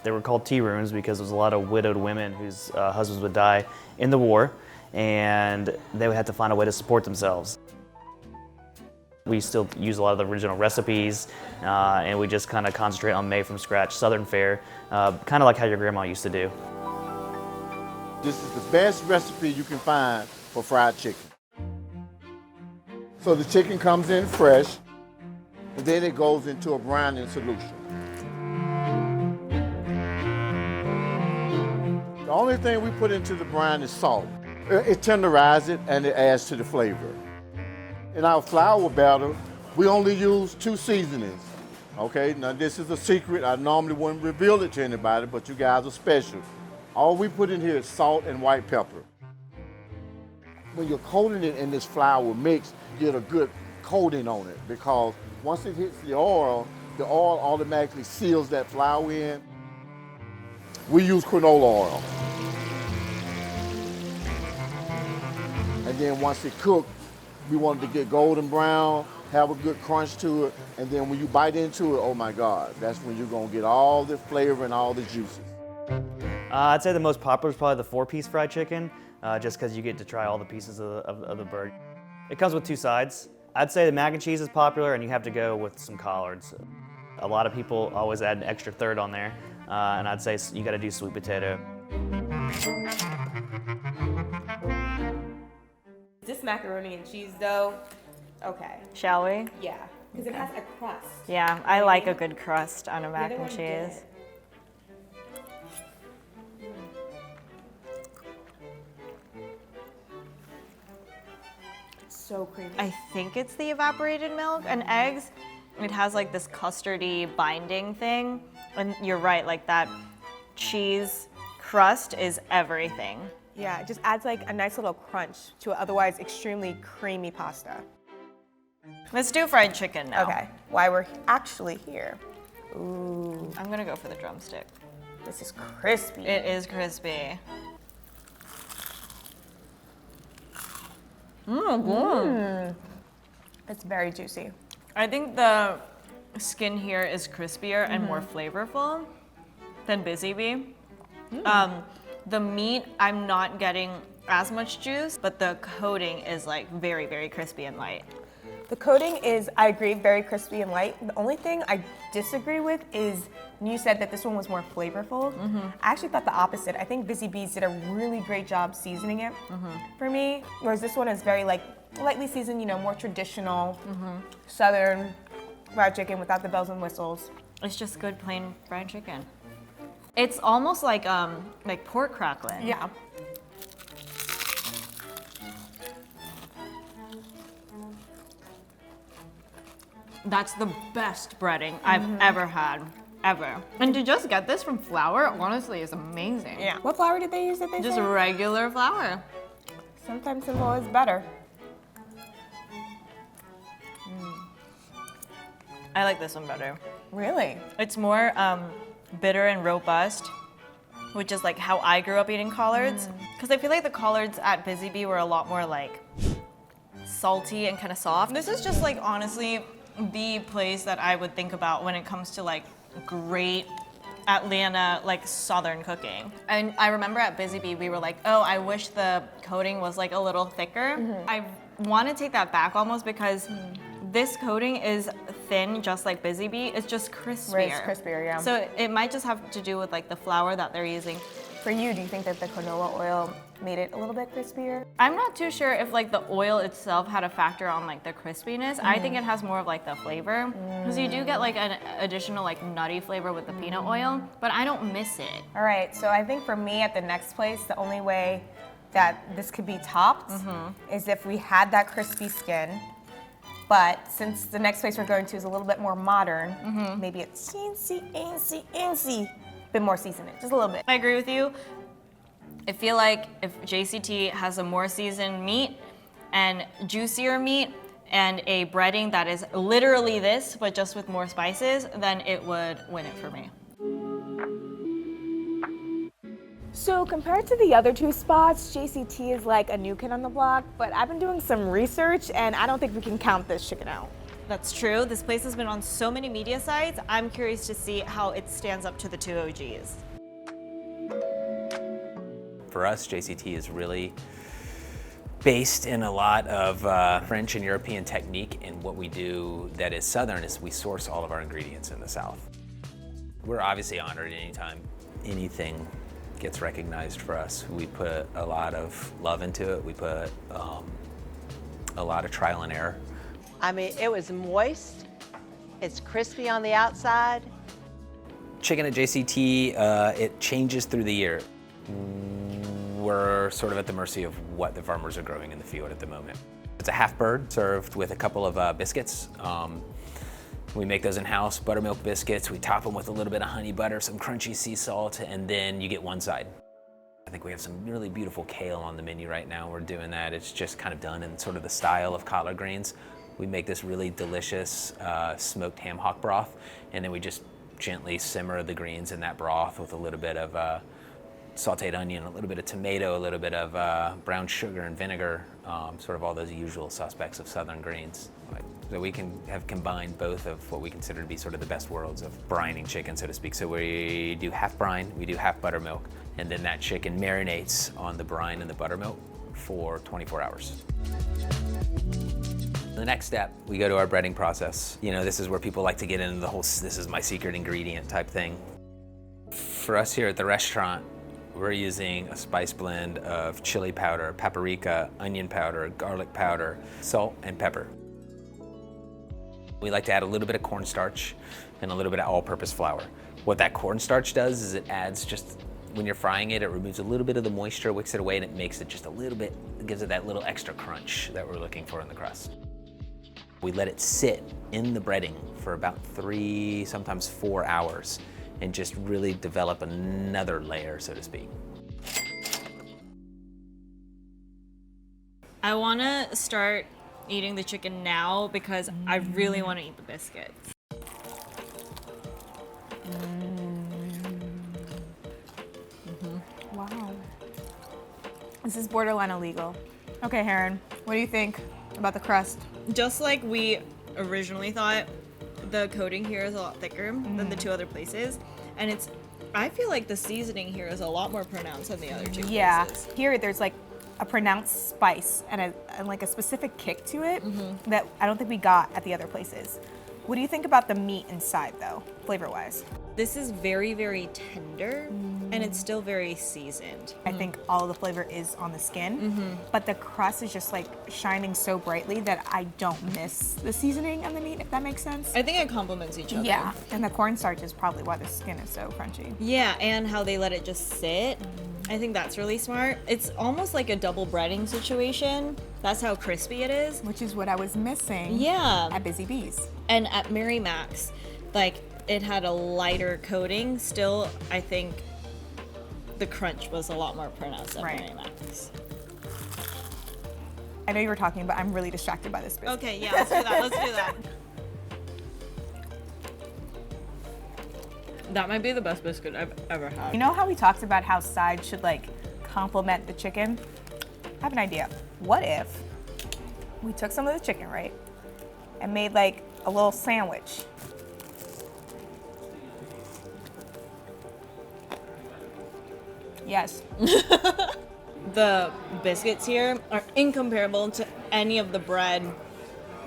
K: they were called tea rooms because there was a lot of widowed women whose husbands would die in the war, and they would have to find a way to support themselves. We still use a lot of the original recipes, and we just kind of concentrate on made from scratch Southern fare, kind of like how your grandma used to do.
O: This is the best recipe you can find for fried chicken. So the chicken comes in fresh, and then it goes into a browning solution. The only thing we put into the brine is salt. It tenderizes it and it adds to the flavor. In our flour batter, we only use 2 seasonings. Okay, now this is a secret. I normally wouldn't reveal it to anybody, but you guys are special. All we put in here is salt and white pepper. When you're coating it in this flour mix, you get a good coating on it because once it hits the oil automatically seals that flour in. We use canola oil. And then once it cooked, we wanted to get golden brown, have a good crunch to it, and then when you bite into it, oh my God, that's when you're gonna get all the flavor and all the juices.
K: I'd say the most popular is probably the 4-piece fried chicken, just because you get to try all the pieces of the bird. It comes with 2 sides. I'd say the mac and cheese is popular, and you have to go with some collards. A lot of people always add an extra third on there, and I'd say you gotta do sweet potato.
M: This macaroni and cheese dough, okay.
A: Shall we?
M: Yeah, because it has a crust.
A: Yeah, I like a good crust on a mac and cheese.
M: So creamy.
A: I think it's the evaporated milk and eggs. It has like this custardy binding thing. And you're right, like that cheese crust is everything.
M: Yeah, it just adds like a nice little crunch to an otherwise extremely creamy pasta.
A: Let's do fried chicken now.
M: Okay, why we're actually here. Ooh.
A: I'm gonna go for the drumstick.
M: This is crispy.
A: It is crispy.
M: It's very juicy.
A: I think the skin here is crispier and more flavorful than Busy Bee. The meat, I'm not getting as much juice, but the coating is like very, very crispy and light.
M: The coating is, I agree, very crispy and light. The only thing I disagree with is you said that this one was more flavorful. I actually thought the opposite. I think Busy Bees did a really great job seasoning it for me, whereas this one is very like lightly seasoned, you know, more traditional Southern fried chicken without the bells and whistles.
A: It's just good plain fried chicken. It's almost like pork crackling.
M: Yeah.
A: That's the best breading I've ever had, ever. And to just get this from flour, honestly, is amazing.
M: Yeah. What flour did they use that they
A: Just
M: say?
A: regular flour.
M: Sometimes simple is better.
A: I like this one better.
M: Really?
A: It's more bitter and robust, which is like how I grew up eating collards. Because I feel like the collards at Busy Bee were a lot more like salty and kind of soft. This is just like honestly the place that I would think about when it comes to like great Atlanta like Southern cooking. And I remember at Busy Bee we were like, oh, I wish the coating was like a little thicker. I want to take that back almost because this coating is thin, just like Busy Bee. It's just crispier.
M: Right, it's crispier, yeah.
A: So it might just have to do with like the flour that they're using.
M: For you, do you think that the canola oil made it a little bit crispier?
A: I'm not too sure if like the oil itself had a factor on like the crispiness. I think it has more of like the flavor. Because you do get like an additional like nutty flavor with the peanut oil, but I don't miss it.
M: All right, so I think for me at the next place, the only way that this could be topped is if we had that crispy skin. But since the next place we're going to is a little bit more modern, maybe it's teensy, bit more seasoned, just a little bit.
A: I agree with you. I feel like if JCT has a more seasoned meat and juicier meat and a breading that is literally this, but just with more spices, then it would win it for me.
M: So compared to the other two spots, JCT is like a new kid on the block, but I've been doing some research and I don't think we can count this chicken out.
A: That's true. This place has been on so many media sites. I'm curious to see how it stands up to the two OGs.
F: For us, JCT is really based in a lot of French and European technique, and what we do that is Southern is we source all of our ingredients in the South. We're obviously honored anytime anything gets recognized for us. We put a lot of love into it. We put a lot of trial and error.
P: I mean, it was moist, it's crispy on the outside.
F: Chicken at JCT, it changes through the year. we're sort of at the mercy of what the farmers are growing in the field at the moment. It's a half bird served with a couple of biscuits. We make those in-house, buttermilk biscuits. We top them with a little bit of honey butter, some crunchy sea salt, and then you get one side. I think we have some really beautiful kale on the menu right now. We're doing that. It's just kind of done in sort of the style of collard greens. We make this really delicious smoked ham hock broth, and then we just gently simmer the greens in that broth with a little bit of sauteed onion, a little bit of tomato, a little bit of brown sugar and vinegar, sort of all those usual suspects of southern greens. So we can have combined both of what we consider to be sort of the best worlds of brining chicken, so to speak. So we do half brine, we do half buttermilk, and then that chicken marinates on the brine and the buttermilk for 24 hours. The next step, we go to our breading process. You know, this is where people like to get into the whole, this is my secret ingredient type thing. For us here at the restaurant, we're using a spice blend of chili powder, paprika, onion powder, garlic powder, salt, and pepper. We like to add a little bit of cornstarch and a little bit of all-purpose flour. What that cornstarch does is it adds just, when you're frying it, it removes a little bit of the moisture, wicks it away, and it makes it just a little bit, it gives it that little extra crunch that we're looking for in the crust. We let it sit in the breading for about 3, sometimes 4 hours, and just really develop another layer, so to speak.
A: I want to start eating the chicken now because I really want to eat the biscuits.
M: Wow. This is borderline illegal. Okay, Herrine, what do you think about the crust?
A: Just like we originally thought, the coating here is a lot thicker than the two other places, and it's, I feel like the seasoning here is a lot more pronounced than the other two places.
M: Here there's like a pronounced spice and like a specific kick to it that I don't think we got at the other places. What do you think about the meat inside though, flavor-wise?
A: This is very, very tender, and it's still very seasoned.
M: I think all of the flavor is on the skin, but the crust is just like shining so brightly that I don't miss the seasoning on the meat, if that makes sense.
A: I think it complements each other.
M: Yeah, and the cornstarch is probably why the skin is so crunchy.
A: Yeah, and how they let it just sit. I think that's really smart. It's almost like a double breading situation. That's how crispy it is.
M: Which is what I was missing at Busy Bees.
A: And at Mary Mac's, like, it had a lighter coating. Still, I think the crunch was a lot more pronounced at Mary Mac's.
M: I know you were talking, but I'm really distracted by this biscuit.
A: Okay, yeah, let's do that. Let's do that. That might be the best biscuit I've ever had.
M: You know how we talked about how sides should like complement the chicken? I have an idea. What if we took some of the chicken, right, and made like a little sandwich? Yes.
A: The biscuits here are incomparable to any of the bread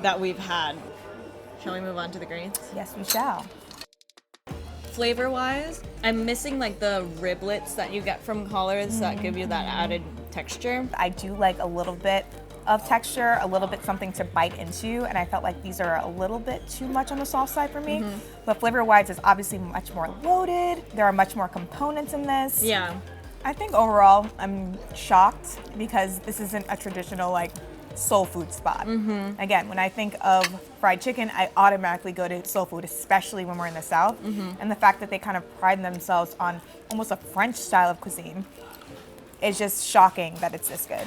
A: that we've had. Shall we move on to the greens?
M: Yes, we shall.
A: Flavor-wise, I'm missing like the riblets that you get from collards that give you that added texture.
M: I do like a little bit of texture, a little bit something to bite into, and I felt like these are a little bit too much on the soft side for me. But flavor-wise, it's obviously much more loaded. There are much more components in this.
A: Yeah.
M: I think overall, I'm shocked because this isn't a traditional like soul food spot. Again, when I think of fried chicken, I automatically go to soul food, especially when we're in the South. And the fact that they kind of pride themselves on almost a French style of cuisine is just shocking that it's this good.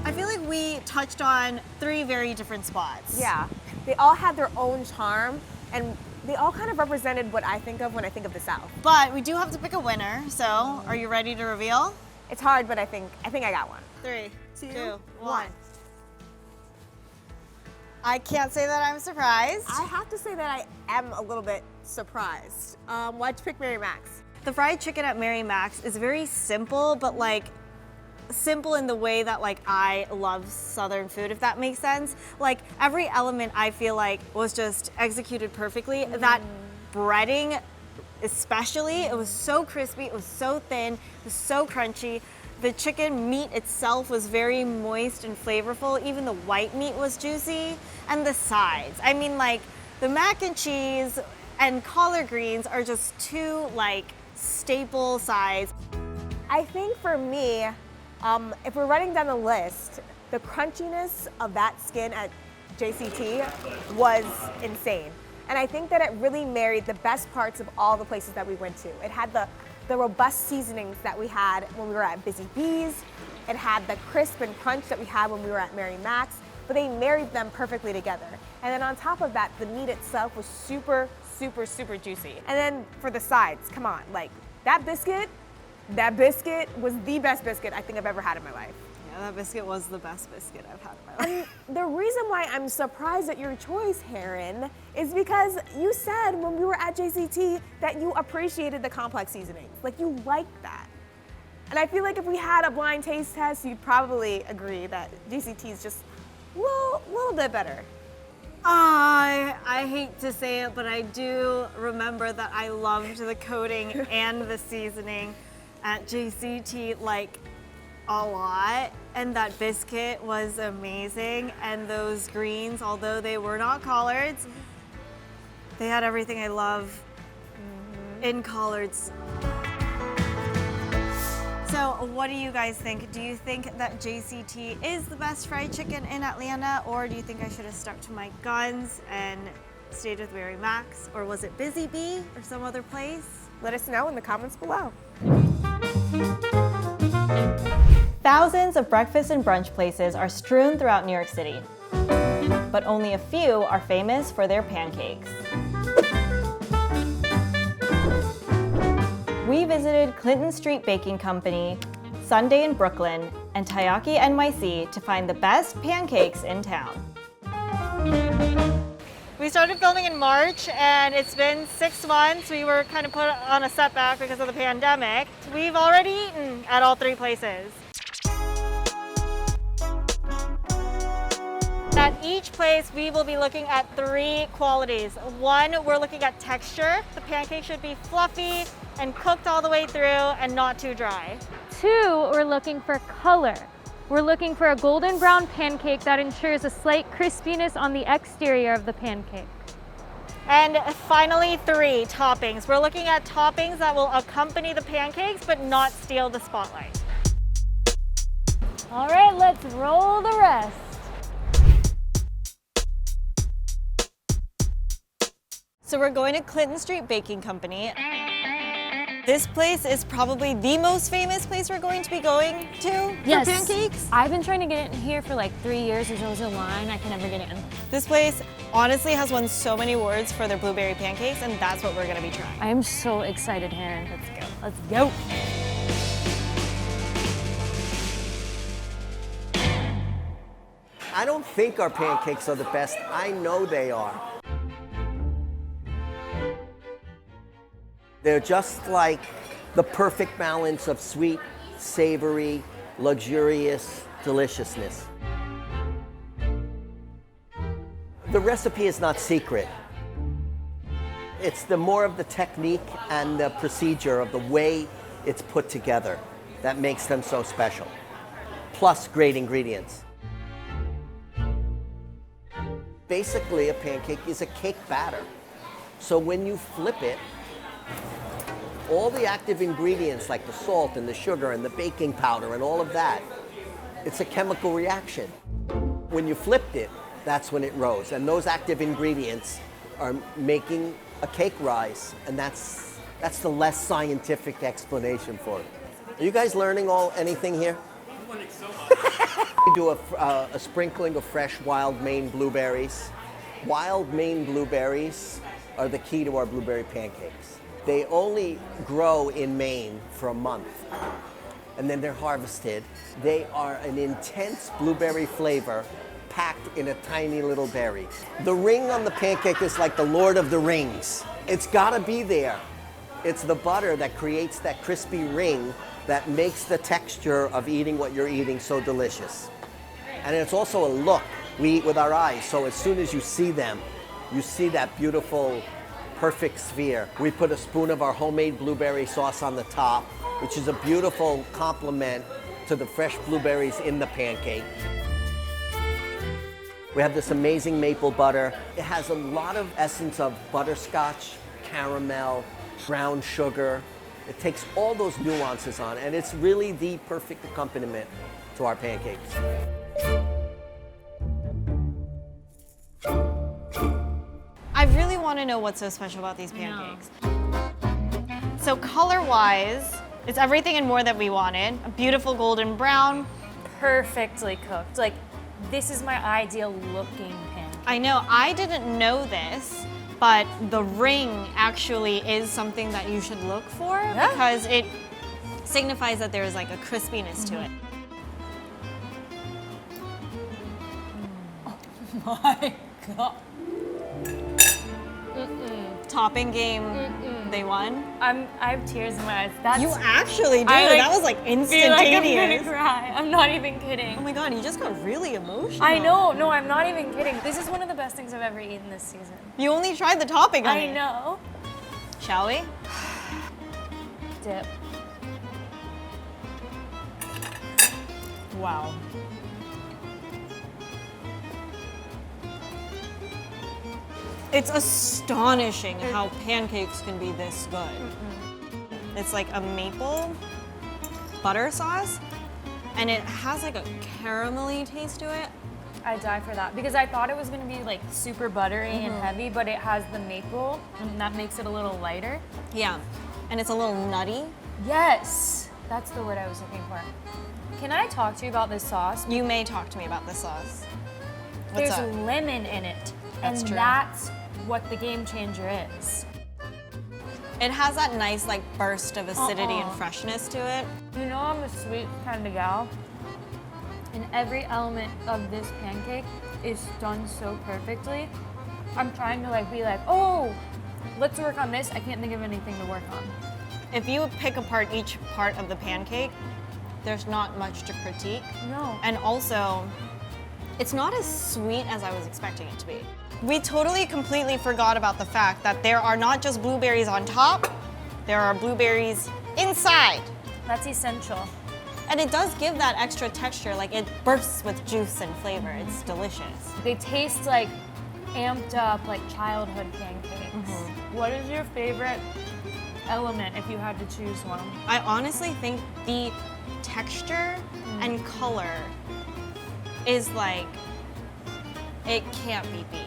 A: I feel like we touched on 3 very different spots.
M: Yeah, they all had their own charm, and they all kind of represented what I think of when I think of the South.
A: But we do have to pick a winner, so are you ready to reveal?
M: It's hard, but I think I got one.
A: 3, 2, 1. I can't say that I'm surprised.
M: I have to say that I am a little bit surprised. Why'd you pick Mary Mac's?
A: The fried chicken at Mary Mac's is very simple, but like simple in the way that like I love Southern food, if that makes sense. Like every element I feel like was just executed perfectly. That breading especially, it was so crispy, it was so thin, it was so crunchy. The chicken meat itself was very moist and flavorful. Even the white meat was juicy. And the sides, I mean, like the mac and cheese and collard greens are just 2 like staple sides.
M: I think for me, if we're running down the list, the crunchiness of that skin at JCT was insane. And I think that it really married the best parts of all the places that we went to. It had the robust seasonings that we had when we were at Busy Bees. It had the crisp and crunch that we had when we were at Mary Mac's, but they married them perfectly together. And then on top of that, the meat itself was super, super, super juicy. And then for the sides, come on, like that biscuit was the best biscuit I think I've ever had in my life.
A: Yeah, that biscuit was the best biscuit I've had in my life.
M: And the reason why I'm surprised at your choice, Herrine, is because you said when we were at JCT that you appreciated the complex seasonings. Like you liked that. And I feel like if we had a blind taste test, you'd probably agree that JCT is just a little bit better.
A: I hate to say it, but I do remember that I loved the coating and the seasoning at JCT like a lot, and that biscuit was amazing, and those greens, although they were not collards, they had everything I love in collards. So what do you guys think? Do you think that JCT is the best fried chicken in Atlanta, or do you think I should have stuck to my guns and stayed with Mary Mac's, or was it Busy Bee or some other place?
M: Let us know in the comments below.
A: Thousands of breakfast and brunch places are strewn throughout New York City, but only a few are famous for their pancakes. We visited Clinton Street Baking Company, Sunday in Brooklyn, and Taiyaki NYC to find the best pancakes in town. We started filming in March, and it's been 6 months. We were kind of put on a setback because of the pandemic. We've already eaten at all 3 places. At each place, we will be looking at 3 qualities. 1, we're looking at texture. The pancake should be fluffy and cooked all the way through and not too dry.
B: 2, we're looking for color. We're looking for a golden brown pancake that ensures a slight crispiness on the exterior of the pancake.
A: And finally, 3, toppings. We're looking at toppings that will accompany the pancakes but not steal the spotlight.
B: All right, let's roll the rest.
A: So we're going to Clinton Street Baking Company. This place is probably the most famous place we're going to be going to for pancakes.
B: I've been trying to get in here for like 3 years. There's always a line. I can never get in.
A: This place honestly has won so many awards for their blueberry pancakes, and that's what we're going to be trying.
B: I am so excited, Herrine.
A: Let's go.
B: Let's go.
Q: I don't think our pancakes are the best. I know they are. They're just like the perfect balance of sweet, savory, luxurious deliciousness. The recipe is not secret. It's more of the technique and the procedure of the way it's put together that makes them so special. Plus great ingredients. Basically, a pancake is a cake batter. So when you flip it, all the active ingredients like the salt and the sugar and the baking powder and all of that, it's a chemical reaction. When you flipped it, that's when it rose. And those active ingredients are making a cake rise. And that's the less scientific explanation for it. Are you guys learning anything here?
N: I'm learning so much.
Q: We do a sprinkling of fresh wild Maine blueberries. Wild Maine blueberries are the key to our blueberry pancakes. They only grow in Maine for a month, and then they're harvested. They are an intense blueberry flavor packed in a tiny little berry. The ring on the pancake is like the Lord of the Rings. It's gotta be there. It's the butter that creates that crispy ring that makes the texture of eating what you're eating so delicious. And it's also a look. We eat with our eyes, so as soon as you see them, you see that beautiful, perfect sphere. We put a spoon of our homemade blueberry sauce on the top, which is a beautiful complement to the fresh blueberries in the pancake. We have this amazing maple butter. It has a lot of essence of butterscotch, caramel, brown sugar. It takes all those nuances on, and it's really the perfect accompaniment to our pancakes.
A: I really want to know what's so special about these pancakes. So color-wise, it's everything and more that we wanted. A beautiful golden brown.
B: Perfectly cooked. Like, this is my ideal looking pancake.
A: I know, I didn't know this, but the ring actually is something that you should look for because it signifies that there's like a crispiness to it.
B: Oh my God.
A: Topping game, they won.
B: I have tears in my eyes.
A: You actually did. That was like instantaneous.
B: Feel like I'm gonna cry. I'm not even kidding.
A: Oh my God, you just got really emotional.
B: I know. No, I'm not even kidding. This is one of the best things I've ever eaten this season.
A: You only tried the topping on
B: I
A: it.
B: know.
A: Shall we?
B: Dip.
A: Wow. It's astonishing how pancakes can be this good. It's like a maple butter sauce, and it has like a caramelly taste to it.
B: I die for that because I thought it was gonna be like super buttery and heavy, but it has the maple, and that makes it a little lighter.
A: Yeah, and it's a little nutty.
B: Yes, that's the word I was looking for. Can I talk to you about this sauce?
A: You may talk to me about this sauce. What's
B: There's
A: up?
B: lemon in it,
A: That's
B: and
A: true.
B: that's what the game changer is.
A: It has that nice like burst of acidity and freshness to it.
B: You know I'm a sweet kind of gal, and every element of this pancake is done so perfectly. I'm trying to like be like, oh, let's work on this. I can't think of anything to work on.
A: If you pick apart each part of the pancake, there's not much to critique.
B: No.
A: And also, it's not as sweet as I was expecting it to be. We totally completely forgot about the fact that there are not just blueberries on top, there are blueberries inside.
B: That's essential.
A: And it does give that extra texture, like it bursts with juice and flavor. It's delicious.
B: They taste like amped up, like childhood pancakes. What is your favorite element if you had to choose one?
A: I honestly think the texture and color is like, it can't be beat.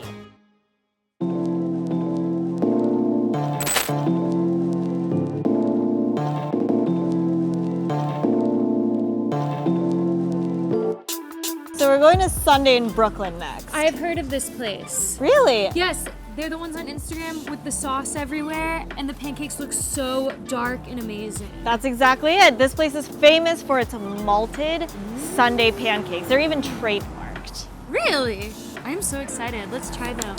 A: So we're going to Sunday in Brooklyn next.
B: I have heard of this place.
A: Really?
B: Yes, they're the ones on Instagram with the sauce everywhere, and the pancakes look so dark and amazing.
A: That's exactly it. This place is famous for its malted Sunday pancakes. They're even trademarked.
B: Really? I'm so excited. Let's try them.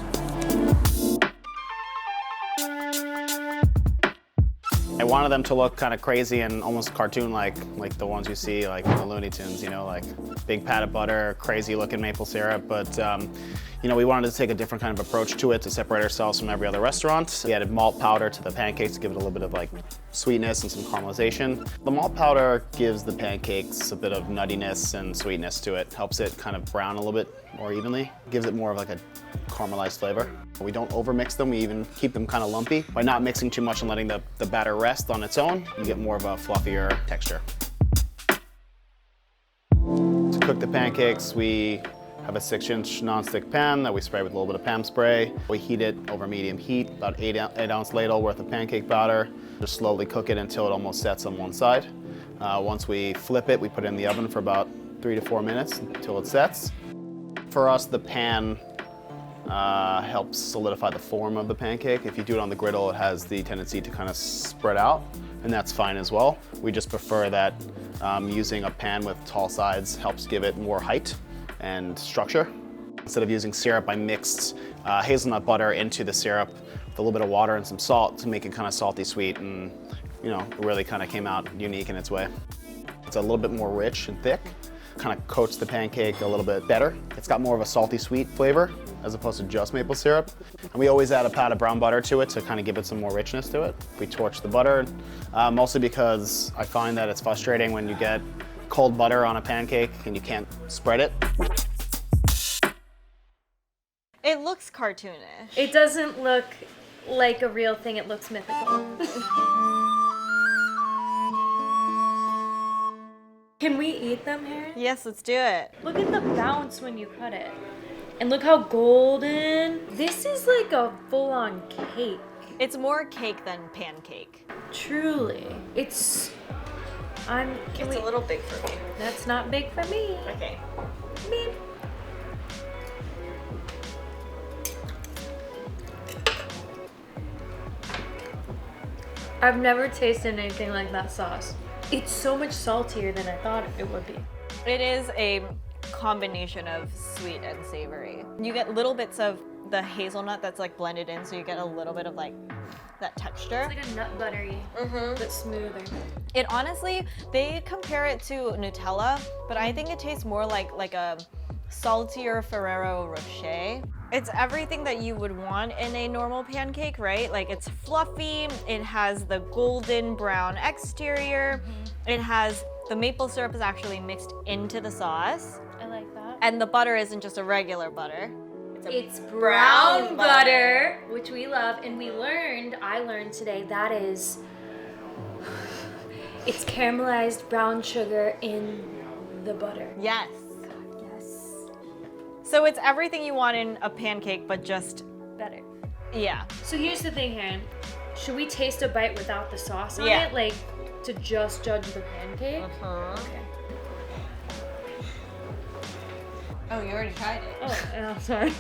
R: I wanted them to look kind of crazy and almost cartoon-like the ones you see like in the Looney Tunes, you know, like big pat of butter, crazy looking maple syrup, but you know, we wanted to take a different kind of approach to it to separate ourselves from every other restaurant. We added malt powder to the pancakes to give it a little bit of like sweetness and some caramelization. The malt powder gives the pancakes a bit of nuttiness and sweetness to it, helps it kind of brown a little bit more evenly, gives it more of like a caramelized flavor. We don't overmix them, we even keep them kind of lumpy. By not mixing too much and letting the batter rest on its own, you get more of a fluffier texture. To cook the pancakes, we have a 6-inch nonstick pan that we spray with a little bit of Pam spray. We heat it over medium heat, about 8-ounce ladle worth of pancake batter. Just slowly cook it until it almost sets on one side. Once we flip it, we put it in the oven for about 3 to 4 minutes until it sets. For us, the pan helps solidify the form of the pancake. If you do it on the griddle, it has the tendency to kind of spread out, and that's fine as well. We just prefer that using a pan with tall sides helps give it more height and structure. Instead of using syrup, I mixed hazelnut butter into the syrup with a little bit of water and some salt to make it kind of salty sweet, and you know, it really kind of came out unique in its way. It's a little bit more rich and thick, kind of coats the pancake a little bit better. It's got more of a salty sweet flavor as opposed to just maple syrup. And we always add a pat of brown butter to it to kind of give it some more richness to it. We torch the butter, mostly because I find that it's frustrating when you get cold butter on a pancake and you can't spread it.
A: It looks cartoonish.
B: It doesn't look like a real thing, it looks mythical. Can we eat them, Herrine?
A: Yes, let's do it.
B: Look at the bounce when you cut it. And look how golden. This is like a full-on cake.
A: It's more cake than pancake.
B: Truly. It's a
A: little big for me.
B: That's not big for me.
A: Okay.
B: Beep. I've never tasted anything like that sauce. It's so much saltier than I thought it would be.
A: It is a combination of sweet and savory. You get little bits of the hazelnut that's like blended in, so you get a little bit of like that texture.
B: It's like a nut buttery, but smoother.
A: It honestly, they compare it to Nutella, but I think it tastes more like a saltier Ferrero Rocher. It's everything that you would want in a normal pancake, right? Like it's fluffy, it has the golden brown exterior, it has the maple syrup is actually mixed into the sauce.
B: I like that.
A: And the butter isn't just a regular butter.
B: It's brown butter, which we love, and I learned today that is, it's caramelized brown sugar in the butter.
A: Yes.
B: Yes.
A: So it's everything you want in a pancake, but just
B: better.
A: Yeah.
B: So here's the thing, Herrine. Should we taste a bite without the sauce on
A: Yeah.
B: it? Like, to just judge the pancake? Okay.
A: Oh, you already tried it.
B: Oh, yeah, sorry.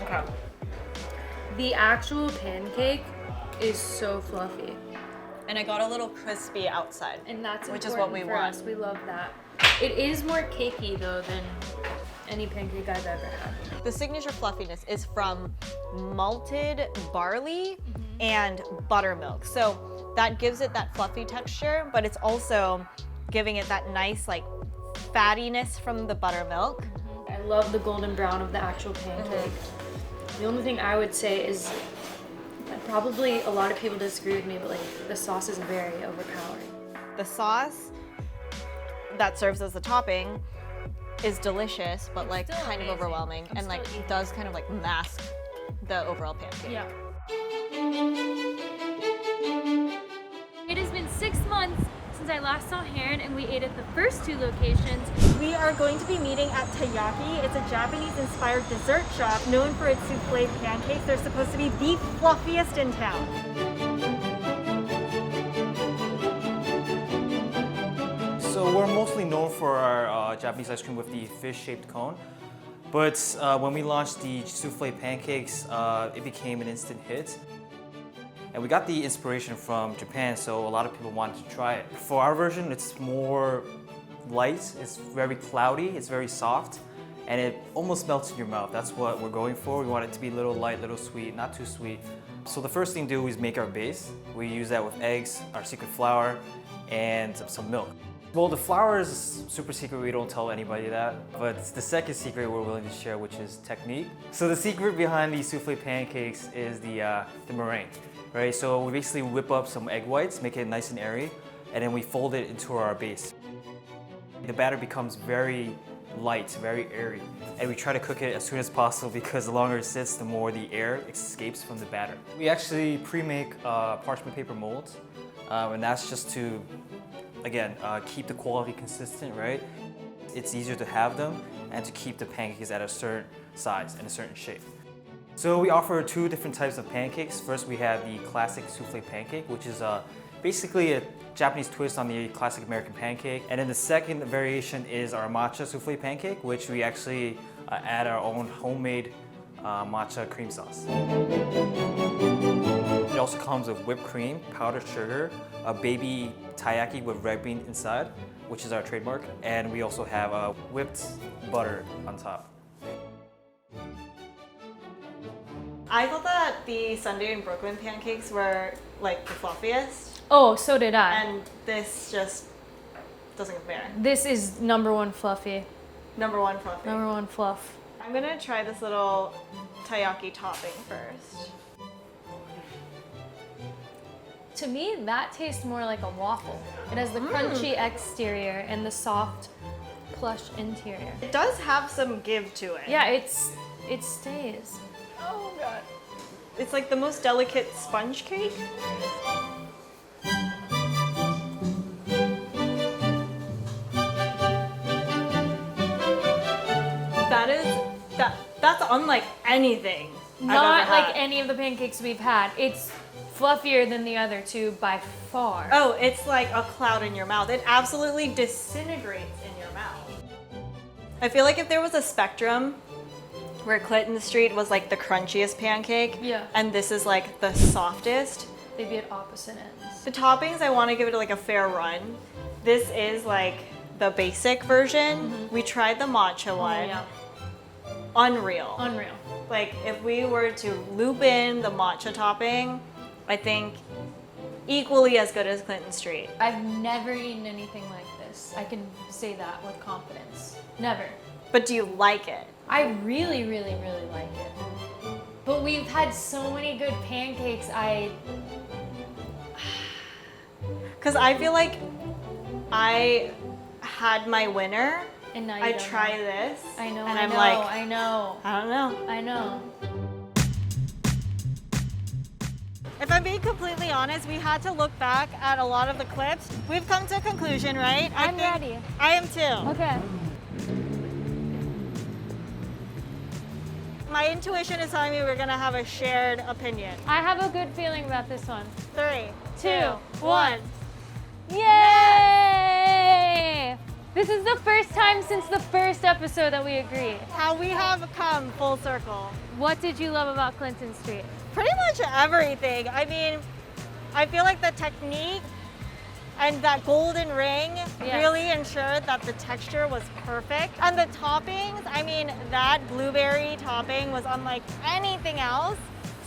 A: Okay.
B: The actual pancake is so fluffy.
A: And it got a little crispy outside.
B: And that's
A: which is what we
B: for
A: want.
B: us. We love that. It is more cakey though than any pancake I've ever had.
A: The signature fluffiness is from malted barley and buttermilk. So that gives it that fluffy texture, but it's also giving it that nice like fattiness from the buttermilk.
B: I love the golden brown of the actual pancake. The only thing I would say is probably a lot of people disagree with me, but like the sauce is very overpowering.
A: The sauce that serves as the topping is delicious, but like
B: still
A: kind of
B: amazing.
A: overwhelming, and like does kind of like mask the overall pancake.
B: Yeah. It has been 6 months since I last saw Herrine, and we ate at the first 2 locations.
A: We are going to be meeting at Taiyaki. It's a Japanese-inspired dessert shop known for its souffle pancakes. They're supposed to be the fluffiest in town.
D: So we're mostly known for our Japanese ice cream with the fish-shaped cone. But when we launched the souffle pancakes, it became an instant hit. And we got the inspiration from Japan, so a lot of people wanted to try it. For our version, it's more light, it's very cloudy, it's very soft, and it almost melts in your mouth. That's what we're going for. We want it to be a little light, little sweet, not too sweet. So the first thing to do is make our base. We use that with eggs, our secret flour, and some milk. Well, the flour is super secret, we don't tell anybody that. But the second secret we're willing to share, which is technique. So the secret behind these souffle pancakes is the meringue. Right, so we basically whip up some egg whites, make it nice and airy, and then we fold it into our base. The batter becomes very light, very airy, and we try to cook it as soon as possible because the longer it sits, the more the air escapes from the batter. We actually pre-make parchment paper molds, and that's just to, again, keep the quality consistent, right? It's easier to have them and to keep the pancakes at a certain size and a certain shape. So we offer 2 different types of pancakes. First, we have the classic souffle pancake, which is basically a Japanese twist on the classic American pancake. And then the second variation is our matcha souffle pancake, which we actually add our own homemade matcha cream sauce. It also comes with whipped cream, powdered sugar, a baby taiyaki with red bean inside, which is our trademark, and we also have whipped butter on top.
A: I thought that the Sunday in Brooklyn pancakes were like the fluffiest.
B: Oh, so did I.
A: And this just doesn't compare.
B: This is #1 fluffy.
A: #1 fluffy.
B: #1 fluff.
A: I'm gonna try this little taiyaki topping first.
B: To me, that tastes more like a waffle. It has the crunchy exterior and the soft, plush interior.
A: It does have some give to it.
B: Yeah, it stays.
A: Oh god. It's like the most delicate sponge cake. That's unlike anything I've
B: Not
A: ever
B: like
A: had.
B: any of the pancakes we've had. It's fluffier than the other two by far.
A: Oh, it's like a cloud in your mouth. It absolutely disintegrates in your mouth. I feel like if there was a spectrum where Clinton Street was like the crunchiest pancake,
B: Yeah.
A: and this is like the softest,
B: They'd be at opposite ends.
A: the toppings, I want to give it like a fair run. This is like the basic version. We tried the matcha one.
B: yeah.
A: Unreal.
B: Unreal.
A: Like if we were to loop in the matcha topping, I think equally as good as Clinton Street.
B: I've never eaten anything like this. I can say that with confidence. Never.
A: But do you like it?
B: I really, really, really like it. But we've had so many good pancakes,
A: Because I feel like I had my winner.
B: And now
A: I try this.
B: I know,
A: and
B: I
A: I'm
B: know,
A: like,
B: I know.
A: I don't know.
B: I know.
A: If I'm being completely honest, we had to look back at a lot of the clips. We've come to a conclusion, right?
B: I'm ready.
A: I am too.
B: Okay.
A: My intuition is telling me we're gonna have a shared opinion.
B: I have a good feeling about this one.
A: 3,
B: 2,
A: 1.
B: Yay! This is the first time since the first episode that we agree.
A: How we have come full circle.
B: What did you love about Clinton Street?
A: Pretty much everything. I mean, I feel like the technique and that golden ring really ensured that the texture was perfect. And the toppings, I mean, that blueberry topping was unlike anything else.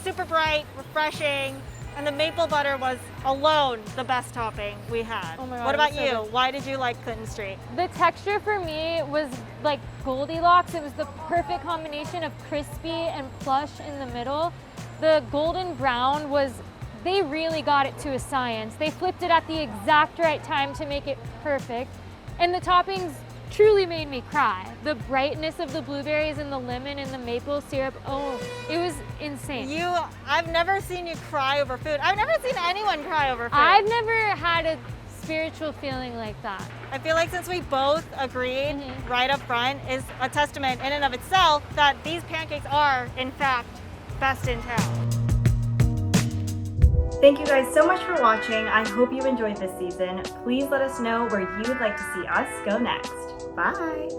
A: Super bright, refreshing, and the maple butter was alone the best topping we had.
B: Oh my God,
A: what
B: it
A: about
B: was so
A: you?
B: good.
A: Why did you like Clinton Street?
B: The texture for me was like Goldilocks. It was the perfect combination of crispy and plush in the middle. The golden brown was, they really got it to a science. They flipped it at the exact right time to make it perfect. And the toppings truly made me cry. The brightness of the blueberries and the lemon and the maple syrup, oh, it was insane.
A: I've never seen you cry over food. I've never seen anyone cry over food.
B: I've never had a spiritual feeling like that.
A: I feel like since we both agreed right up front is a testament in and of itself that these pancakes are, in fact, best in town. Thank you guys so much for watching. I hope you enjoyed this season. Please let us know where you would like to see us go next. Bye.